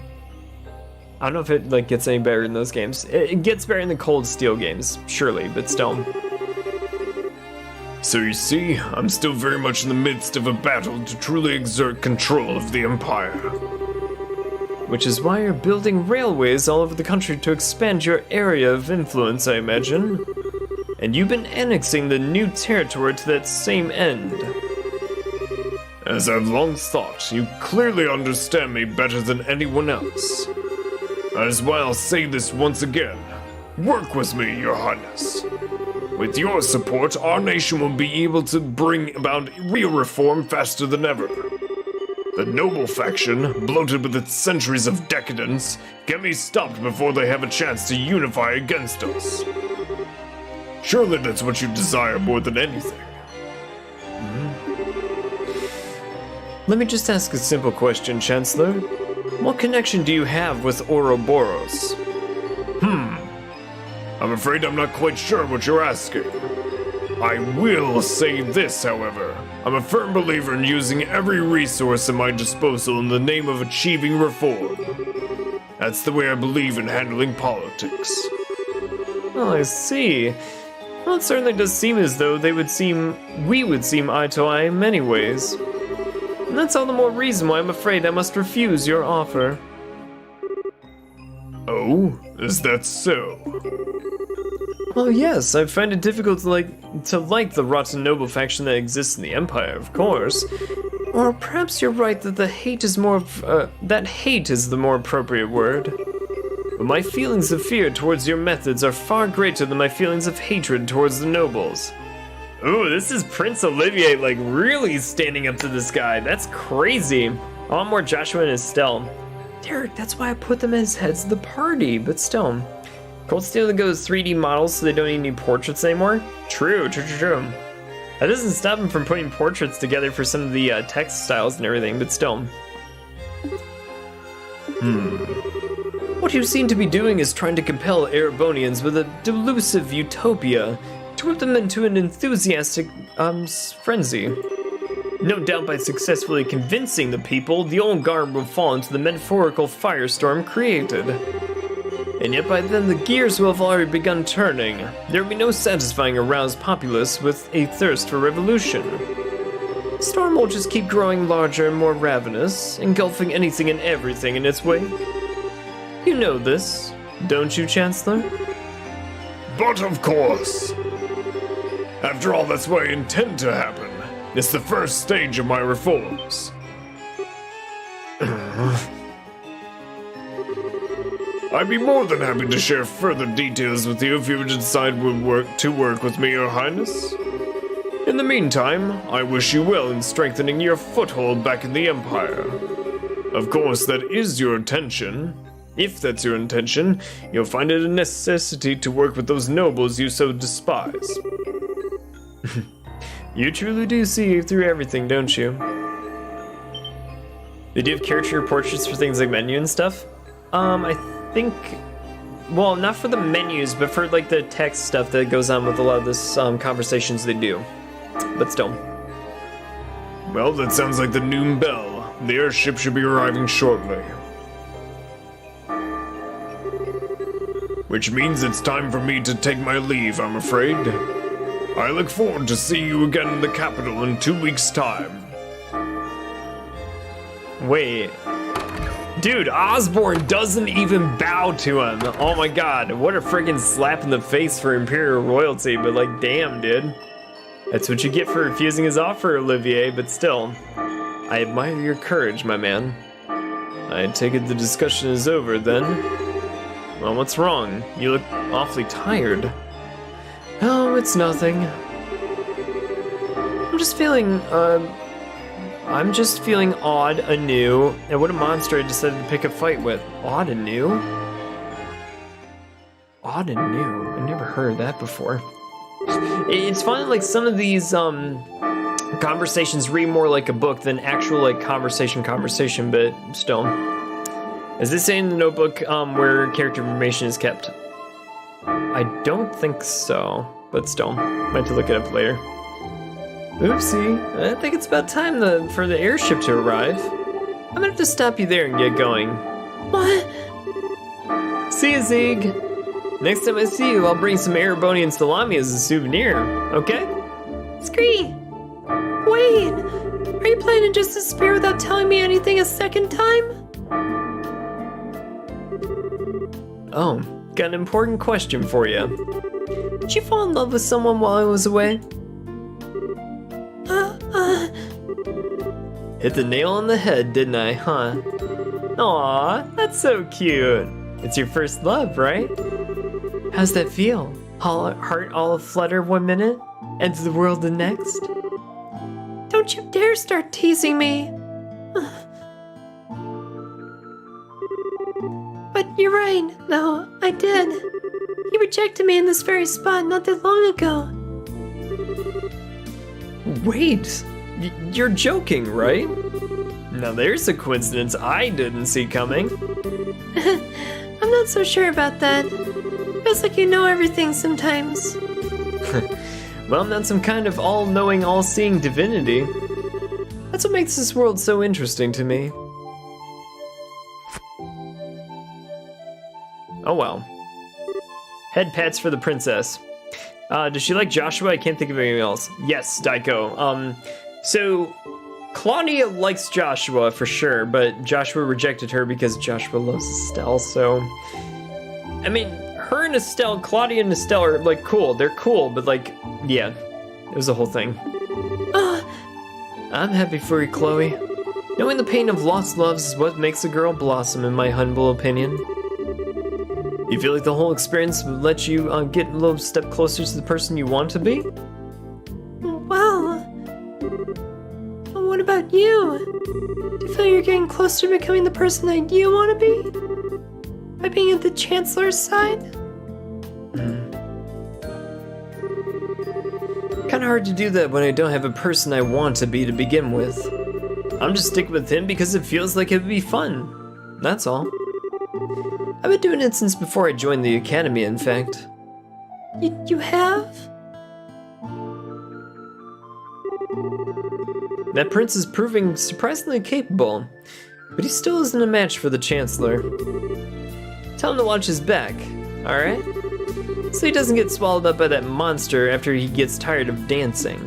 I don't know if it, like, gets any better in those games. It gets better in the Cold Steel games, surely, but still. So you see, I'm still very much in the midst of a battle to truly exert control of the Empire. Which is why you're building railways all over the country to expand your area of influence, I imagine. And you've been annexing the new territory to that same end. As I've long thought, you clearly understand me better than anyone else. That is why I'll say this once again. Work with me, Your Highness. With your support, our nation will be able to bring about real reform faster than ever. The noble faction, bloated with its centuries of decadence, can be stopped before they have a chance to unify against us. Surely that's what you desire more than anything. Let me just ask a simple question, Chancellor. What connection do you have with Ouroboros? I'm afraid I'm not quite sure what you're asking. I will say this, however. I'm a firm believer in using every resource at my disposal in the name of achieving reform. That's the way I believe in handling politics. Oh, I see. Well, it certainly does seem as though we would seem eye to eye in many ways. And that's all the more reason why I'm afraid I must refuse your offer. Oh, is that so? Well, yes, I find it difficult to like the rotten noble faction that exists in the Empire, of course. Or perhaps you're right that hate is the more appropriate word. But my feelings of fear towards your methods are far greater than my feelings of hatred towards the nobles. Ooh, this is Prince Olivier, like, really standing up to this guy. That's crazy. I want more Joshua and Estelle. Derek, that's why I put them as heads of the party, but still. Cold Steel to go as 3D models so they don't need any portraits anymore? True. That doesn't stop them from putting portraits together for some of the text styles and everything, but still. What you seem to be doing is trying to compel Erebonians with a delusive utopia to whip them into an enthusiastic frenzy. No doubt by successfully convincing the people, the old guard will fall into the metaphorical firestorm created. And yet by then the gears will have already begun turning. There will be no satisfying a roused populace with a thirst for revolution. The storm will just keep growing larger and more ravenous, engulfing anything and everything in its wake. You know this, don't you, Chancellor? But of course. After all, that's what I intend to happen. It's the first stage of my reforms. I'd be more than happy to share further details with you if you would decide to work with me, Your Highness. In the meantime, I wish you well in strengthening your foothold back in the Empire. Of course, that is your intention. If that's your intention, you'll find it a necessity to work with those nobles you so despise. You truly do see through everything, don't you? They do have character portraits for things like menu and stuff. I think, well, not for the menus, but for like the text stuff that goes on with a lot of this conversations they do. But still. Well, that sounds like the noon bell. The airship should be arriving shortly. Which means it's time for me to take my leave, I'm afraid. I look forward to seeing you again in the capital in 2 weeks' time. Wait. Dude, Osborne doesn't even bow to him. Oh my god, what a freaking slap in the face for Imperial royalty, but like, damn, dude. That's what you get for refusing his offer, Olivier, but still. I admire your courage, my man. I take it the discussion is over, then. Well, what's wrong? You look awfully tired. Oh, it's nothing. I'm just feeling odd anew. And what a monster I decided to pick a fight with. Odd anew? Odd anew? I never heard that before. It's funny, like some of these conversations read more like a book than actual like conversation, but still. Is this in the notebook where character information is kept? I don't think so, but still, might have to look it up later. Oopsie, I think it's about time for the airship to arrive. I'm gonna have to stop you there and get going. What? See ya, Zig. Next time I see you, I'll bring some Erebonian salami as a souvenir, okay? Scree! Wait! Are you planning to just disappear without telling me anything a second time? Oh, got an important question for you. Did you fall in love with someone while I was away? Hit the nail on the head, didn't I, huh? Aw, that's so cute. It's your first love, right? How's that feel? Heart all aflutter 1 minute, and the world the next? Don't you dare start teasing me. But you're right, no, I did. He rejected me in this very spot not that long ago. Wait, you're joking, right? Now there's a coincidence I didn't see coming. I'm not so sure about that. Feels like you know everything sometimes. Well, I'm not some kind of all-knowing, all-seeing divinity. That's what makes this world so interesting to me. Oh well. Head pats for the princess. Does she like Joshua? I can't think of anything else. Yes, Daiko. So Claudia likes Joshua for sure, but Joshua rejected her because Joshua loves Estelle, so... I mean, her and Estelle, Claudia and Estelle are, like, cool. They're cool, but, like, yeah. It was a whole thing. I'm happy for you, Chloe. Knowing the pain of lost loves is what makes a girl blossom, in my humble opinion. You feel like the whole experience would let you get a little step closer to the person you want to be? Well, what about you? Do you feel you're getting closer to becoming the person that you want to be? By being at the Chancellor's side? Kinda hard to do that when I don't have a person I want to be to begin with. I'm just sticking with him because it feels like it would be fun. That's all. I've been doing it since before I joined the academy, in fact. You have? That prince is proving surprisingly capable, but he still isn't a match for the Chancellor. Tell him to watch his back, alright? So he doesn't get swallowed up by that monster after he gets tired of dancing.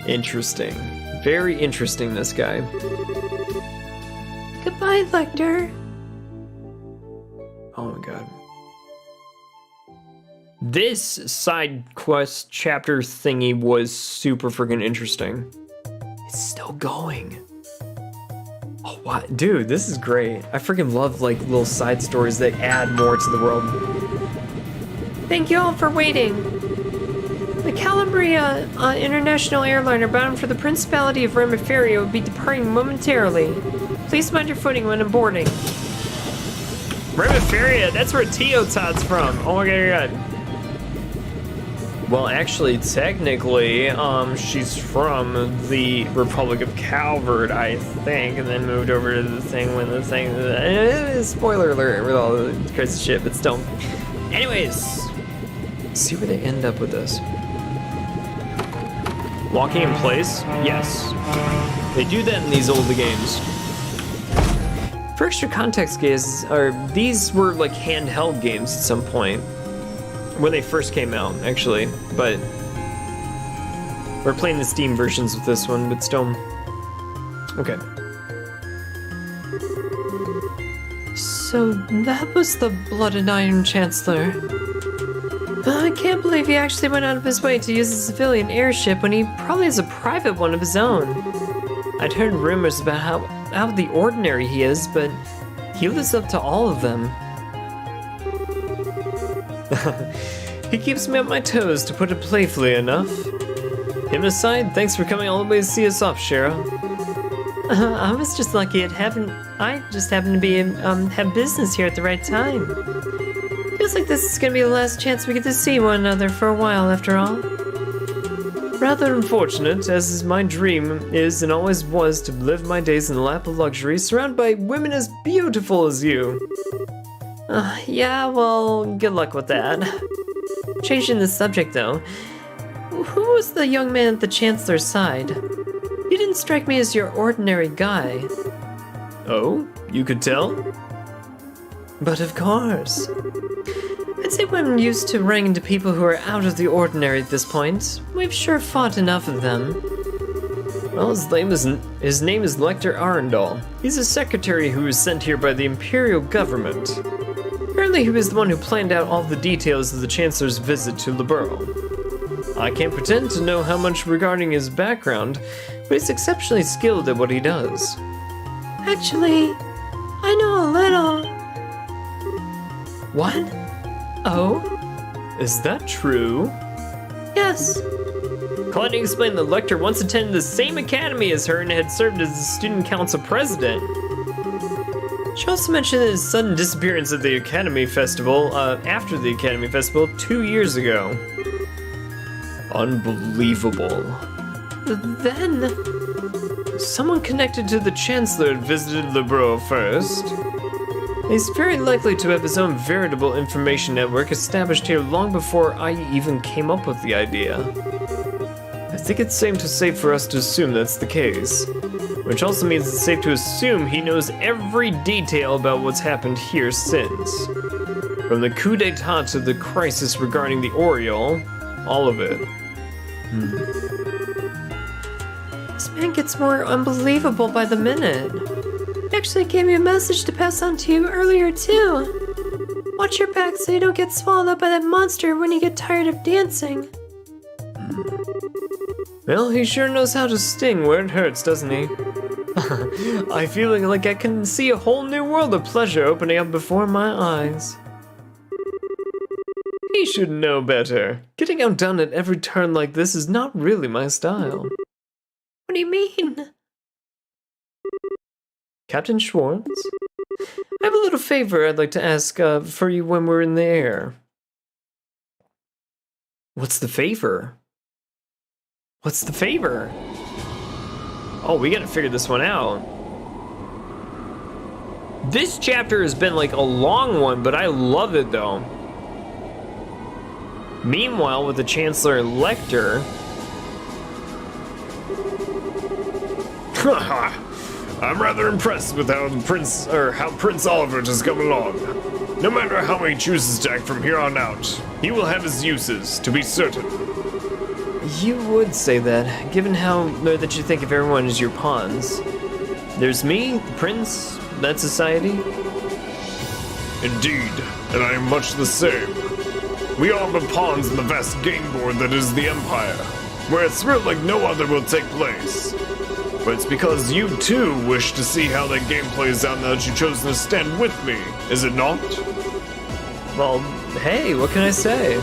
Interesting. Very interesting, this guy. Goodbye, Lecter. Oh my god. This side quest chapter thingy was super freaking interesting. It's still going. Oh, what? Dude, this is great. I freaking love like little side stories that add more to the world. Thank you all for waiting. The Calabria International Airliner bound for the Principality of Remiferia will be departing momentarily. Please mind your footing when boarding. Remiferia, that's where Teotot's from. Oh my god. Well, actually, technically, she's from the Republic of Calvert, I think, and then moved over to the thing when the thing... spoiler alert with all the crazy shit, but still. Anyways, let's see where they end up with this. Walking in place? Yes. They do that in these older games. For extra context, guys, these were like handheld games at some point. When they first came out, actually, but we're playing the Steam versions with this one, but still. Okay. So that was the Blood and Iron Chancellor. I can't believe he actually went out of his way to use a civilian airship when he probably has a private one of his own. I'd heard rumors about how out of the ordinary he is, but he lives up to all of them. He keeps me on my toes, to put it playfully enough. Him aside, thanks for coming all the way to see us off, Shara. I was just lucky I just happened to be have business here at the right time. Feels like this is gonna be the last chance we get to see one another for a while, after all. Rather unfortunate, as is my dream is and always was to live my days in the lap of luxury, surrounded by women as beautiful as you. Yeah, well, good luck with that. Changing the subject, though. Who was the young man at the Chancellor's side? He didn't strike me as your ordinary guy. Oh, you could tell? But of course. I'd say when I'm used to running into people who are out of the ordinary at this point, we've sure fought enough of them. Well, his name is Lecter Arundel. He's a secretary who was sent here by the Imperial government. Apparently he was the one who planned out all the details of the Chancellor's visit to Liberl. I can't pretend to know how much regarding his background, but he's exceptionally skilled at what he does. Actually, I know a little. What? Oh? Is that true? Yes. Claudia explained that Lecter once attended the same academy as her and had served as the student council president. She also mentioned his sudden disappearance at the Academy Festival, after the Academy Festival 2 years ago. Unbelievable. Then... Someone connected to the Chancellor had visited the borough first. He's very likely to have his own veritable information network established here long before I even came up with the idea. I think it's safe for us to assume that's the case. Which also means it's safe to assume he knows every detail about what's happened here since. From the coup d'etat to the crisis regarding the Oriole, all of it. This man gets more unbelievable by the minute. He actually gave me a message to pass on to you earlier too. Watch your back so you don't get swallowed up by that monster when you get tired of dancing. Well, he sure knows how to sting where it hurts, doesn't he? I feel like I can see a whole new world of pleasure opening up before my eyes. He should know better. Getting outdone at every turn like this is not really my style. What do you mean? Captain Schwartz? I have a little favor I'd like to ask for you when we're in the air. What's the favor? What's the favor? Oh, we gotta figure this one out. This chapter has been like a long one, but I love it though. Meanwhile, with the Chancellor Lecter... I'm rather impressed with how Prince Oliver has come along. No matter how he chooses to act from here on out, he will have his uses, to be certain. You would say that, given that you think of everyone as your pawns. There's me, the Prince, that society. Indeed, and I am much the same. We are but pawns in the vast game board that is the Empire, where a thrill like no other will take place. But it's because you too wish to see how that game plays out now that you've chosen to stand with me, is it not? Well, hey, what can I say?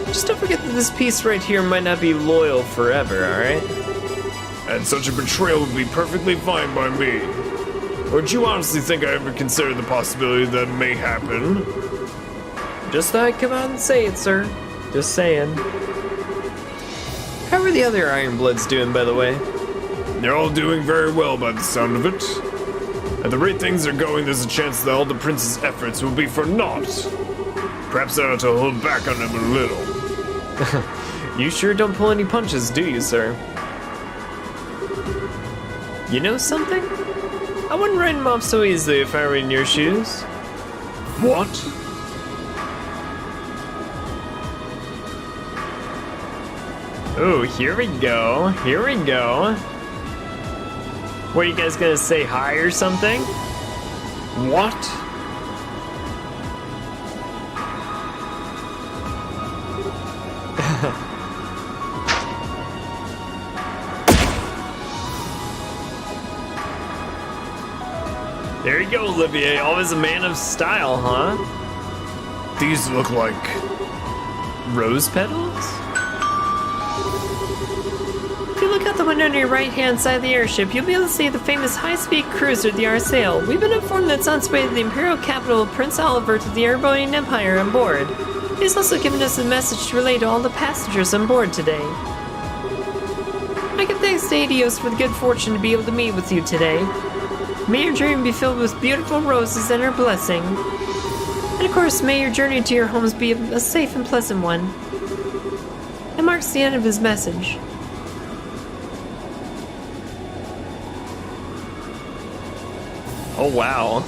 Just don't forget that this piece right here might not be loyal forever, alright? And such a betrayal would be perfectly fine by me. Or do you honestly think I ever considered the possibility that it may happen? Just thought I'd come out and say it, sir. Just saying. How are the other Ironbloods doing, by the way? They're all doing very well by the sound of it. At the rate things are going, there's a chance that all the prince's efforts will be for naught. Perhaps I ought to hold back on him a little. You sure don't pull any punches, do you, sir? You know something? I wouldn't write him off so easily if I were in your shoes. What? Oh, here we go. Here we go. What, are you guys gonna say hi or something? What? There you go, Olivier. Always a man of style, huh? These look like... rose petals? If you look out the window on your right-hand side of the airship, you'll be able to see the famous high-speed cruiser, the Arsail. We've been informed that it's on its way to the Imperial capital of Prince Oliver to the Erebonian Empire on board. He's also given us a message to relay to all the passengers on board today. I give thanks to Adios for the good fortune to be able to meet with you today. May your journey be filled with beautiful roses and her blessing. And of course, may your journey to your homes be a safe and pleasant one. That marks the end of his message. Oh, wow.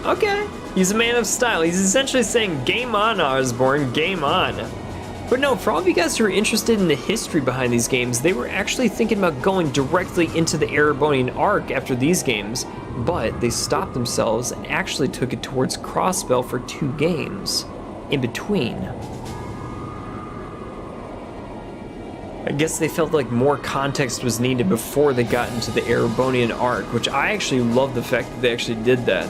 Okay. He's a man of style. He's essentially saying, game on, Osborne, game on. But no, for all of you guys who are interested in the history behind these games, they were actually thinking about going directly into the Erebonian arc after these games, but they stopped themselves and actually took it towards Crossbell for 2 games in between. I guess they felt like more context was needed before they got into the Erebonian arc, which I actually love the fact that they actually did that.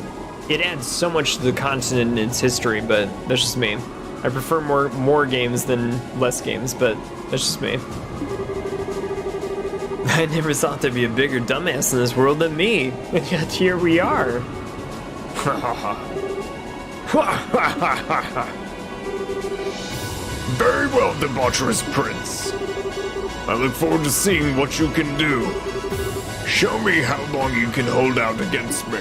It adds so much to the continent and its history, but that's just me. I prefer more games than less games, but that's just me. I never thought there'd be a bigger dumbass in this world than me, and yet here we are. Very well, debaucherous prince. I look forward to seeing what you can do. Show me how long you can hold out against me.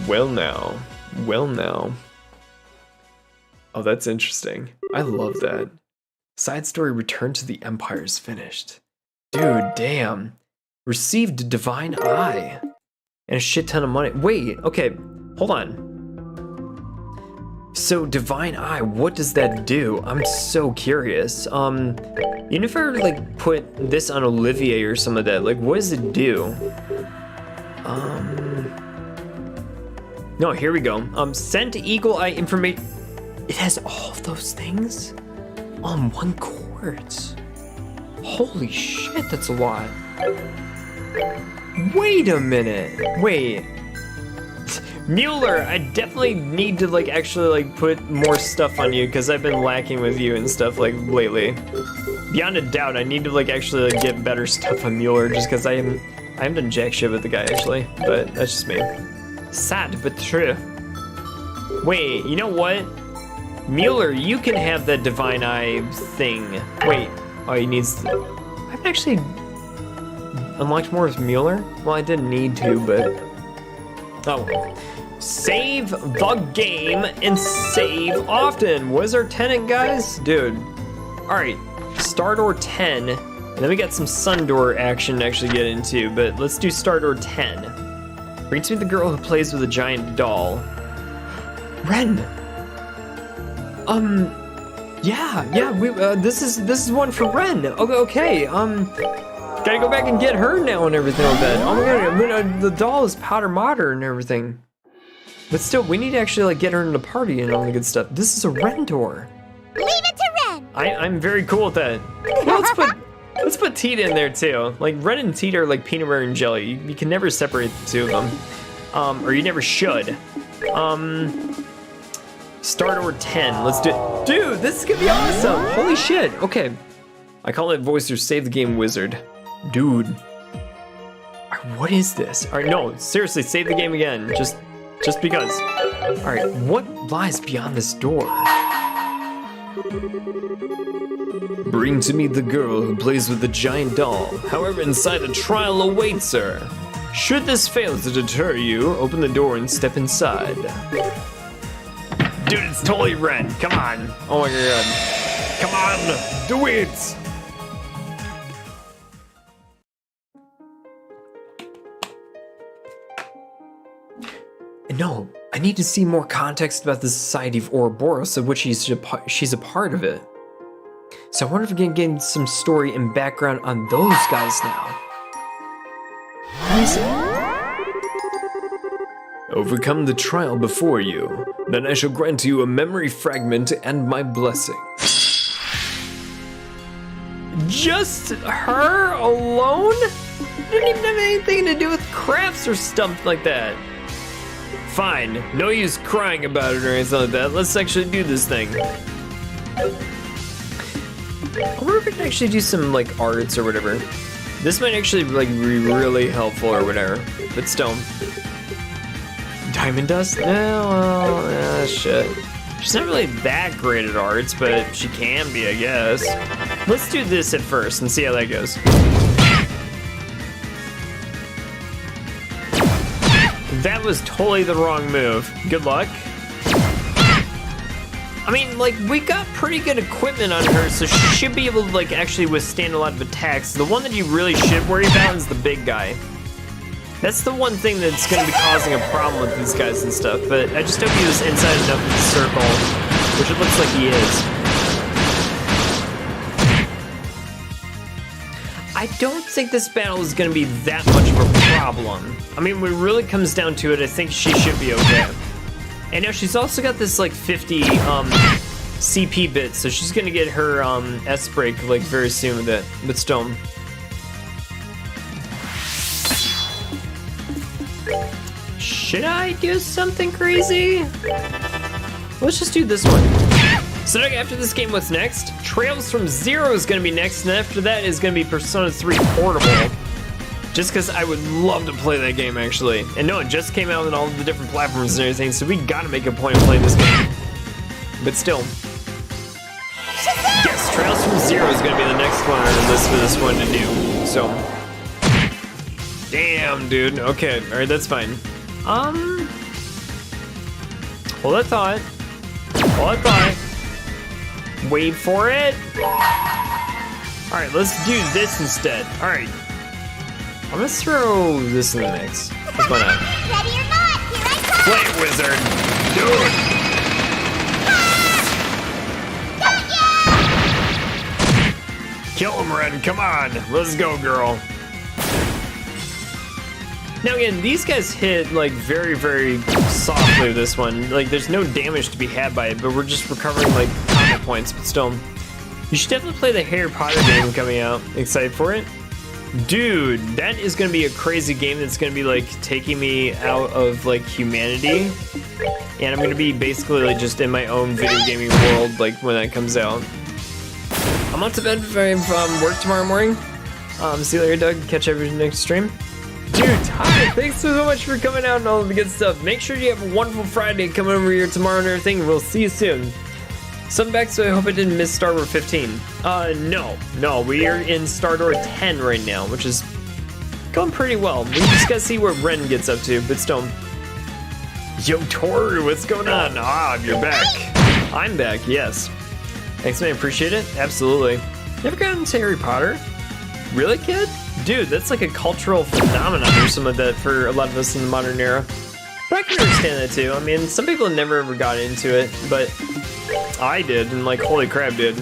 Well now. Well now. Oh, that's interesting. I love that. Side story Return to the Empire is finished. Dude, damn. Received Divine Eye. And a shit ton of money. Wait, okay, hold on. So Divine Eye, what does that do? I'm so curious. You never like put this on Olivier or some of that. Like, what does it do? No, here we go. Sent Eagle Eye information. It has all of those things on one quartz. Holy shit, that's a lot. Wait a minute. Wait. Mueller, I definitely need to like actually like put more stuff on you because I've been lacking with you and stuff like lately. Beyond a doubt, I need to like actually like get better stuff on Mueller just because I haven't done jack shit with the guy actually, but that's just me. Sad but true. Wait, you know what? Mueller, you can have that Divine Eye thing. Wait, oh, he needs to... I haven't actually unlocked more with Mueller? Well, I didn't need to, but... Oh. Save the game and save often. What is our tenant, guys? Dude. Alright, Star Door 10. And then we got some Sun Door action to actually get into, but let's do Star Door 10. Brings me the girl who plays with a giant doll. Ren! This is one for Ren. Okay, gotta go back and get her now and everything like that. Oh my god, the doll is powder modder and everything. But still, we need to actually like get her in the party and all the good stuff. This is a Ren door. Leave it to Ren. I'm very cool with that. Well, let's put Tita in there too. Like Ren and Tita are like peanut butter and jelly. You can never separate the two of them, or you never should. Star Door 10, let's do it. Dude, this is gonna be awesome. Holy shit, okay. I call it Voicer Save the Game Wizard. Dude. What is this? All right, no, seriously, save the game again. Just because. All right, what lies beyond this door? Bring to me the girl who plays with the giant doll. However, inside a trial awaits her. Should this fail to deter you, open the door and step inside. Dude, it's totally Ren. Come on. Oh my god. Come on. Do it. No, I need to see more context about the Society of Ouroboros, of which she's a part of it. So I wonder if we can get some story and background on those guys now. What is it? Overcome the trial before you, then I shall grant you a memory fragment and my blessing. Just her alone? Didn't even have anything to do with crafts or stuff like that. Fine, no use crying about it or anything like that. Let's actually do this thing. I wonder if we can actually do some like arts or whatever. This might actually like be really helpful or whatever, but still. Diamond dust? Shit. She's not really that great at arts, but she can be, I guess. Let's do this at first and see how that goes. That was totally the wrong move. Good luck. I mean, like, we got pretty good equipment on her, so she should be able to, like, actually withstand a lot of attacks. The one that you really should worry about is the big guy. That's the one thing that's going to be causing a problem with these guys and stuff, but I just hope he was inside enough of the circle, which it looks like he is. I don't think this battle is going to be that much of a problem. I mean, when it really comes down to it, I think she should be okay. And now she's also got this, like, 50 CP bits, so she's going to get her S-break, like, very soon with it, but still. Should I do something crazy? Let's just do this one. So after this game, what's next? Trails from Zero is gonna be next, and after that is gonna be Persona 3 Portable. Just because I would love to play that game, actually. And no, it just came out on all the different platforms and everything, so we gotta make a point of playing this game. but still. Yes, Trials from Zero is gonna be the next one on the list for this one to do. So, damn, dude. Okay, all right, that's fine. Hold that thought. Hold that thought. Wait for it. All right, let's do this instead. All right, I'm gonna throw this in the mix. Why not? Ready or not, here I come! Play it, wizard. Do it. Kill him, Red. Come on. Let's go, girl. Now again, these guys hit like very, very softly with this one. Like there's no damage to be had by it, but we're just recovering like combat points, but still. You should definitely play the Harry Potter game coming out. Excited for it? Dude, that is gonna be a crazy game that's gonna be like taking me out of like humanity. And I'm gonna be basically like just in my own video gaming world like when that comes out. I'm on to bed from work tomorrow morning. See you later, Doug. Catch everyone next stream. Dude, Ty, thanks so much for coming out and all of the good stuff. Make sure you have a wonderful Friday coming over here tomorrow and everything. We'll see you soon. Some back, so I hope I didn't miss Star Wars 15. No, we are in Star Wars 10 right now, which is going pretty well. We just gotta see what Ren gets up to, but still. Yo, Tori, what's going on? You're back. I'm back, yes. Thanks, man, appreciate it. Absolutely. Never gotten into Harry Potter? Really, kid? Dude, that's like a cultural phenomenon or some of that for a lot of us in the modern era. But I can understand that too. I mean, some people never ever got into it, but I did, and like, holy crap, dude.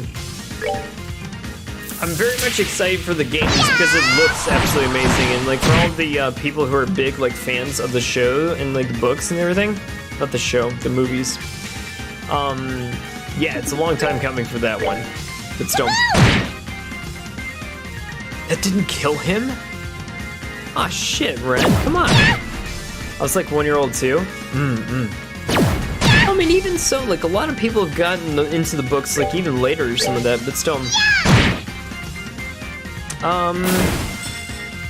I'm very much excited for the game just because it looks absolutely amazing, and like for all the people who are big like fans of the show and like the books and everything, not the show, the movies. Yeah, it's a long time coming for that one, but still. That didn't kill him? Ah, shit, Ren, come on. I was like 1-year-old too. I mean, even so, like a lot of people have gotten into the books like even later or some of that, but still.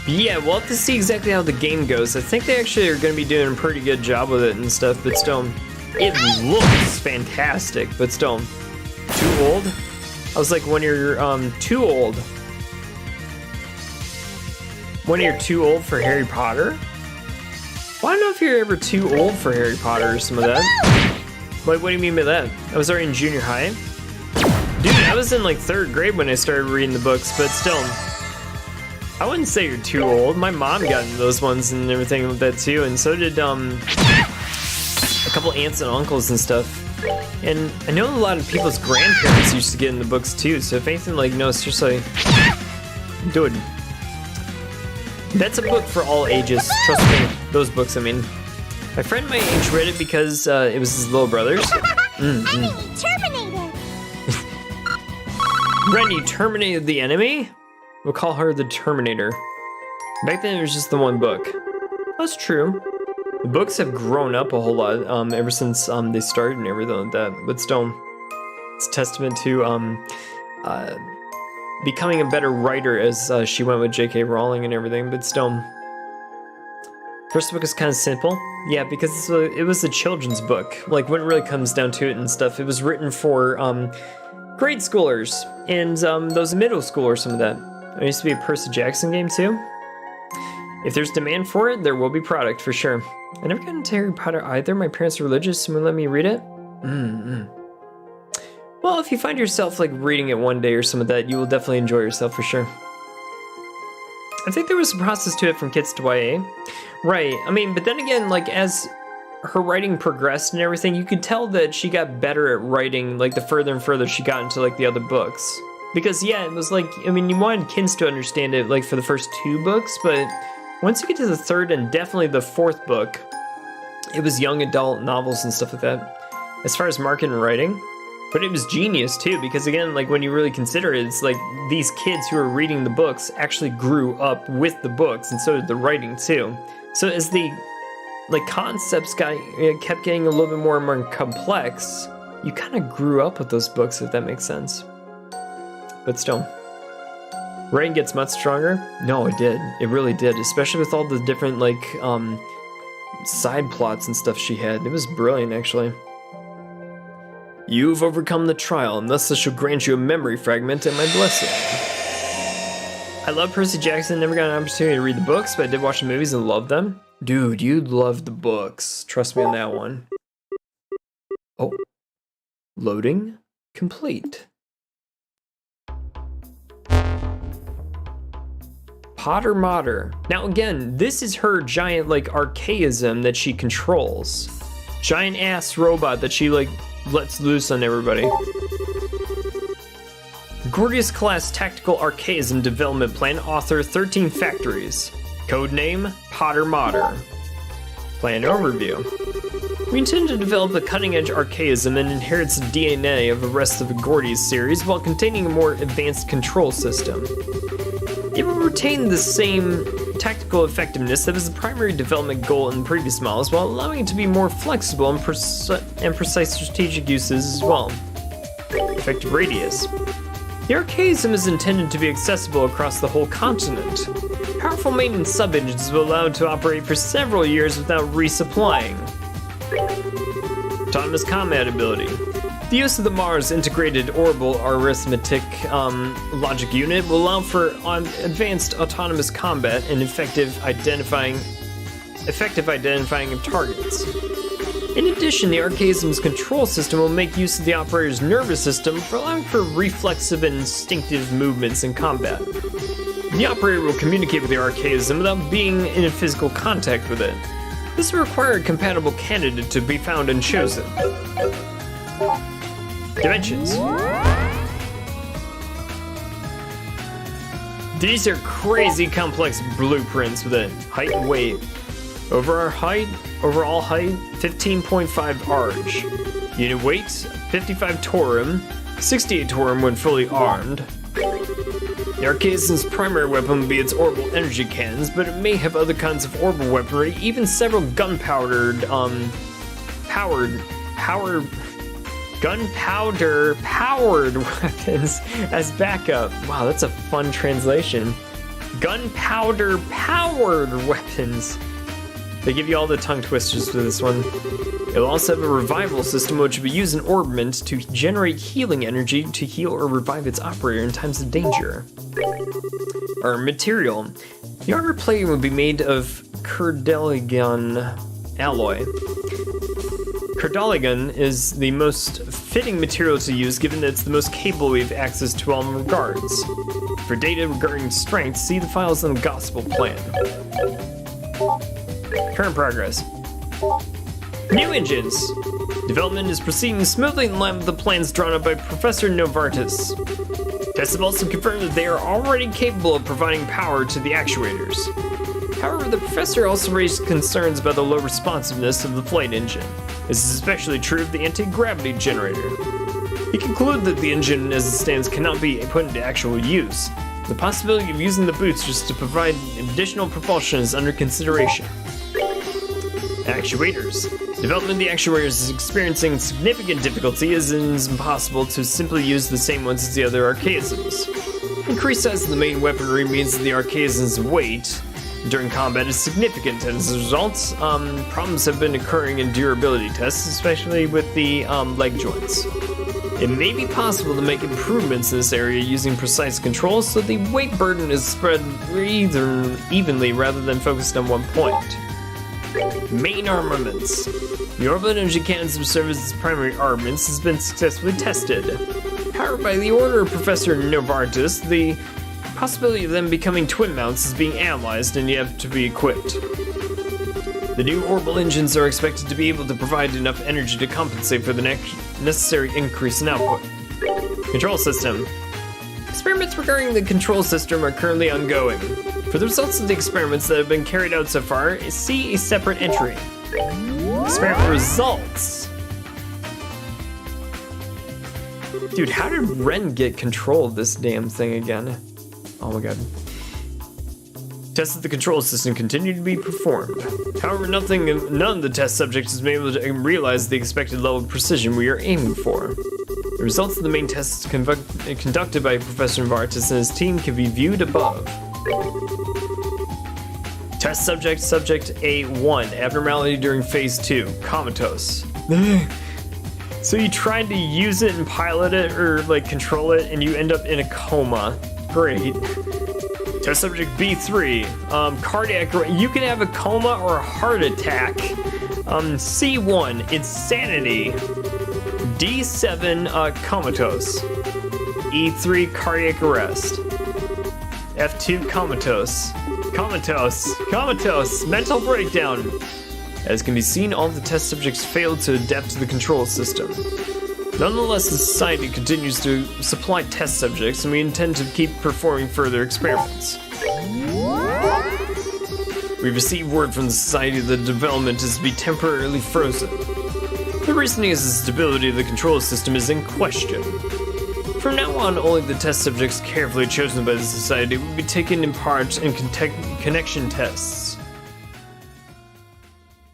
Yeah, we'll have to see exactly how the game goes. I think they actually are going to be doing a pretty good job with it and stuff, but still. It looks fantastic, but still. Too old? I was like, when you're too old. When you're too old for Harry Potter? Well, I don't know if you're ever too old for Harry Potter or some of that. Wait, what do you mean by that? I was already in junior high? Dude, I was in like 3rd grade when I started reading the books, but still. I wouldn't say you're too old. My mom got into those ones and everything like that too, and so did a couple aunts and uncles and stuff. And I know a lot of people's grandparents used to get in the books too, so if anything, like, no, seriously, dude. That's a book for all ages, trust me. Those books, I mean. My friend my age read it because it was his little brother's. Enemy terminated! Ren, you terminated the enemy? We'll call her the Terminator. Back then, it was just the one book. That's true. The books have grown up a whole lot ever since they started and everything like that. But still, it's a testament to becoming a better writer as she went with J.K. Rowling and everything. But still, first book is kind of simple. Yeah, because it was a children's book. Like when it really comes down to it and stuff, it was written for grade schoolers and those middle schoolers. Some of that. There used to be a Percy Jackson game too. If there's demand for it, there will be product for sure. I never got into Harry Potter either. My parents are religious and would let me read it. Well, if you find yourself like reading it one day or some of that, you will definitely enjoy yourself for sure. I think there was a process to it from kids to YA. Right, I mean, but then again, like as her writing progressed and everything, you could tell that she got better at writing like the further and further she got into like the other books. Because yeah, it was like, I mean, you wanted kids to understand it like for the first 2 books, but once you get to the 3rd and definitely the 4th book, it was young adult novels and stuff like that. As far as marketing and writing, but it was genius too, because again, like when you really consider it, it's like these kids who are reading the books actually grew up with the books, and so did the writing too. So as the like concepts kept getting a little bit more and more complex, you kind of grew up with those books, if that makes sense. But still, writing gets much stronger. No, it did. It really did, especially with all the different like side plots and stuff she had. It was brilliant, actually. You've overcome the trial, and thus I shall grant you a memory fragment and my blessing. I love Percy Jackson. Never got an opportunity to read the books, but I did watch the movies and love them. Dude, you'd love the books. Trust me on that one. Oh. Loading complete. Potter Mater. Now again, this is her giant like archaism that she controls. Giant ass robot that she like lets loose on everybody. Gorgeous class tactical archaism development plan, author 13 Factories. Codename Potter Mater. Plan overview. We intend to develop a cutting-edge archaism that inherits the DNA of the rest of the Gordy's series while containing a more advanced control system. It will retain the same tactical effectiveness that was the primary development goal in previous models, while allowing it to be more flexible and precise strategic uses as well. Effective radius. The archaism is intended to be accessible across the whole continent. Powerful maintenance sub-engines will allow it to operate for several years without resupplying. Autonomous combat ability. The use of the Mars Integrated Orbital Arithmetic Logic Unit will allow for advanced autonomous combat and effective identifying of targets. In addition, the archaism's control system will make use of the operator's nervous system for allowing for reflexive and instinctive movements in combat. The operator will communicate with the archaism without being in physical contact with it. This will require a compatible candidate to be found and chosen. Dimensions. These are crazy complex blueprints with a height and weight. Overall height, 15.5 arch. Unit weight, 55 torum, 68 torum when fully armed. The archaism's primary weapon will be its orbital energy cannons, but it may have other kinds of orbital weaponry, even several gunpowder powered weapons as backup. Wow, that's a fun translation. Gunpowder powered weapons. They give you all the tongue twisters for this one. It will also have a revival system which will be used in orbment to generate healing energy to heal or revive its operator in times of danger. Our material. The armor plating will be made of Curdeligon alloy. Curdeligon is the most fitting material to use given that it's the most capable we have access to all regards. For data regarding strength, see the files on the Gospel plan. Current progress. New engines. Development is proceeding smoothly in line with the plans drawn up by Professor Novartis. Tests have also confirmed that they are already capable of providing power to the actuators. However, the professor also raised concerns about the low responsiveness of the flight engine. This is especially true of the anti-gravity generator. He concluded that the engine as it stands cannot be put into actual use. The possibility of using the boosters to provide additional propulsion is under consideration. Actuators. Development of the actuators is experiencing significant difficulty as it is impossible to simply use the same ones as the other archaisms. Increased size of the main weaponry means that the archaism's weight during combat is significant, and as a result, problems have been occurring in durability tests, especially with the leg joints. It may be possible to make improvements in this area using precise controls so the weight burden is spread evenly rather than focused on one point. Main armaments. The orbital energy cannons which serve as its primary armaments has been successfully tested. However, by the order of Professor Novartis, the possibility of them becoming twin mounts is being analyzed and yet to be equipped. The new orbital engines are expected to be able to provide enough energy to compensate for the necessary increase in output. Control system. Experiments regarding the control system are currently ongoing. For the results of the experiments that have been carried out so far, see a separate entry. Experiment results. Dude, how did Ren get control of this damn thing again? Oh my god. Tests of the control system continue to be performed. However, none of the test subjects has been able to realize the expected level of precision we are aiming for. The results of the main tests conducted by Professor Novartis and his team can be viewed above. Test subject A1, abnormality during phase 2, comatose. So you tried to use it and pilot it or like control it and you end up in a coma. Great. Test subject B3, cardiac, you can have a coma or a heart attack. C1, insanity. D7, comatose. E3, cardiac arrest. F2, comatose. Comatose, mental breakdown. As can be seen, all the test subjects failed to adapt to the control system. Nonetheless, the society continues to supply test subjects, and we intend to keep performing further experiments. We received word from the society that development is to be temporarily frozen. The reasoning is the stability of the control system is in question. From now on, only the test subjects carefully chosen by the society will be taken in part in connection tests.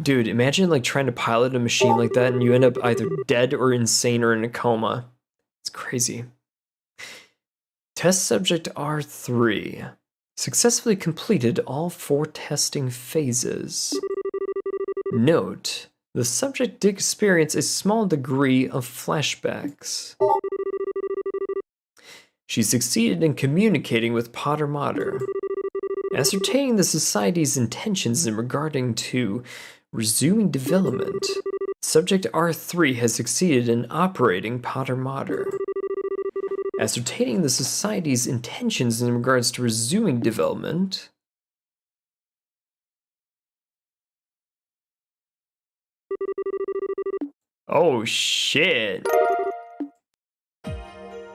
Dude, imagine like trying to pilot a machine like that and you end up either dead or insane or in a coma. It's crazy. Test subject R3 successfully completed all 4 testing phases. Note, the subject did experience a small degree of flashbacks. She succeeded in communicating with Potter Mater, ascertaining the society's intentions in regarding to resuming development. Subject R3 has succeeded in operating Potter Mater, ascertaining the society's intentions in regards to resuming development. Oh shit.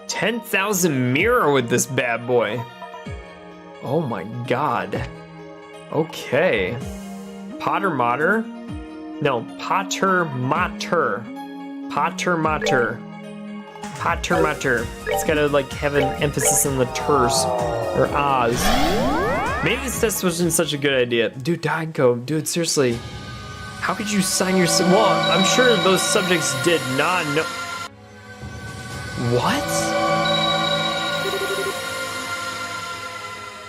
10,000 mirror with this bad boy. Oh my god. Okay. Potter Mater? No, Potter Mater. Potter Mater. Potter Mater. It's gotta like have an emphasis on the ters or ahs. Maybe this test wasn't such a good idea. Dude, Daiko, dude, seriously. How could you sign your... Well, I'm sure those subjects did not know... What?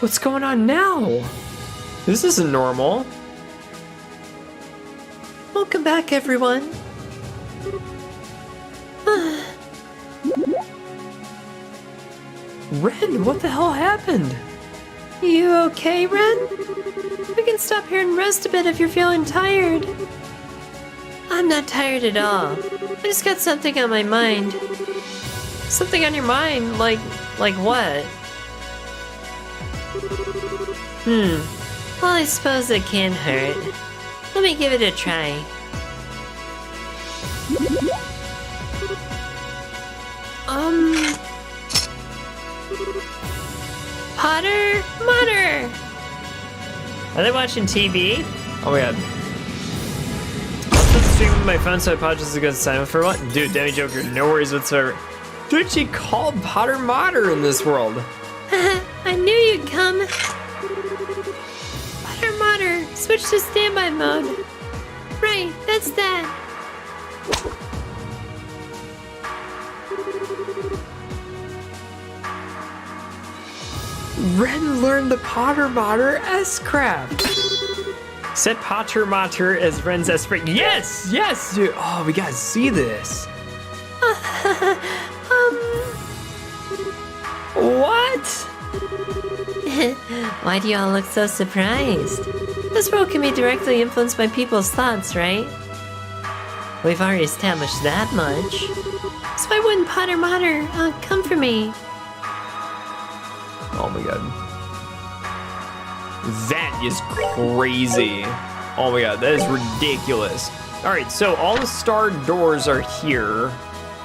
What's going on now? This isn't normal. Welcome back, everyone. Ren, what the hell happened? You okay, Ren? We can stop here and rest a bit if you're feeling tired. I'm not tired at all. I just got something on my mind. Something on your mind? Like what? Well, I suppose it can hurt. Let me give it a try. Potter Mater! Are they watching TV? Oh my god. I'm streaming my phone, so I apologize to go silent for what? Dude, Demi Joker, no worries whatsoever. Dude, she called Potter Mater in this world. I knew you'd come. Potter Mater, switch to standby mode. Right, that's that. Ren learned the Potter Mater S-craft. Set Potter Mater as Ren's S-craft. Yes, yes, dude. Oh, we gotta see this. What? Why do you all look so surprised? This world can be directly influenced by people's thoughts, right? We've already established that much. So why wouldn't Potter Mater come for me? Oh my god. That is crazy. Oh my god, that is ridiculous. Alright, so all the star doors are here.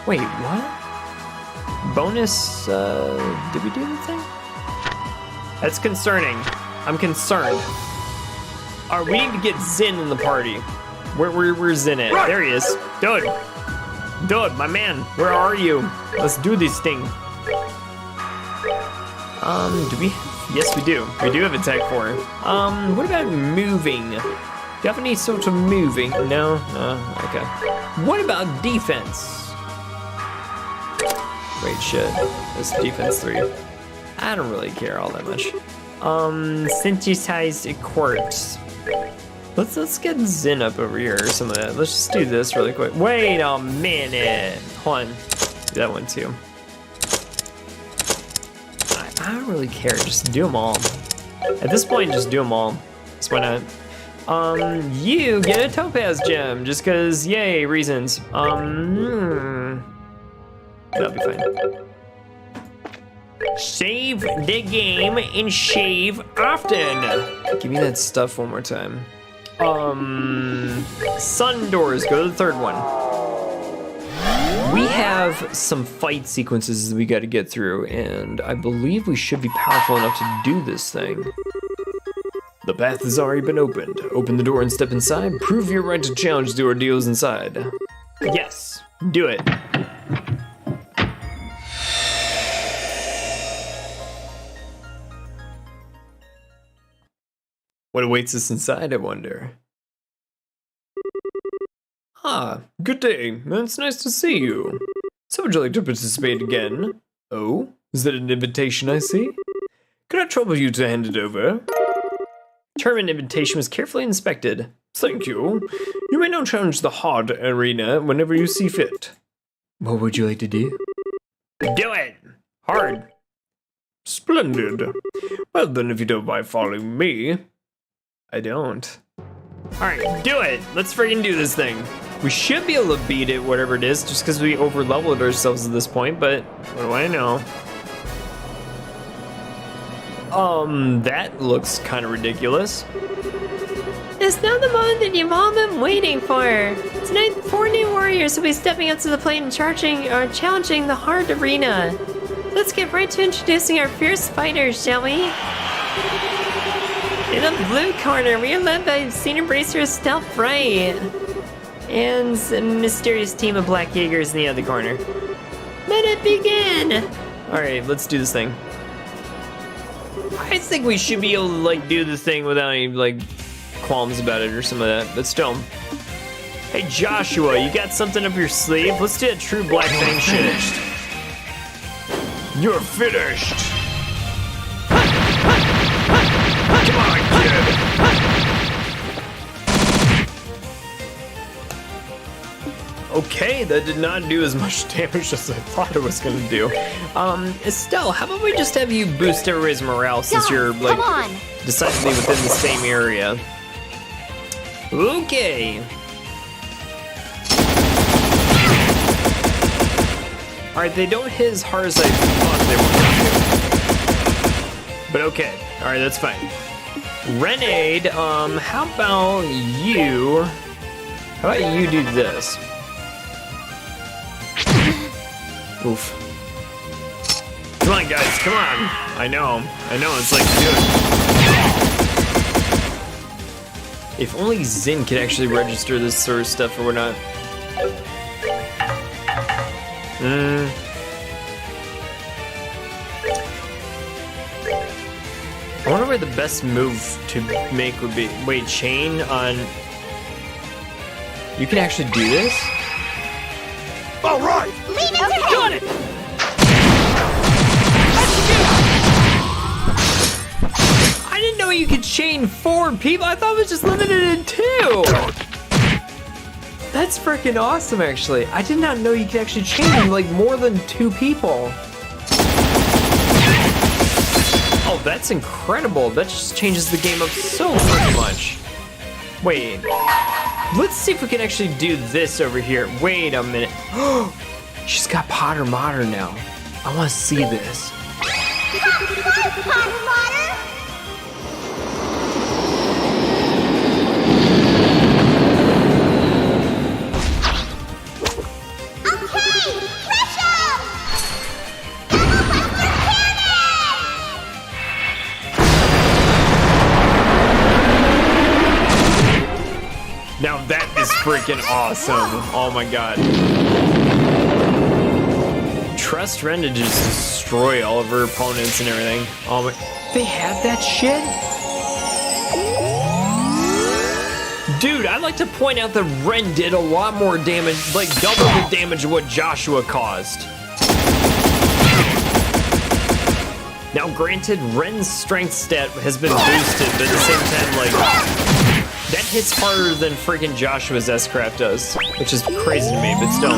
Wait, what? Bonus, did we do the thing? That's concerning. I'm concerned. Alright, we need to get Zin in the party. Where's Zin at? There he is. Dude, my man, where are you? Let's do this thing. Do we? Yes, we do. We do have a tech for it. What about moving? Do you have any sort of moving? No? Okay. What about defense? Wait, shit. That's defense 3. I don't really care all that much. Synthesized quartz. Let's get Zen up over here or some of that. Let's just do this really quick. Wait a minute. Hold on. Do that one too. I don't really care. Just do them all. At this point, just do them all. So why not? You get a topaz gem just cause yay reasons. That'll be fine. Save the game and shave often. Give me that stuff one more time. Sun doors, go to the third one. We have some fight sequences that we gotta get through, and I believe we should be powerful enough to do this thing. The path has already been opened. Open the door and step inside. Prove your right to challenge the ordeals inside. Yes, do it. What awaits us inside, I wonder? Ah, good day. It's nice to see you. So would you like to participate again? Oh, is that an invitation I see? Could I trouble you to hand it over? Tournament invitation was carefully inspected. Thank you. You may now challenge the hard arena whenever you see fit. What would you like to do? Do it! Hard. Splendid. Well then, if you don't mind following me. I don't. Alright, do it! Let's freaking do this thing. We should be able to beat it, whatever it is, just because we over-leveled ourselves at this point, but what do I know? That looks kind of ridiculous. It's now the moment that you've all been waiting for. Tonight, 4 new warriors will be stepping up to the plate and challenging the hard arena. Let's get right to introducing our fierce fighters, shall we? In the blue corner, we are led by Senior Bracer Stealth Fright and a mysterious team of Black Jaegers in the other corner. Let it begin! Alright, let's do this thing. I think we should be able to, like, do the thing without any, like, qualms about it or some of that, but still. Hey, Joshua, you got something up your sleeve? Let's do a true Black Fang shit. You're finished. Come on, kid. Okay, that did not do as much damage as I thought it was gonna do. Estelle, how about we just have you boost everybody's morale since you're, like, decidedly within the same area. Okay. Alright, they don't hit as hard as I thought they were gonna do. But okay, alright, that's fine. Renade, how about you do this? Oof. Come on, guys, come on. I know, it's like do it. If only Zin could actually register this sort of stuff or whatnot. I wonder where the best move to make would be. Wait, chain on... You can actually do this? All right. Leave it to him! Got it! I didn't know you could chain 4 people. I thought it was just limited in 2. That's freaking awesome, actually. I did not know you could actually chain like more than 2 people. Oh, that's incredible. That just changes the game up so freaking much. Wait. Let's see if we can actually do this over here. Wait a minute. She's got Potter Modder now. I want to see this. Potter Potter! Okay, crush him! Double Buster Cannon! Now that is freaking awesome. Oh my god. Trust Ren to just destroy all of her opponents and everything. Oh my... They have that shit? Dude, I'd like to point out that Ren did a lot more damage, like double the damage of what Joshua caused. Now granted, Ren's strength stat has been boosted, but at the same time, like, That hits harder than freaking Joshua's S-Craft does, which is crazy to me, but still.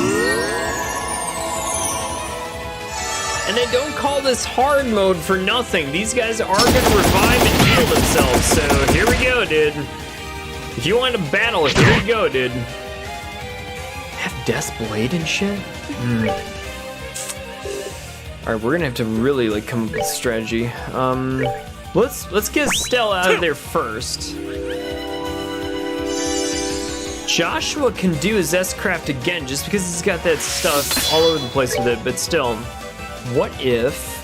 And they don't call this hard mode for nothing. These guys are gonna revive and heal themselves, so here we go, dude. If you want to battle, here you go, dude. Have Death's Blade and shit? Alright, we're gonna have to really like come up with a strategy. Let's get Estelle out of there first. Joshua can do his S-Craft again just because he's got that stuff all over the place with it, but still. What if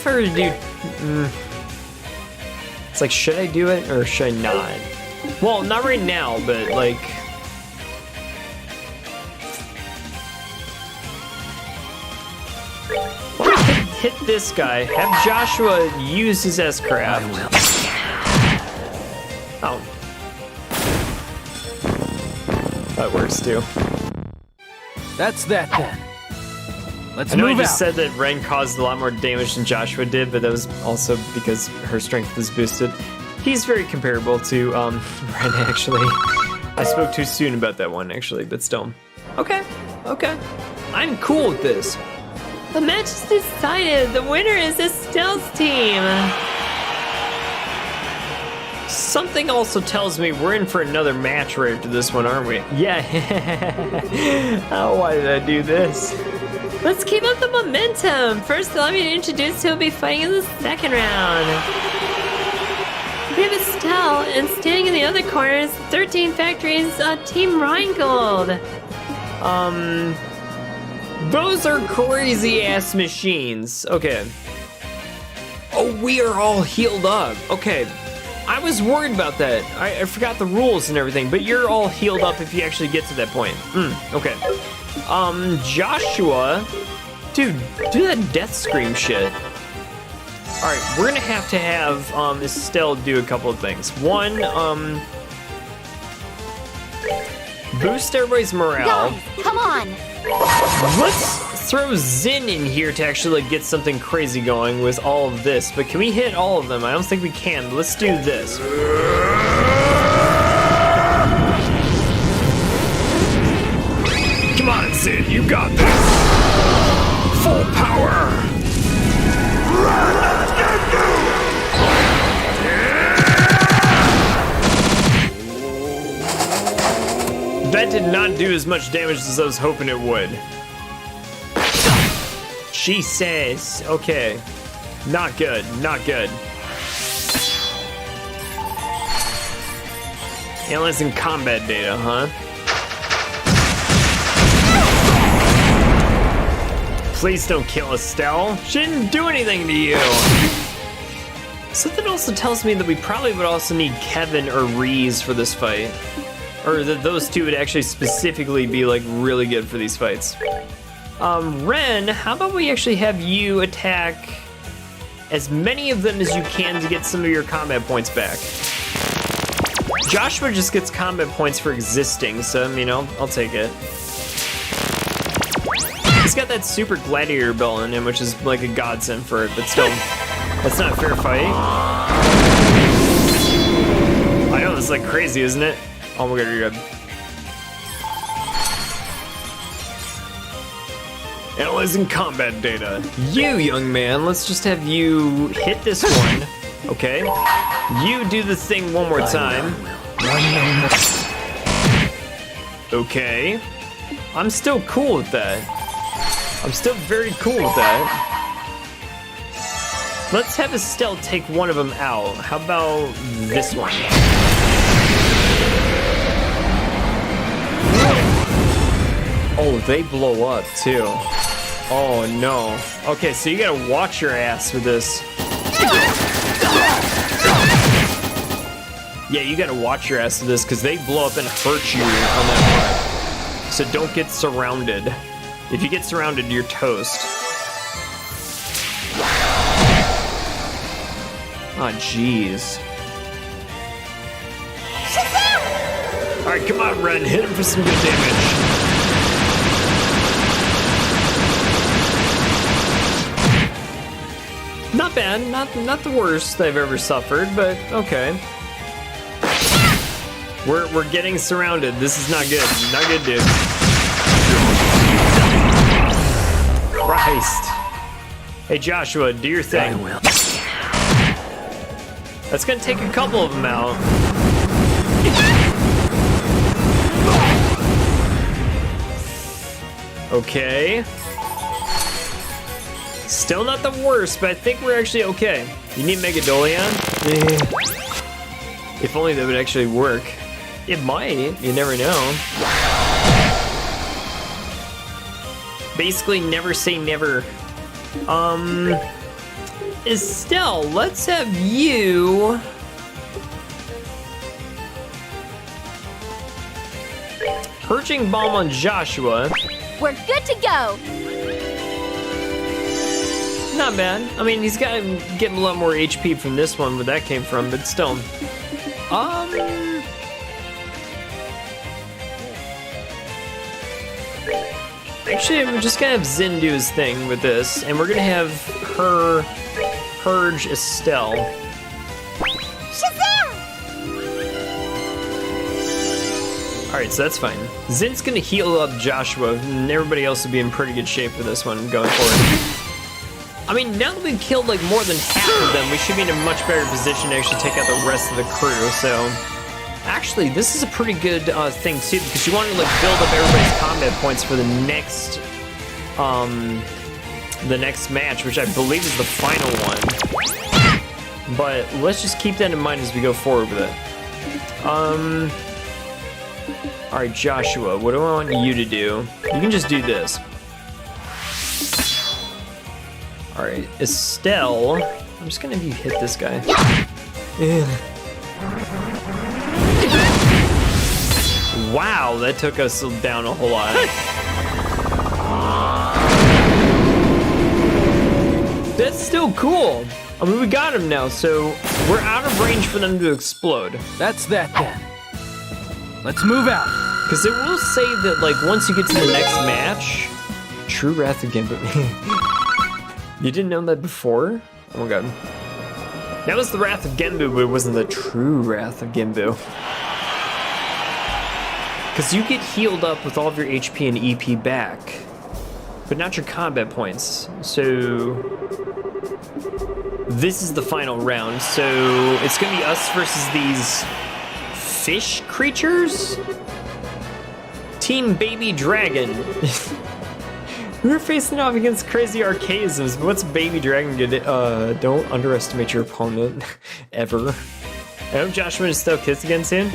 I were to do... It's like, should I do it or should I not? Well, not right now, but like... Hit this guy, have Joshua use his S-Craft. Oh. That works too. That's that then. Let's I know I move just out. said that Ren caused a lot more damage than Joshua did, but that was also because her strength is boosted. He's very comparable to Ren, actually. I spoke too soon about that one, actually, but still. Okay. I'm cool with this. The match is decided. The winner is Estelle's team. Something also tells me we're in for another match right after this one, aren't we? Yeah. Oh, why did I do this? Let's keep up the momentum. First, allow me to introduce who will be fighting in the second round. We have Estelle, and standing in the other corner is 13 Factories Team Rheingold. Those are crazy ass machines. Okay. Oh, we are all healed up. Okay. I was worried about that. I forgot the rules and everything, but you're all healed up if you actually get to that point. Okay. Joshua. Dude, do that death scream shit. Alright, we're gonna have Estelle do a couple of things. One, boost everybody's morale. Guys, come on. Let's throw Zin in here to actually get something crazy going with all of this, but can we hit all of them? I don't think we can, but let's do this. Come on, Zin, you got this. Full power. That did not do as much damage as I was hoping it would. She says, okay. Not good, not good. Analyzing combat data, huh? Please don't kill Estelle. She didn't do anything to you. Something also tells me that we probably would also need Kevin or Reese for this fight. Or that those two would actually specifically be like really good for these fights. Ren, how about we actually have you attack as many of them as you can to get some of your combat points back. Joshua just gets combat points for existing, so I mean, I'll take it. He's got that super gladiator belt in him, which is like a godsend for it, but still, that's not a fair fight. I know, it's like crazy, isn't it? Oh my god, you're good. Analyzing combat data. You, young man, let's just have you hit this one. Okay. You do the thing one more time. Okay. I'm still cool with that. I'm still very cool with that. Let's have Estelle take one of them out. How about this one? Oh, they blow up too. Oh no. Okay, so you gotta watch your ass with this. Yeah, you gotta watch your ass with this because they blow up and hurt you on that part. So don't get surrounded. If you get surrounded, you're toast. Oh, jeez. Alright, come on, Ren. Hit him for some good damage. Not bad. Not the worst I've ever suffered, but okay. We're getting surrounded. This is not good. Not good, dude. Christ. Hey, Joshua, do your thing. I will. That's gonna take a couple of them out. Okay. Still not the worst, but I think we're actually okay. You need Megadolion? If only that would actually work. It might, you never know. Basically, never say never. Estelle, let's have you... Purging Bomb on Joshua. We're good to go. Not bad. I mean, he's got to get a lot more HP from this one, where that came from, but still. Actually, we're just gonna have Zin do his thing with this, and we're gonna have her purge Estelle. Shazam! Alright, so that's fine. Zin's gonna heal up Joshua, and everybody else will be in pretty good shape for this one going forward. I mean, now that we've killed like more than half of them, we should be in a much better position to actually take out the rest of the crew, so... Actually, this is a pretty good thing too, because you want to like build up everybody's combat points for the next match, which I believe is the final one. But let's just keep that in mind as we go forward with it. All right, Joshua, what do I want you to do? You can just do this. All right, Estelle, I'm just gonna have you hit this guy. Wow, that took us down a whole lot. That's still cool. I mean, we got him now, so we're out of range for them to explode. That's that then. Let's move out. Because it will say that, like, once you get to the next match, True Wrath of Genbu. You didn't know that before? Oh my god. That was the Wrath of Genbu, but it wasn't the True Wrath of Genbu. Because you get healed up with all of your HP and EP back, but not your combat points. So this is the final round. So it's gonna be us versus these fish creatures? Team Baby Dragon. We're facing off against crazy archaisms. What's Baby Dragon good? Don't underestimate your opponent, ever. I hope Joshua and Estelle kiss again soon.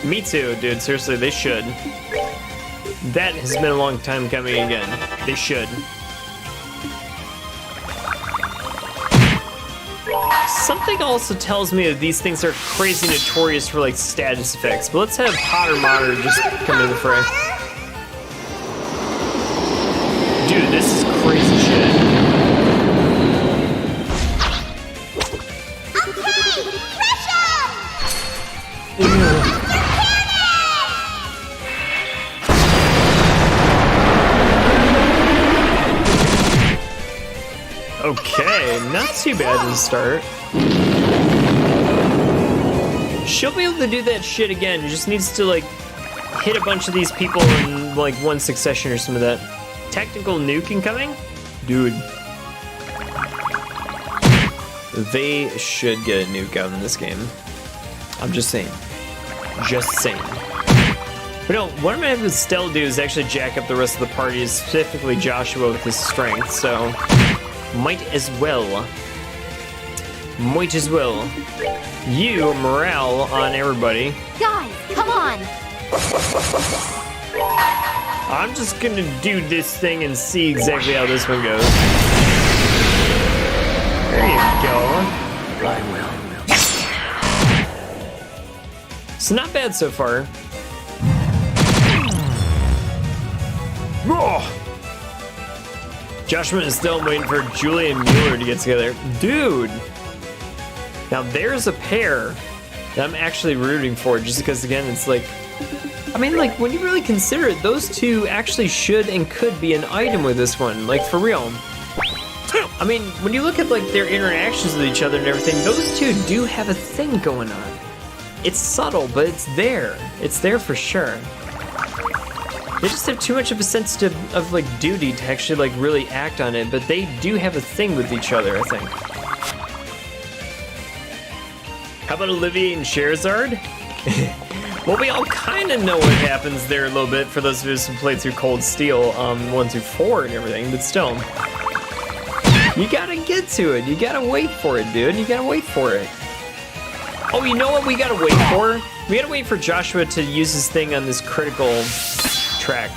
Me too, dude. Seriously, they should. That has been a long time coming again. They should. Something also tells me that these things are crazy notorious for like status effects. But let's have Potter Modder just come to the fray. Dude, this is crazy shit. Okay, not too bad to start. She'll be able to do that shit again. Just needs to like hit a bunch of these people in like one succession or some of that. Technical nuke incoming? Dude. They should get a nuke out in this game. I'm just saying. Just saying. But no, what I'm gonna have Estelle do is actually jack up the rest of the party, specifically Joshua with his strength, so might as well. Might as well. You, morale on everybody. Guys, come on. I'm just gonna do this thing and see exactly how this one goes. There you go. I will. It's not bad so far. Oh, Joshua is still waiting for Julie and Mueller to get together. Dude! Now there's a pair that I'm actually rooting for, just because again, it's like, I mean, like, when you really consider it, those two actually should and could be an item with this one, like, for real. I mean, when you look at like their interactions with each other and everything, those two do have a thing going on. It's subtle, but it's there. It's there for sure. They just have too much of a sense of like duty to actually like really act on it, but they do have a thing with each other, I think. How about Olivier and Sherazard? Well, we all kind of know what happens there a little bit for those of us who played through Cold Steel 1 through 4 and everything, but still. You gotta get to it. You gotta wait for it, dude. You gotta wait for it. Oh, you know what we gotta wait for? We gotta wait for Joshua to use his thing on this critical track.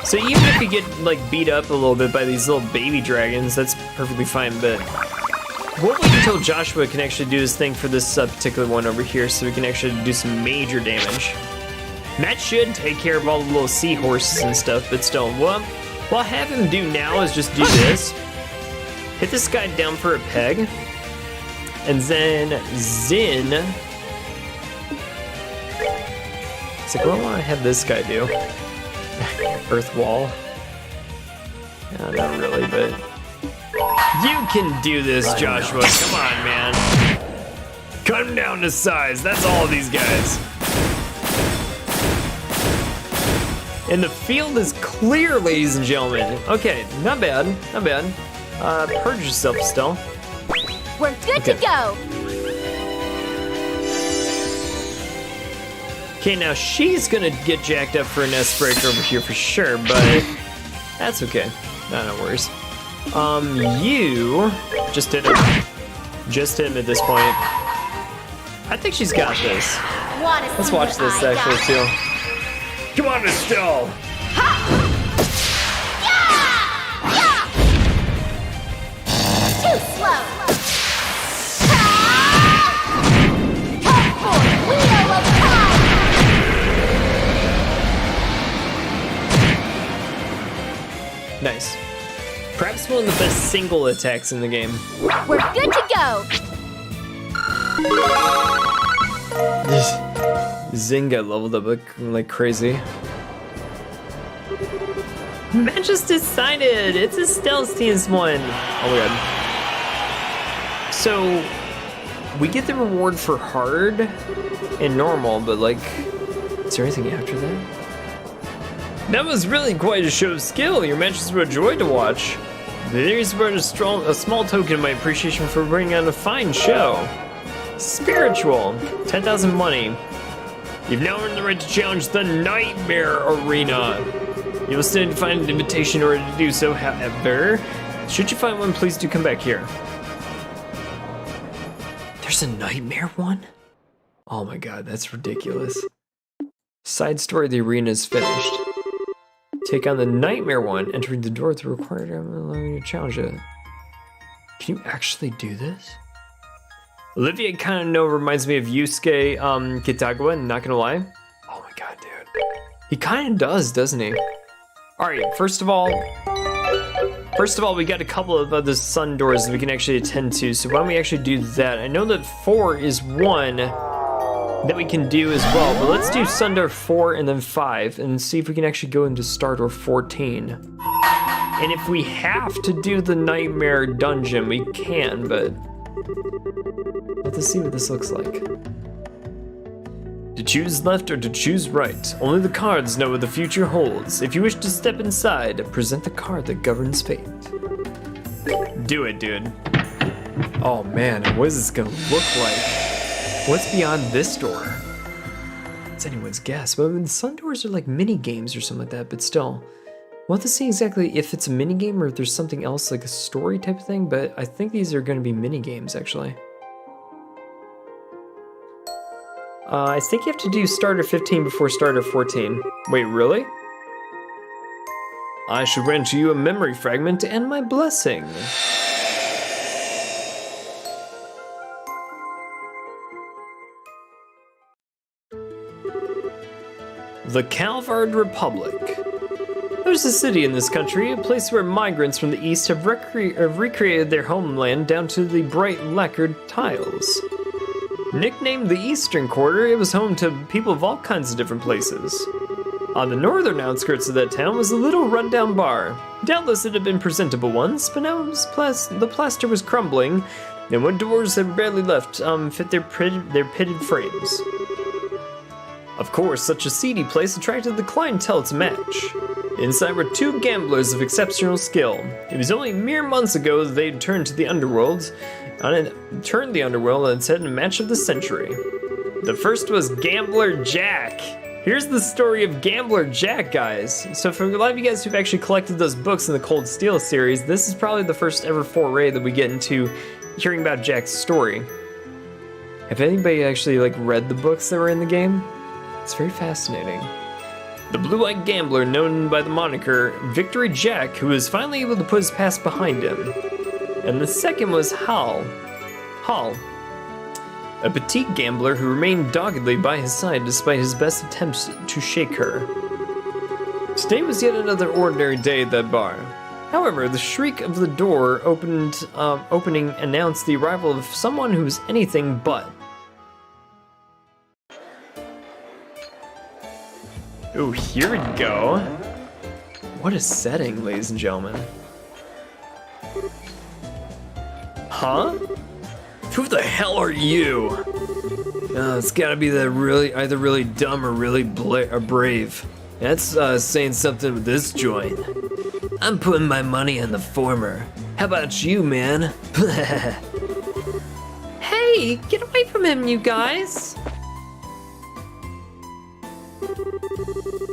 So even if you get like beat up a little bit by these little baby dragons, that's perfectly fine, but we'll wait until Joshua can actually do his thing for this particular one over here so we can actually do some major damage. That should take care of all the little seahorses and stuff, but still, what I'll have him do now is just do this. Hit this guy down for a peg. And then Zin. It's like, what do I want to have this guy do? Earth wall. No, not really, but you can do this, Joshua. Come on, man. Cut him down to size. That's all of these guys. And the field is clear, ladies and gentlemen. Okay, not bad, not bad. Purge yourself still. We're good to go. Okay, now she's gonna get jacked up for an S-break over here for sure, but that's okay. No worries. You just hit him. Just hit him at this point. I think she's got this. Let's watch this actually too. Come on, Estelle! Too slow. Come for Wheel of Time. Nice. Perhaps one of the best single attacks in the game. We're good to go. Zing got leveled up like crazy. Match just decided. It's Estelle's team's one. Oh my god. So we get the reward for hard and normal, but like, is there anything after that? That was really quite a show of skill. Your matches were a joy to watch. There's brought a small token of my appreciation for bringing on a fine show. Spiritual, 10,000 money. You've now earned the right to challenge the Nightmare Arena. You will stand to find an invitation in order to do so, however. Should you find one, please do come back here. There's a Nightmare one? Oh my god, that's ridiculous. Side story of the arena is finished. Take on the Nightmare one, entering the door with the required allowing you to challenge it. Can you actually do this? Olivier kind of reminds me of Yusuke Kitagawa, not gonna lie. Oh my god, dude. He kind of does, doesn't he? Alright, first of all, we got a couple of other sun doors that we can actually attend to, so why don't we actually do that? I know that 4 is one that we can do as well, but let's do sun door 4 and then 5 and see if we can actually go into star door 14. And if we have to do the Nightmare Dungeon, we can, but let's see what this looks like. To choose left or to choose right, only the cards know what the future holds. If you wish to step inside, present the card that governs fate. Do it, dude. Oh man, what is this gonna look like? What's beyond this door? It's anyone's guess. But the sun doors are like mini games or something like that, but still. We'll have to see exactly if it's a mini game or if there's something else like a story type of thing, but I think these are gonna be mini games actually. I think you have to do starter 15 before starter 14. Wait, really? I shall grant you a memory fragment and my blessing. The Calvard Republic. There's a city in this country, a place where migrants from the east have recreated their homeland down to the bright lacquered tiles. Nicknamed the Eastern Quarter, it was home to people of all kinds of different places. On the northern outskirts of that town was a little rundown bar. Doubtless it had been presentable once, but now the plaster was crumbling, and what doors had barely left fit their pitted frames. Of course, such a seedy place attracted the clientele to match. Inside were two gamblers of exceptional skill. It was only mere months ago that they'd turned the underworld on its head in a match of the century. The first was Gambler Jack. Here's the story of Gambler Jack, guys. So for a lot of you guys who've actually collected those books in the Cold Steel series, this is probably the first ever foray that we get into hearing about Jack's story. Have anybody actually read the books that were in the game? It's very fascinating. The blue-eyed gambler known by the moniker Victory Jack, who was finally able to put his past behind him. And the second was Hal, a petite gambler who remained doggedly by his side despite his best attempts to shake her. Today was yet another ordinary day at that bar. However, the shriek of the door opening announced the arrival of someone who was anything but. Oh, here we go. What a setting, ladies and gentlemen. Huh? Who the hell are you? It's gotta be that either really dumb or really brave. That's saying something with this joint. I'm putting my money on the former. How about you, man? Hey, get away from him, you guys!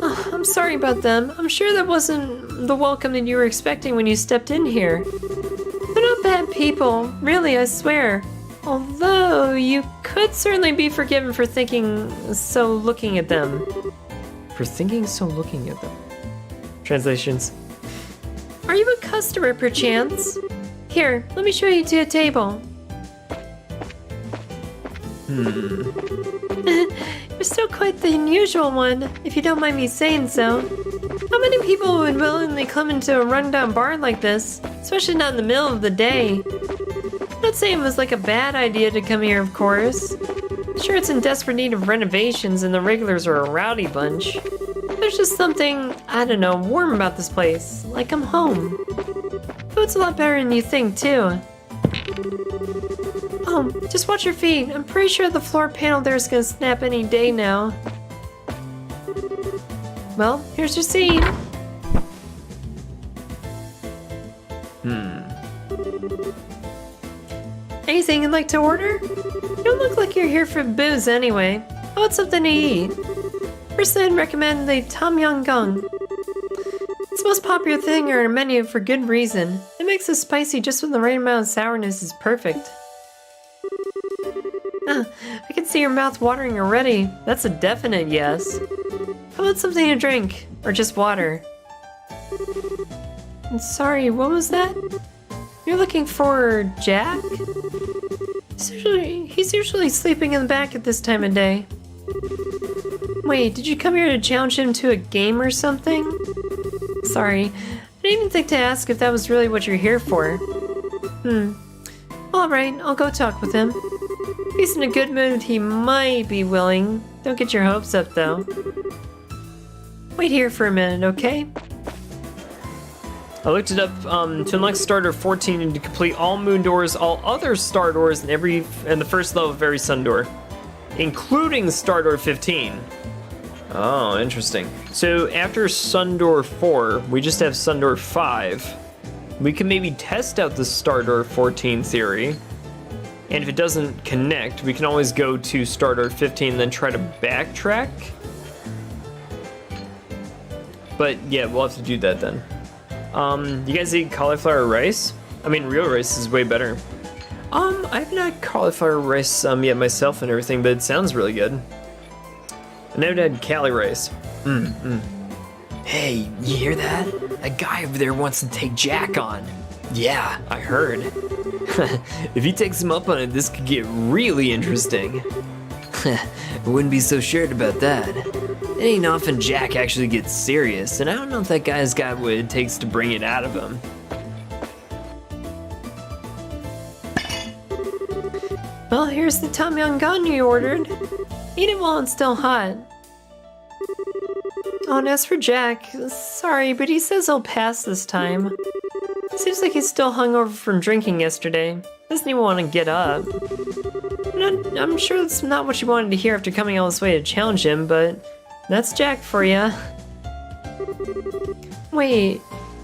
Oh, I'm sorry about them. I'm sure that wasn't the welcome that you were expecting when you stepped in here. They're not bad people, really, I swear. Although, you could certainly be forgiven for thinking so looking at them. For thinking so looking at them. Translations. Are you a customer, perchance? Here, let me show you to a table. You're still quite the unusual one, if you don't mind me saying so. How many people would willingly come into a rundown bar like this, especially not in the middle of the day? I'm not saying it was a bad idea to come here, of course. Sure, it's in desperate need of renovations and the regulars are a rowdy bunch. There's just something, I don't know, warm about this place, like I'm home. Food's a lot better than you think, too. Oh, just watch your feet. I'm pretty sure the floor panel there is gonna snap any day now. Well, here's your seat. Anything you'd like to order? You don't look like you're here for booze anyway. How about something to eat? First, I'd recommend the Tom Yum Goong. It's the most popular thing on our menu for good reason. It makes it spicy just when the right amount of sourness is perfect. I can see your mouth watering already. That's a definite yes. How about something to drink? Or just water? I'm sorry, what was that? You're looking for Jack? He's usually sleeping in the back at this time of day. Wait, did you come here to challenge him to a game or something? Sorry, I didn't even think to ask if that was really what you're here for. Alright, I'll go talk with him. If he's in a good mood, he might be willing. Don't get your hopes up, though. Wait here for a minute, okay? I looked it up to unlock starter 14 and to complete all moon doors, all other star doors, and the first level of every sun door, including star door 15. Oh, interesting. So after sun door 4, we just have sun door 5. We can maybe test out the star door 14 theory. And if it doesn't connect, we can always go to star door 15 and then try to backtrack. But yeah, we'll have to do that then. You guys eat cauliflower rice? I mean, real rice is way better. I haven't had cauliflower rice yet myself and everything, but it sounds really good. I never had Cali rice. Hey, you hear that? A guy over there wants to take Jack on. Yeah, I heard. If he takes him up on it, this could get really interesting. I wouldn't be so sure about that. It ain't often Jack actually gets serious, and I don't know if that guy's got what it takes to bring it out of him. Well, here's the Tom Yum Goong you ordered. Eat it while it's still hot. Oh, and as for Jack, sorry, but he says he'll pass this time. Seems like he's still hungover from drinking yesterday. Doesn't even want to get up. I'm sure that's not what you wanted to hear after coming all this way to challenge him, but that's Jack for ya. Wait,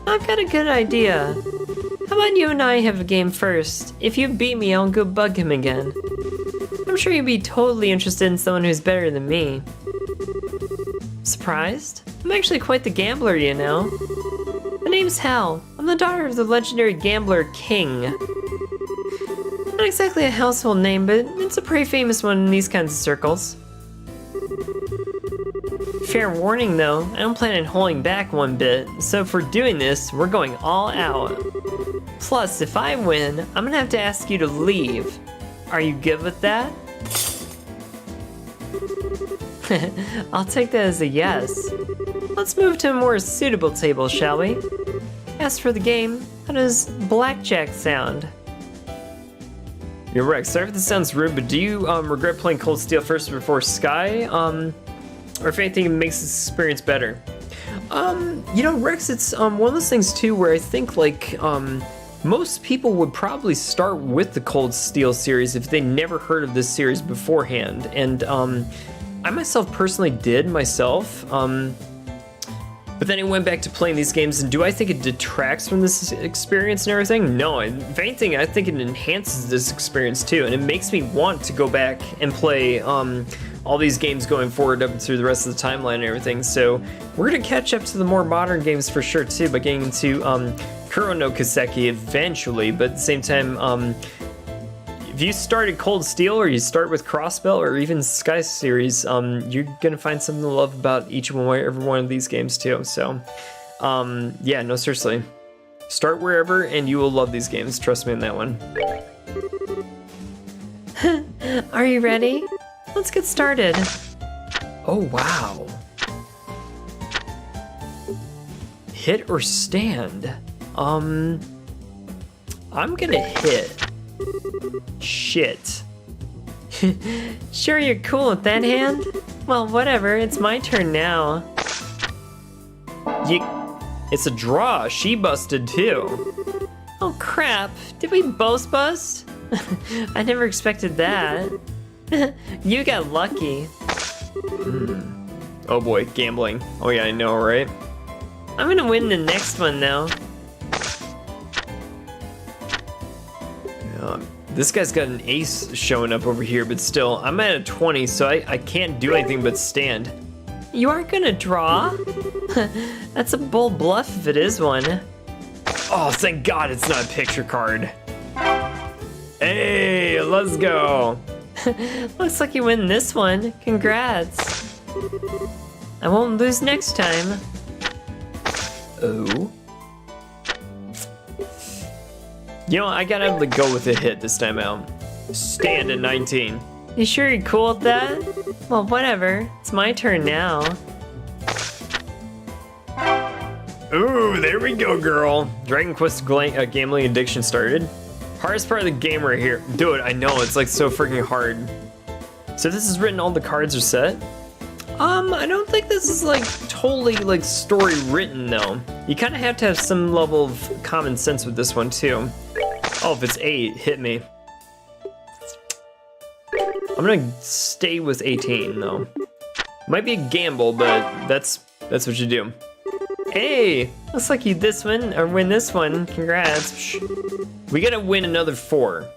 I've got a good idea. How about you and I have a game first? If you beat me, I'll go bug him again. I'm sure you'd be totally interested in someone who's better than me. Surprised? I'm actually quite the gambler, you know. My name's Hal. I'm the daughter of the legendary gambler King. Not exactly a household name, but it's a pretty famous one in these kinds of circles. Fair warning though, I don't plan on holding back one bit, so if we're doing this, we're going all out. Plus, if I win, I'm gonna have to ask you to leave. Are you good with that? I'll take that as a yes. Let's move to a more suitable table, shall we? As for the game, how does blackjack sound? You're right. Sorry if this sounds rude, but do you regret playing Cold Steel first before Sky? Or if anything, it makes this experience better? You know, Rex, it's one of those things too where I think like most people would probably start with the Cold Steel series if they never heard of this series beforehand, and I myself personally did myself. But then I went back to playing these games, and do I think it detracts from this experience and everything? No, if anything, I think it enhances this experience too, and it makes me want to go back and play all these games going forward up through the rest of the timeline and everything. So we're gonna catch up to the more modern games for sure too, by getting into Kuro no Kiseki eventually, but at the same time, if you started Cold Steel or you start with Crossbell or even Sky series, you're gonna find something to love about every one of these games too. So, yeah, no, seriously, start wherever and you will love these games. Trust me on that one. Are you ready? Let's get started. Oh wow! Hit or stand? I'm gonna hit. Shit. Sure you're cool with that hand? Well, whatever, it's my turn now. It's a draw. She busted too. Oh crap, did we both bust? I never expected that. You got lucky. Oh boy, gambling. Oh yeah, I know, right? I'm gonna win the next one though. This guy's got an ace showing up over here, but still, I'm at a 20, so I can't do anything but stand. You aren't gonna draw? That's a bold bluff if it is one. Oh, thank God it's not a picture card. Hey, let's go. Looks like you win this one. Congrats. I won't lose next time. Oh. You know, I gotta have to go with a hit this time out. Stand at 19. You sure you're cool with that? Well, whatever. It's my turn now. Ooh, there we go, girl. Dragon Quest gambling addiction started. Hardest part of the game right here. Dude, I know, it's like so freaking hard. So this is written, all the cards are set? I don't think this is like totally like story written though. You kind of have to have some level of common sense with this one too. Oh, if it's 8, hit me. I'm gonna stay with 18 though. Might be a gamble, but that's what you do. Hey, looks like you win this one. Congrats. We gotta win another 4.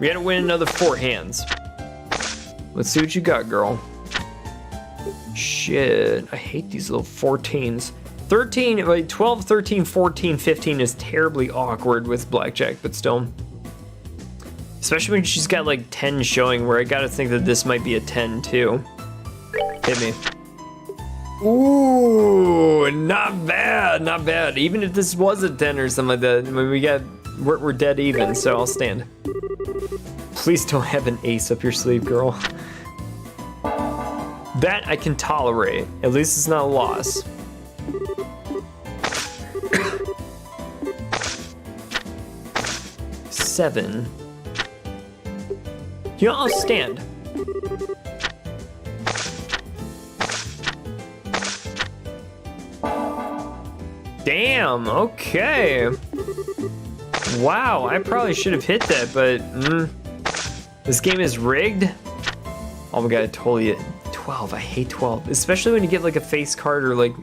We gotta win another 4 hands. Let's see what you got, girl. Shit, I hate these little 14s. 13, like 12, 13, 14, 15 is terribly awkward with blackjack, but still. Especially when she's got like 10 showing, where I gotta think that this might be a 10 too. Hit me. Ooh, not bad, not bad. Even if this was a 10 or something like that, I mean, we're dead even, so I'll stand. Please don't have an ace up your sleeve, girl. That I can tolerate. At least it's not a loss. Seven. You know, I'll stand. Damn, okay. Wow, I probably should have hit that, but this game is rigged. Oh my god, totally 12. I hate 12, especially when you get like a face card or like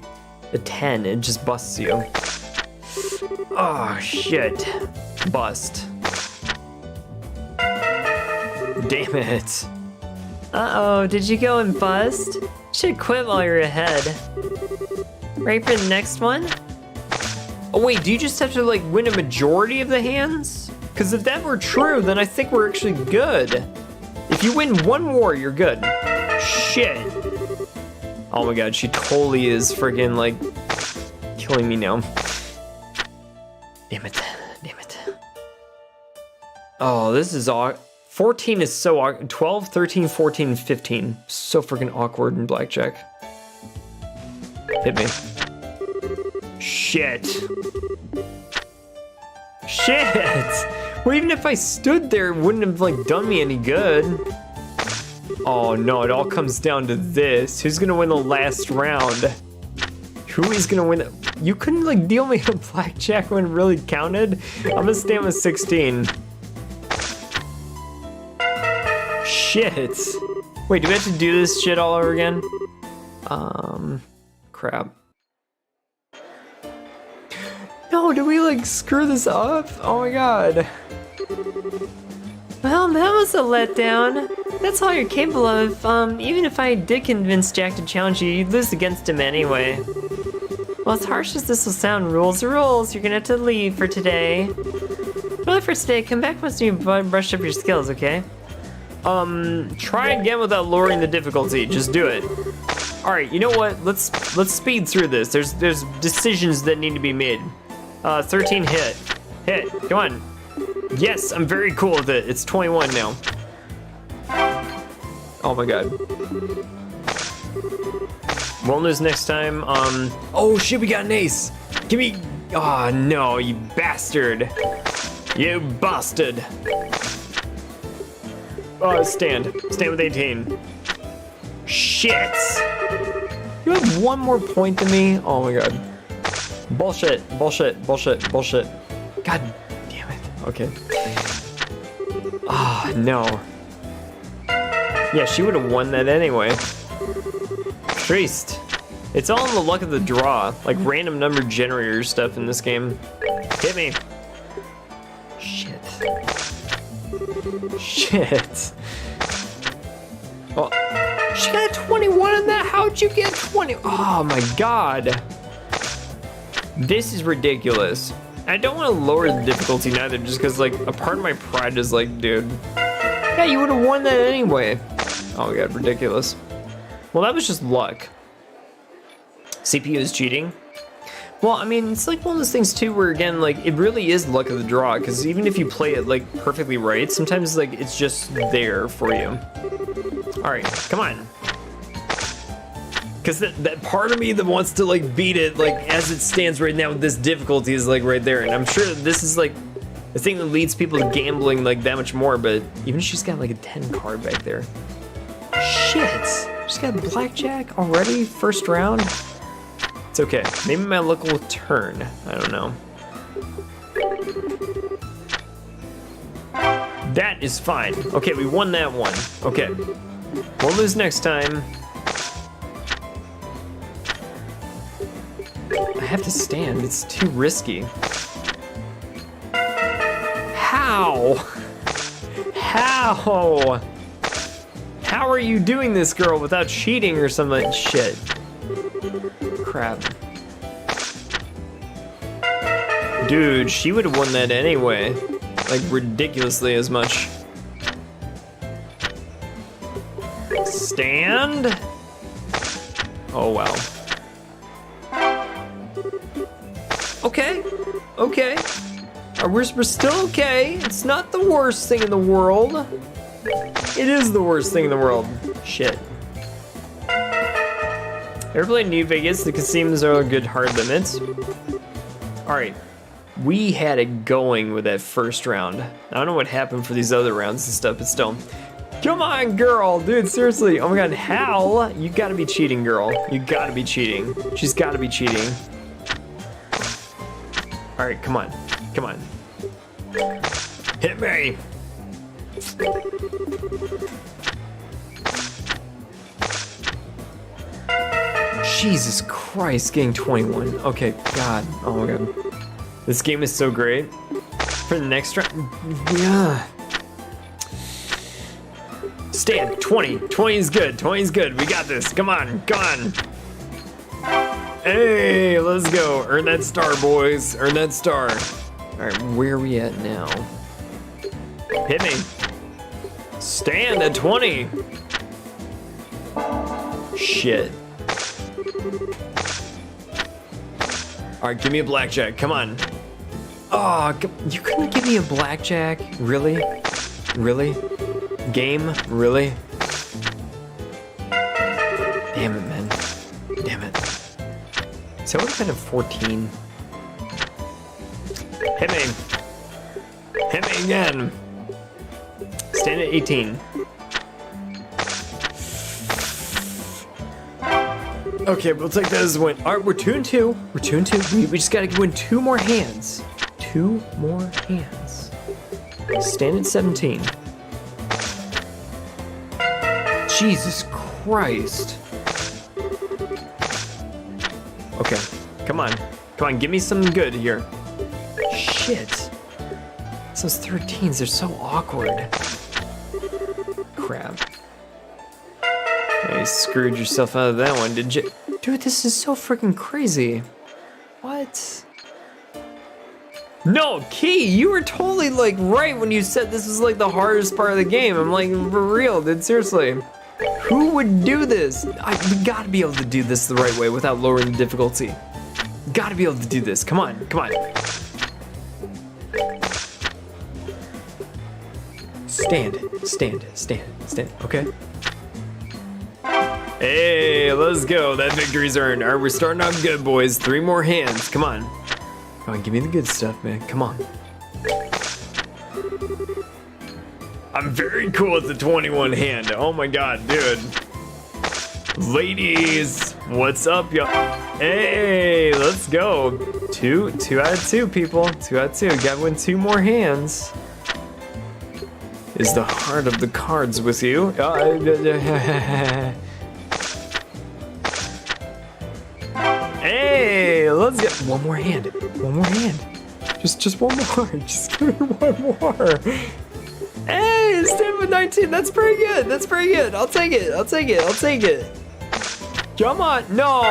a 10, it just busts you. Oh shit, bust. Damn it. Uh-oh, did you go and bust? Should quit while you're ahead. Ready for the next one? Oh wait, do you just have to like win a majority of the hands? Because if that were true, then I think we're actually good. If you win one war, you're good. Shit. Oh my god, she totally is friggin' like killing me now. Damn it, damn it. Oh, this is awkward. 14 is so awkward. 12, 13, 14, and 15. So freaking awkward in blackjack. Hit me. Shit. Shit! Well, even if I stood there, it wouldn't have like done me any good. Oh no, it all comes down to this. Who's gonna win the last round? Who is gonna win? You couldn't like deal me a blackjack when it really counted? I'm gonna stand with 16. Shit. Wait, do we have to do this shit all over again? Crap. No, did we like screw this up? Oh my god. Well, that was a letdown. That's all you're capable of. Even if I did convince Jack to challenge you, you'd lose against him anyway. Well, as harsh as this will sound, rules are rules. You're gonna have to leave for today. Really for today, come back once you brush up your skills, okay? Try again without lowering the difficulty. Just do it. All right, you know what? Let's speed through this. There's decisions that need to be made. 13 hit. Hit. Come on. Yes, I'm very cool with it. It's 21 now. Oh my god. Won't lose next time. Oh shit, we got an ace. Give me. Oh no, you bastard. You bastard. Oh, stand. Stand with 18. Shit. You have one more point than me? Oh my god. Bullshit, bullshit, bullshit, bullshit. God damn it. Okay. Ah, no. Yeah, she would have won that anyway. Triste. It's all in the luck of the draw. Like random number generator stuff in this game. Hit me. Shit. Shit. Oh, she got a 21 in that? How'd you get 20? Oh my god. This is ridiculous. I don't want to lower the difficulty neither, just because like a part of my pride is like, dude, yeah, you would have won that anyway. Oh my god, ridiculous. Well, that was just luck. CPU is cheating. Well, I mean, it's like one of those things too where again, like it really is luck of the draw, because even if you play it like perfectly right, sometimes like it's just there for you. All right, come on. Because that part of me that wants to like beat it like as it stands right now with this difficulty is like right there, and I'm sure that this is like the thing that leads people to gambling like that much more, but even she's got like a 10 card back there. Shit, she's got blackjack already, first round. It's okay, maybe my luck will turn, I don't know. That is fine. Okay, we won that one. Okay, we'll lose next time. I have to stand, it's too risky. How? How? How are you doing this, girl, without cheating or something? Shit. Crap. Dude, she would have won that anyway. Like, ridiculously as much. Stand? Oh, wow. Okay, okay. We're still okay. It's not the worst thing in the world. It is the worst thing in the world. Shit. Ever played New Vegas? The casinos are a good hard limits. Alright. We had it going with that first round. I don't know what happened for these other rounds and stuff, but still. Come on, girl! Dude, seriously. Oh my god, Hal! You gotta be cheating, girl. You gotta be cheating. She's gotta be cheating. All right, come on. Come on. Hit me. Jesus Christ, getting 21. Okay, God. Oh my God. This game is so great. For the next round, yeah. Stand, 20. 20 is good. 20 is good. We got this. Come on, come on. Hey, let's go. Earn that star, boys. Earn that star. All right, where are we at now? Hit me. Stand at 20. Shit. All right, give me a blackjack. Come on. Oh, you couldn't give me a blackjack? Really? Really? Game? Really? Damn it, man. Damn it. So what kind of 14? Hit me. Hit me again. Stand at 18. Okay, we'll take that as a win. All right, we're 2-2. We're 2-2. We just gotta win 2 more hands. 2 more hands. Stand at 17. Jesus Christ. Okay, come on. Come on, give me something good here. Shit. Those 13s are so awkward. Crap. Yeah, you screwed yourself out of that one, did you? Dude, this is so freaking crazy. What? No, Key, you were totally like right when you said this was like the hardest part of the game. I'm like, for real, dude, seriously. Who would do this? We gotta be able to do this the right way without lowering the difficulty. Gotta be able to do this. Come on, come on. Stand, stand, stand, stand, okay? Hey, let's go. That victory's earned. All right, we're starting off good, boys. 3 more hands. Come on. Come on, give me the good stuff, man. Come on. I'm very cool at the 21 hand. Oh my God, dude. Ladies, what's up, y'all? Hey, let's go. 2 out of 2, people. 2 out of 2. Gotta win 2 more hands. Is the heart of the cards with you? Hey, let's get 1 more hand. 1 more hand. Just 1 more. Just give me 1 more. Hey, stand with 19. That's pretty good. That's pretty good. I'll take it. I'll take it. I'll take it. Come on. No.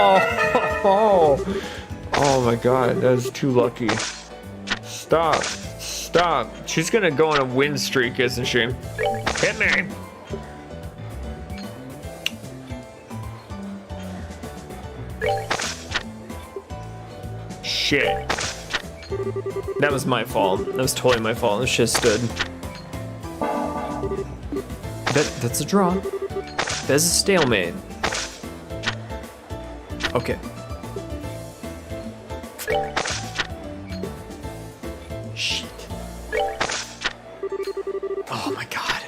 Oh my God. That was too lucky. Stop. Stop. She's gonna go on a win streak, isn't she? Hit me. Shit. That was my fault. That was totally my fault. This shit stood. That's a draw. That's a stalemate. Okay. Shit. Oh my God.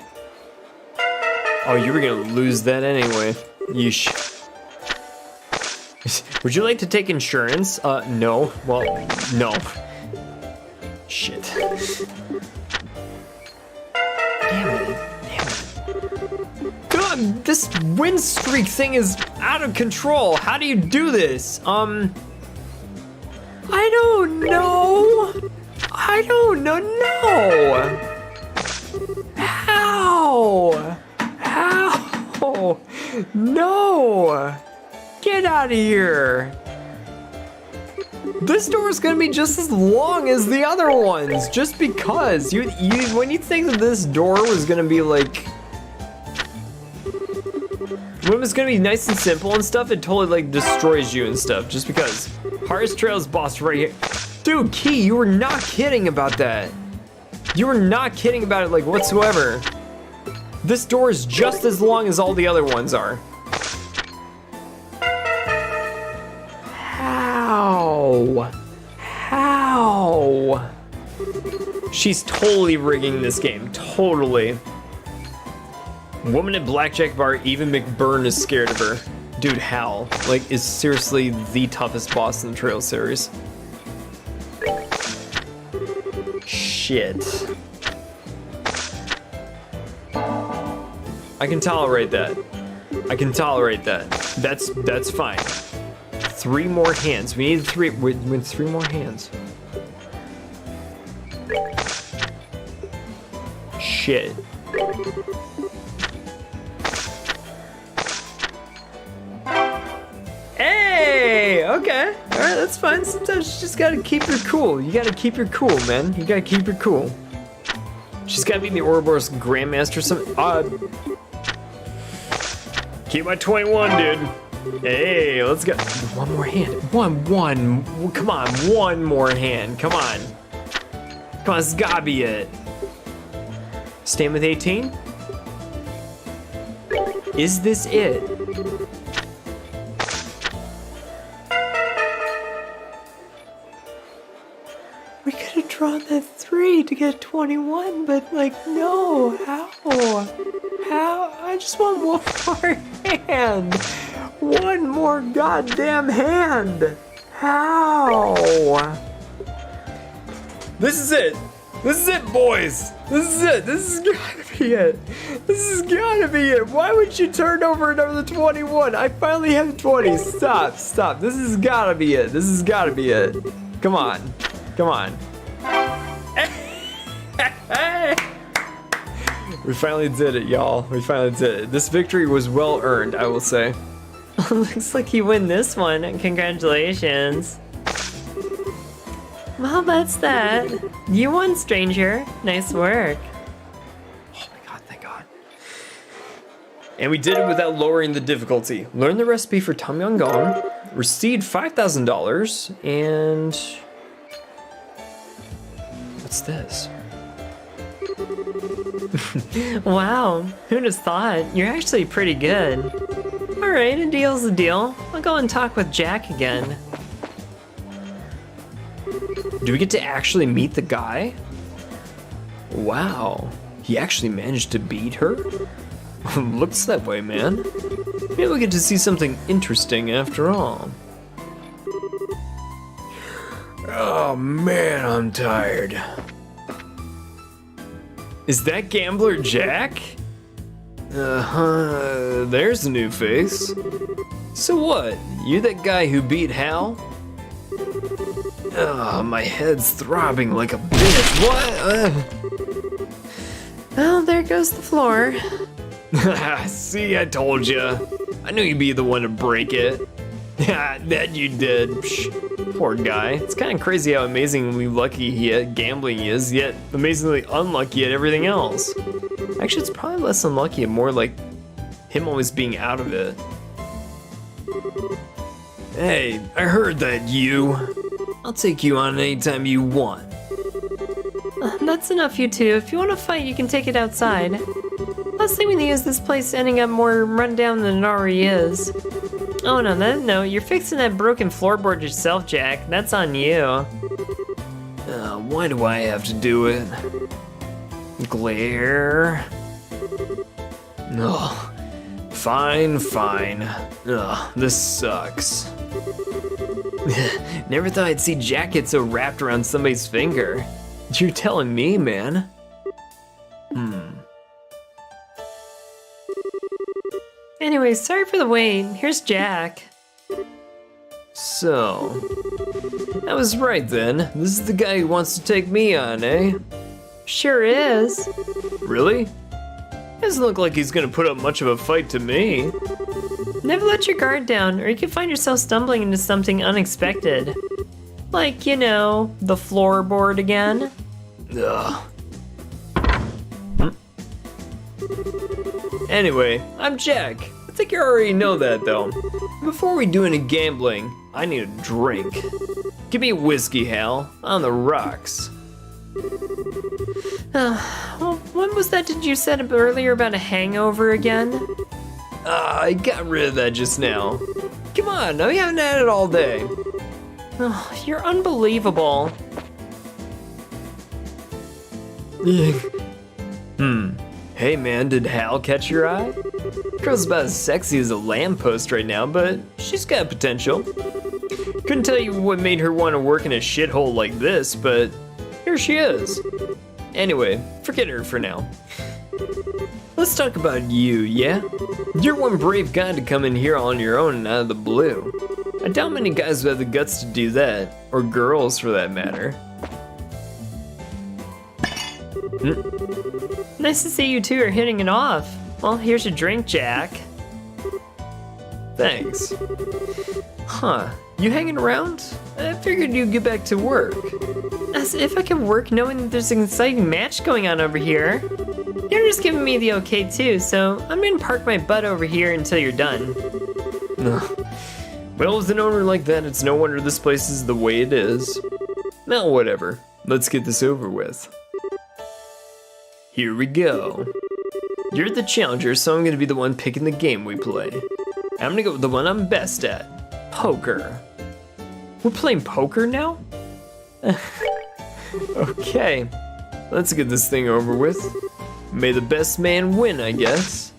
Oh, you were gonna lose that anyway. Yeesh. Would you like to take insurance? No. Well, no. Shit. Damn it. Damn it. God, this win streak thing is out of control. How do you do this? I don't know. I don't know. No. How? How? No. Get out of here. This door is gonna be just as long as the other ones, just because. You when you think that this door was gonna be like, when it was gonna be nice and simple and stuff, it totally like destroys you and stuff, just because. Hardest Trails boss right here. Dude, Key, you were not kidding about that. You were not kidding about it like whatsoever. This door is just as long as all the other ones are. How? How? She's totally rigging this game. Totally. Woman at Blackjack Bar, even McBurn is scared of her. Dude, Hal, like, is seriously the toughest boss in the Trail series. Shit. I can tolerate that. I can tolerate that. That's fine. 3 more hands. We need 3 with 3 more hands. Shit. Hey, okay. All right, that's fine. Sometimes you just gotta keep your cool. You gotta keep your cool, man. You gotta keep your cool. She's gotta be the Ouroboros Grandmaster or something. Keep my 21, dude. Hey, let's go. 1 more hand. One. Come on, 1 more hand. Come on. Come on, it's gotta be it. Staying with 18? Is this it? We could have drawn that 3 to get 21, but like, no, how? How? I just want 1 more hand. 1 more goddamn hand. How? This is it. This is it, boys. This is it. This has gotta be it. This has gotta be it. Why would you turn over another 21? I finally have 20. Stop. This has gotta be it. This has gotta be it. Come on. Come on. We finally did it, y'all. We finally did it. This victory was well earned, I will say. Looks like you win this one. Congratulations. Well, that's that. You won, stranger. Nice work. Oh my god, thank god. And we did it without lowering the difficulty. Learn the recipe for Tom Yum Goong, received $5,000, and... what's this? Wow, who'd have thought? You're actually pretty good. Alright, a deal's a deal. I'll go and talk with Jack again. Do we get to actually meet the guy? Wow, he actually managed to beat her? Looks that way, man. Maybe we get to see something interesting after all. Oh man, I'm tired. Is that Gambler Jack? There's a new face. So what, you that guy who beat Hal? My head's throbbing like a bitch. What? Well, there goes the floor. See, I told ya. I knew you'd be the one to break it. That you did. Psh, poor guy. It's kind of crazy how amazingly lucky he at gambling is, yet amazingly unlucky at everything else. Actually, it's probably less unlucky and more like him always being out of it. Hey, I heard that you. I'll take you on anytime you want. That's enough, you two. If you want to fight, you can take it outside. Last thing we need is this place ending up more rundown than it already is. Oh no, no, you're fixing that broken floorboard yourself, Jack. That's on you. Why do I have to do it? Glare. Ugh. Fine. Ugh, this sucks. Never thought I'd see Jack get so wrapped around somebody's finger. You're telling me, man. Anyway, sorry for the wait. Here's Jack. So, I was right then. This is the guy who wants to take me on, eh? Sure is. Really? Doesn't look like he's gonna put up much of a fight to me. Never let your guard down, or you could find yourself stumbling into something unexpected. Like, you know, the floorboard again. Ugh. Anyway, I'm Jack. I think you already know that though. Before we do any gambling, I need a drink. Give me a whiskey, Hal, on the rocks. Well, what was that you said earlier about a hangover again? I got rid of that just now. Come on, we haven't had it all day. Oh, you're unbelievable. Hey man, did Hal catch your eye? Girl's about as sexy as a lamppost right now, but she's got potential. Couldn't tell you what made her want to work in a shithole like this, but here she is. Anyway, forget her for now. Let's talk about you, yeah? You're one brave guy to come in here on your own and out of the blue. I doubt many guys would have the guts to do that, or girls for that matter. Nice to see you two are hitting it off. Well, here's your drink, Jack. Thanks. Huh, you hanging around? I figured you'd get back to work. As if I could work knowing that there's an exciting match going on over here. You're just giving me the okay too, so I'm gonna park my butt over here until you're done. Well, with an owner like that, it's no wonder this place is the way it is. Now, whatever. Let's get this over with. Here we go. You're the challenger, so I'm gonna be the one picking the game we play. I'm gonna go with the one I'm best at. Poker. We're playing poker now? Okay, let's get this thing over with. May the best man win, I guess.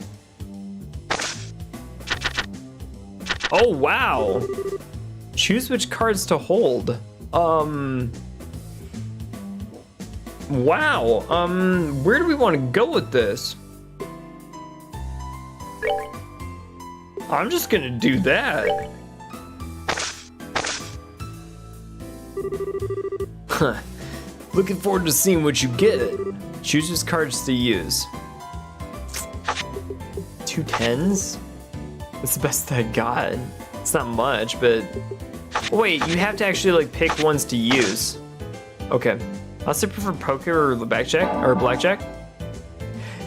Oh, wow. Choose which cards to hold. Wow. Where do we want to go with this? I'm just gonna do that. Huh. Looking forward to seeing what you get. Choose which cards to use. 2 10s? That's the best I got. It's not much, but... Wait, you have to actually like pick ones to use. Okay. I also prefer poker or blackjack.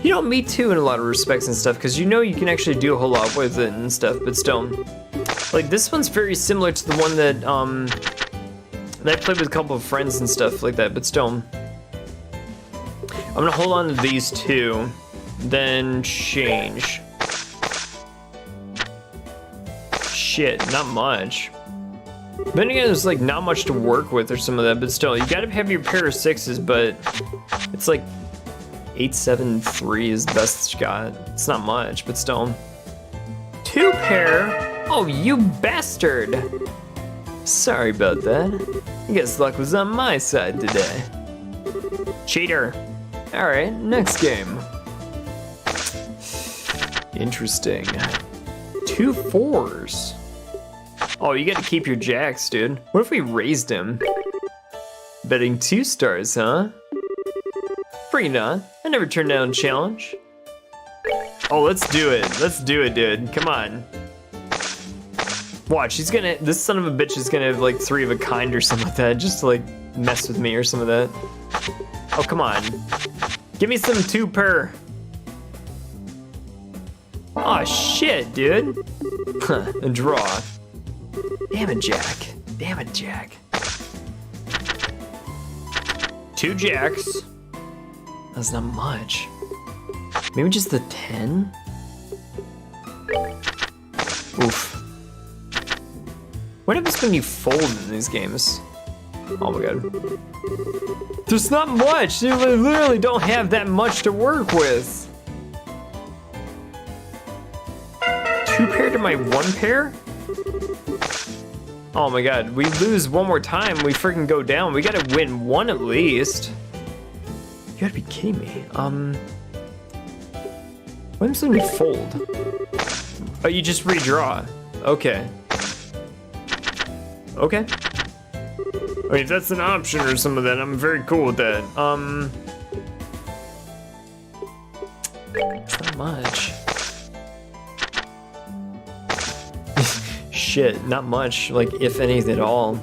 You know, me too in a lot of respects and stuff, because you know you can actually do a whole lot with it and stuff, but still. Like, this one's very similar to the one that I played with a couple of friends and stuff like that, but still. I'm gonna hold on to these two, then change. Shit, not much. Then again, there's like not much to work with or some of that, but still, you gotta have your pair of 6s, but it's like 8, 7, 3 is the best you got. It's not much, but still. 2 pair? Oh, you bastard! Sorry about that. I guess luck was on my side today. Cheater. Alright, next game. Interesting. 2 4s. Oh, you gotta keep your jacks, dude. What if we raised him? Betting 2 stars, huh? Bring it on. I never turned down a challenge. Oh, let's do it. Let's do it, dude. Come on. Watch, this son of a bitch is gonna have like 3 of a kind or something like that, just to like mess with me or some of that. Oh, come on. Give me some 2 per. Oh shit, dude. Huh, a draw. Damn it, Jack. Damn it, Jack. 2 jacks. That's not much. Maybe just the 10? Oof. What happens when you fold in these games? Oh my god. There's not much! You literally don't have that much to work with! 2 pair to my 1 pair? Oh my god, we lose one more time, we freaking go down. We gotta win 1 at least. You gotta be kidding me. What happens when you fold? Oh, you just redraw. Okay. Okay. I mean, if that's an option or some of that, I'm very cool with that. It's not much. Shit, not much, like, if anything at all.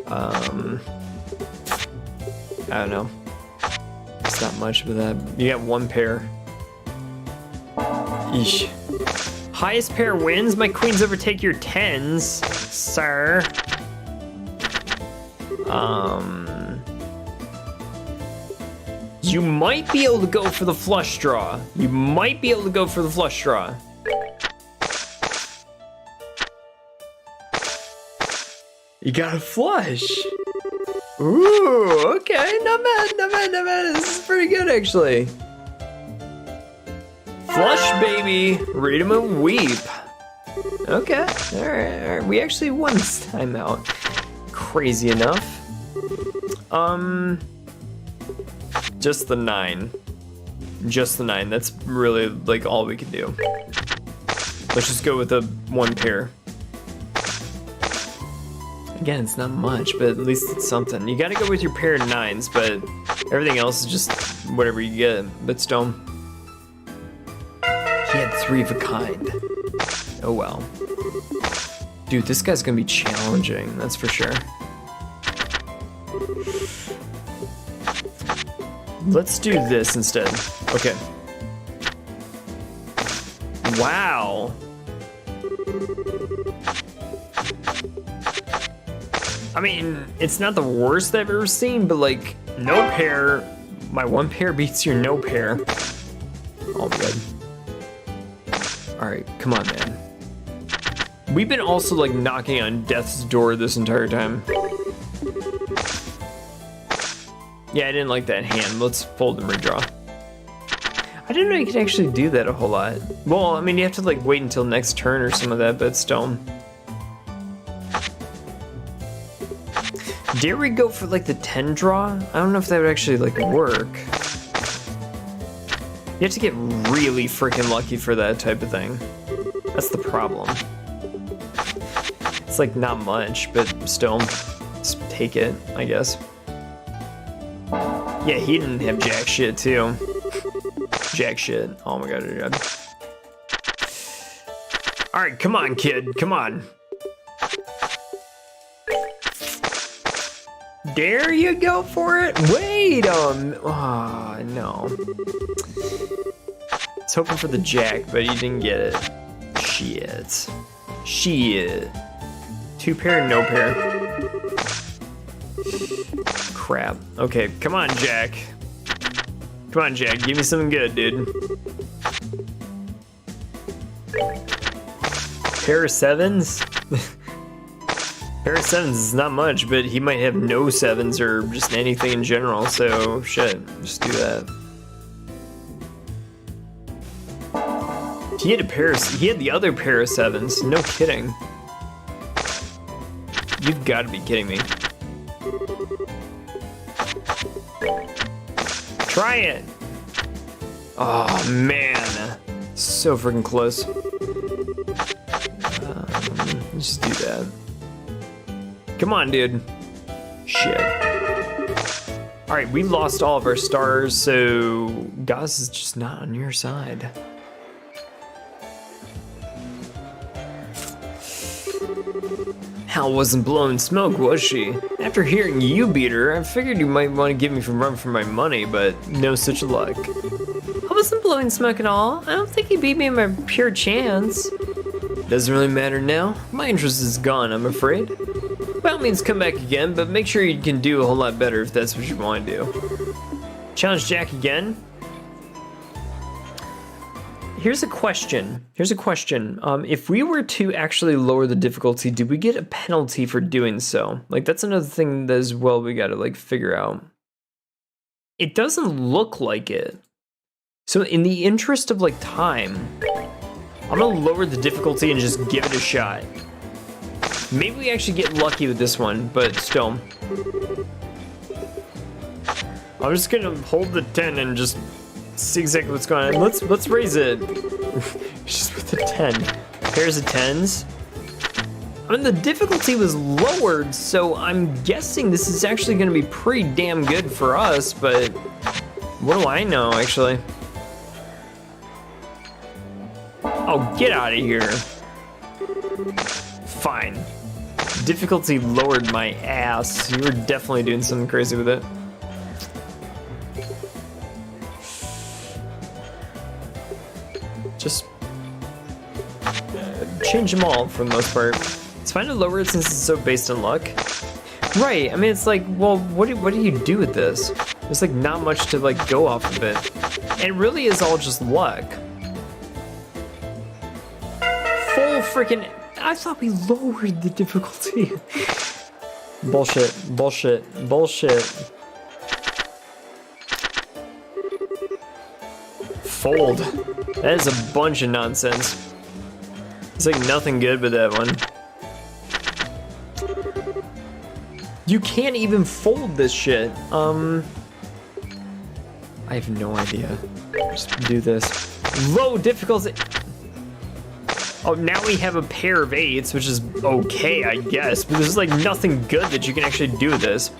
I don't know. It's not much of that. You got 1 pair. Eesh. Highest pair wins? My queens overtake your 10s, sir. You might be able to go for the flush draw. You might be able to go for the flush draw. You got a flush. Ooh, okay, not bad, not bad, not bad. This is pretty good, actually. Flush, baby. Read 'em and weep. Okay, all right. We actually won this time out. Crazy enough. Just the 9. Just the 9. That's really like all we can do. Let's just go with the 1 pair. Again, it's not much, but at least it's something. You gotta go with your pair of 9s, but everything else is just whatever you get. But still, he had 3 of a kind. Oh well. Dude, this guy's gonna be challenging, that's for sure. Let's do this instead. Okay. Wow. I mean, it's not the worst I've ever seen, but like, no pair. My 1 pair beats your no pair. All good. Alright, come on, man. We've been also like knocking on death's door this entire time. Yeah, I didn't like that hand. Let's fold and redraw. I didn't know you could actually do that a whole lot. Well, I mean, you have to like wait until next turn or some of that, but still. Dare we go for like the 10 draw? I don't know if that would actually like work. You have to get really freaking lucky for that type of thing. That's the problem. It's like not much, but still, just take it, I guess. Yeah, he didn't have jack shit too. Jack shit. Oh my god. Alright, come on, kid. Come on. Dare you go for it? Wait oh, no. I was hoping for the jack, but you didn't get it. Shit. Shit. 2 pair, no pair. Crap. Okay, come on, Jack. Come on, Jack. Give me something good, dude. Pair of 7s? Pair of 7s is not much, but he might have no 7s or just anything in general, so shit, just do that. He had he had the other pair of 7s, no kidding. You've got to be kidding me. Try it! Oh man, so freaking close. Let's just do that. Come on, dude. Shit. Alright, we lost all of our stars, so Gauss is just not on your side. Hal wasn't blowing smoke, was she? After hearing you beat her, I figured you might want to give me some run for my money, but no such luck. I wasn't blowing smoke at all. I don't think he beat me in my pure chance. Doesn't really matter now. My interest is gone, I'm afraid. By all means, come back again, but make sure you can do a whole lot better if that's what you want to do. Challenge Jack again? Here's a question. If we were to actually lower the difficulty, do we get a penalty for doing so? Like, that's another thing that as well we gotta, like, figure out. It doesn't look like it. So in the interest of, like, time, I'm gonna lower the difficulty and just give it a shot. Maybe we actually get lucky with this one, but still. I'm just gonna hold the 10 and just see exactly what's going on. Let's raise it. Just with the 10. Pairs of 10s. I mean, the difficulty was lowered, so I'm guessing this is actually gonna be pretty damn good for us, but what do I know, actually? Oh, get out of here. Fine. Difficulty lowered my ass. You were definitely doing something crazy with it. Just change them all for the most part. It's fine to lower it since it's so based on luck. Right, I mean, it's like, well, what do you do with this? There's like not much to like go off of it. And it really is all just luck. Full freaking, I thought we lowered the difficulty. Bullshit, bullshit, bullshit. Fold. That is a bunch of nonsense. It's like nothing good with that one. You can't even fold this shit. I have no idea. Just do this. Low difficulty. Oh, now we have a pair of 8s, which is okay, I guess. But there's like nothing good that you can actually do with this.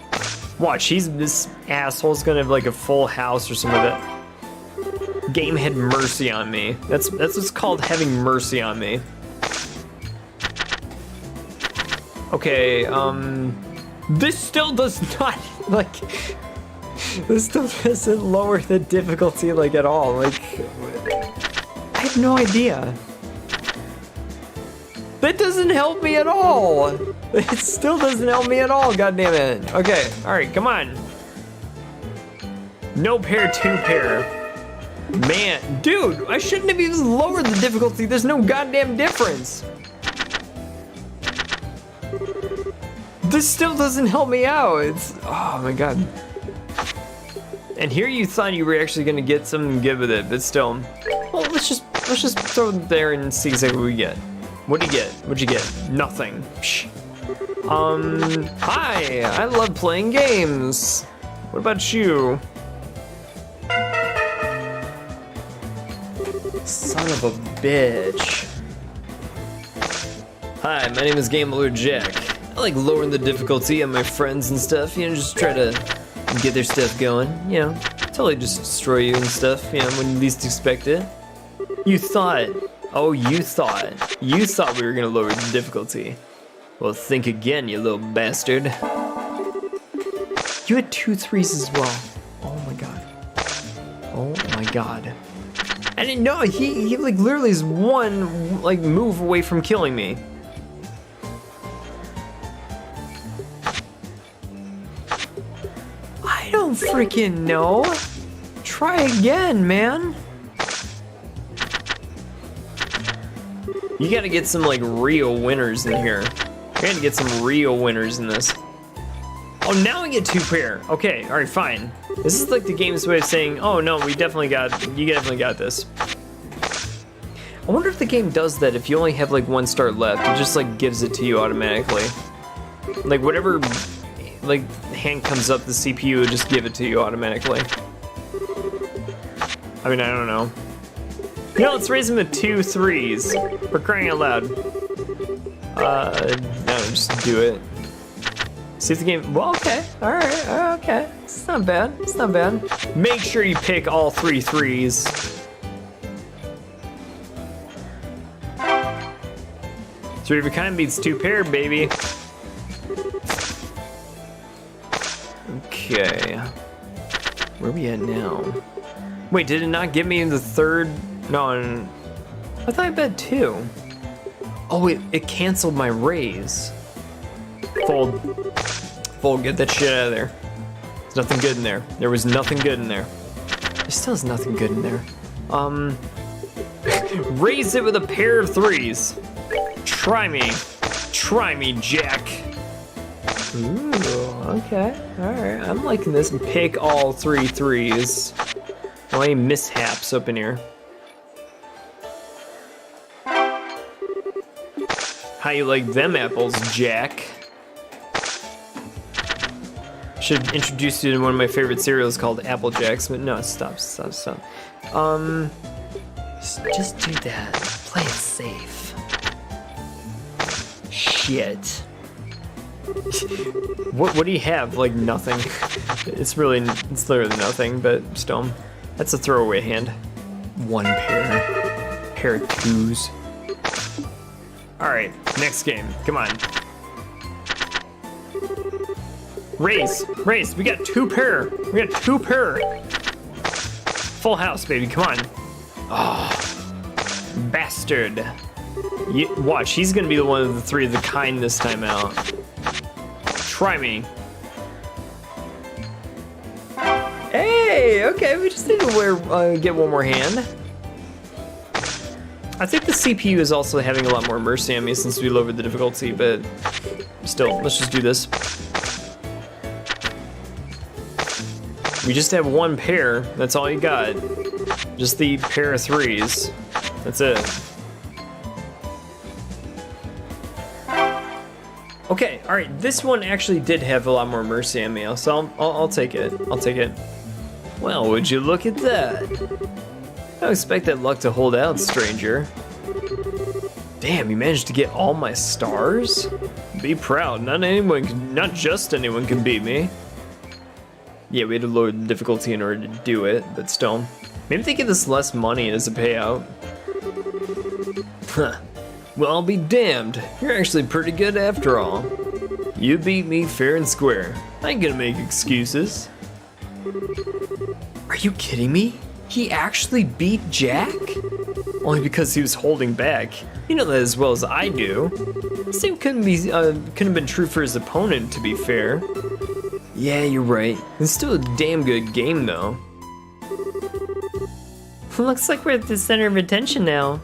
Watch, this asshole's gonna have like a full house or something like that. Game had mercy on me. That's what's called having mercy on me. Okay, this still does not, like, this still doesn't lower the difficulty, like, at all. Like, I have no idea. That doesn't help me at all. It still doesn't help me at all, goddammit. Okay, alright, come on. No pair, 2 pair. Man, dude, I shouldn't have even lowered the difficulty. There's no goddamn difference. This still doesn't help me out. It's, oh my god. And here you thought you were actually gonna get something good with it, but still. Well, let's just throw it there and see exactly what we get. What'd you get? What'd you get? Nothing. Psh. Hi, I love playing games. What about you? Son of a bitch. Hi, my name is Game Lord Jack. I like lowering the difficulty on my friends and stuff, you know, just try to get their stuff going, you know, totally just destroy you and stuff, you know, when you least expect it. You thought we were gonna lower the difficulty. Well, think again, you little bastard. You had 2 3s as well. Oh my god. Oh my god. I didn't know, he like literally is one like move away from killing me. I don't freaking know. Try again, man. You gotta get some like real winners in here. You gotta get some real winners in this. Oh, now we get 2 pair. Okay, all right, fine. This is like the game's way of saying, oh no, you definitely got this. I wonder if the game does that if you only have like 1 star left. It just like gives it to you automatically. Like whatever like hand comes up the CPU will just give it to you automatically. I mean, I don't know. You know, let's raise them to 2 3s. For crying out loud. No, just do it. See if the game, well, okay, all right, okay. It's not bad, it's not bad. Make sure you pick all 3 3s. 3 of a kind beats 2 pair, baby. Okay. Where are we at now? Wait, did it not give me the 3rd? No, I thought I bet 2. Oh, it canceled my raise. Fold, get that shit out of there. There's nothing good in there. There was nothing good in there. There still is nothing good in there. Raise it with a pair of 3s. Try me, Jack. Ooh, okay, all right. I'm liking this. Pick all 3 3s. No any mishaps up in here. How you like them apples, Jack? Should introduce you to one of my favorite cereals called Apple Jacks, but no, stop. Just do that. Play it safe. Shit. What do you have? Like nothing. It's literally nothing, but still. That's a throwaway hand. 1 pair of 2s. Alright, next game. Come on. Raise. We got 2 pair. Full house, baby. Come on. Oh, bastard. Watch, he's gonna be the one of the 3 of the kind this time out. Try me. Hey, okay, we just need to get 1 more hand. I think the CPU is also having a lot more mercy on me since we lowered the difficulty, but still, let's just do this. We just have 1 pair, that's all you got. Just the pair of 3s. That's it. Okay, alright, this one actually did have a lot more mercy on me, so I'll take it. Well, would you look at that? I don't expect that luck to hold out, stranger. Damn, you managed to get all my stars? Be proud, not just anyone can beat me. Yeah, we had to lower the difficulty in order to do it, but still. Maybe they give us less money as a payout. Huh. Well, I'll be damned. You're actually pretty good after all. You beat me fair and square. I ain't gonna make excuses. Are you kidding me? He actually beat Jack? Only because he was holding back. You know that as well as I do. The same couldn't have been true for his opponent, to be fair. Yeah, you're right. It's still a damn good game, though. Looks like we're at the center of attention now.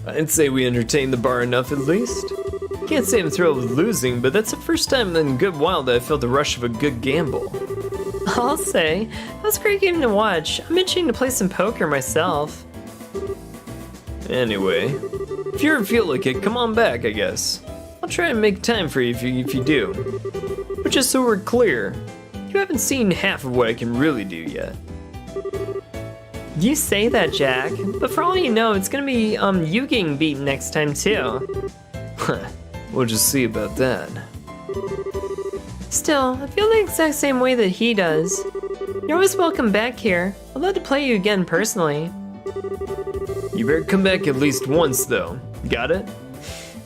I'd say we entertained the bar enough, at least. Can't say I'm thrilled with losing, but that's the first time in a good while that I felt the rush of a good gamble. I'll say, that was a great game to watch. I'm itching to play some poker myself. Anyway, if you ever feel like it, come on back, I guess. I'll try and make time for you if you do. But just so we're clear, you haven't seen half of what I can really do yet. You say that, Jack, but for all you know, it's gonna be you getting beaten next time too. We'll just see about that. Still, I feel the exact same way that he does. You're always welcome back here. I'd love to play you again personally. You better come back at least once, though. Got it?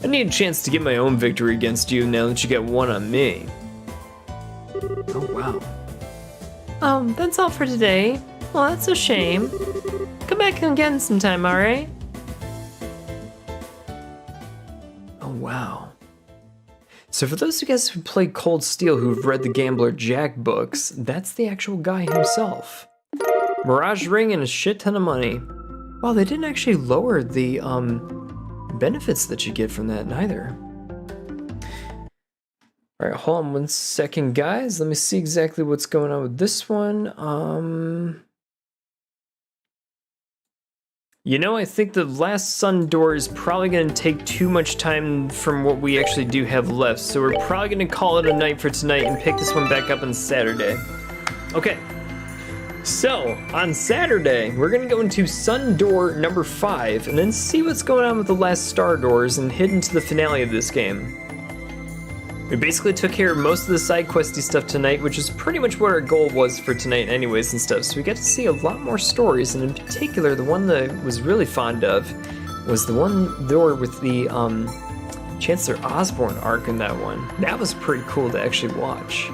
I need a chance to get my own victory against you now that you got one on me. Oh, wow. That's all for today. Well, that's a shame. Come back again sometime, alright? Oh, wow. So for those of you guys who play Cold Steel who've read the Gambler Jack books, that's the actual guy himself. Mirage Ring and a shit ton of money. Wow, they didn't actually lower the benefits that you get from that neither. Alright, hold on one second, guys. Let me see exactly what's going on with this one. You know, I think the last sun door is probably going to take too much time from what we actually do have left, so we're probably going to call it a night for tonight and pick this one back up on Saturday. Okay, so on Saturday, we're going to go into sun door number 5 and then see what's going on with the last star doors and hit into the finale of this game. We basically took care of most of the side questy stuff tonight, which is pretty much what our goal was for tonight anyways and stuff, so we got to see a lot more stories, and in particular, the one that I was really fond of was the one door with the Chancellor Osborne arc in that one. That was pretty cool to actually watch.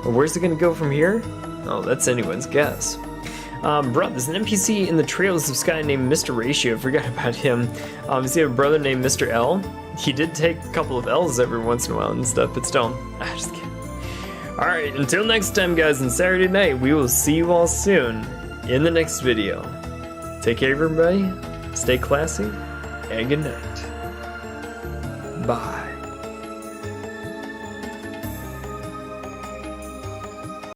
But where's it gonna go from here? Oh, that's anyone's guess. Bro, there's an NPC in the Trails of Sky named Mr. Ratio. I forgot about him. Does he have a brother named Mr. L? He did take a couple of L's every once in a while and stuff, but still. Just kidding. Alright, until next time, guys, on Saturday night, we will see you all soon in the next video. Take care, everybody. Stay classy, and good night. Bye.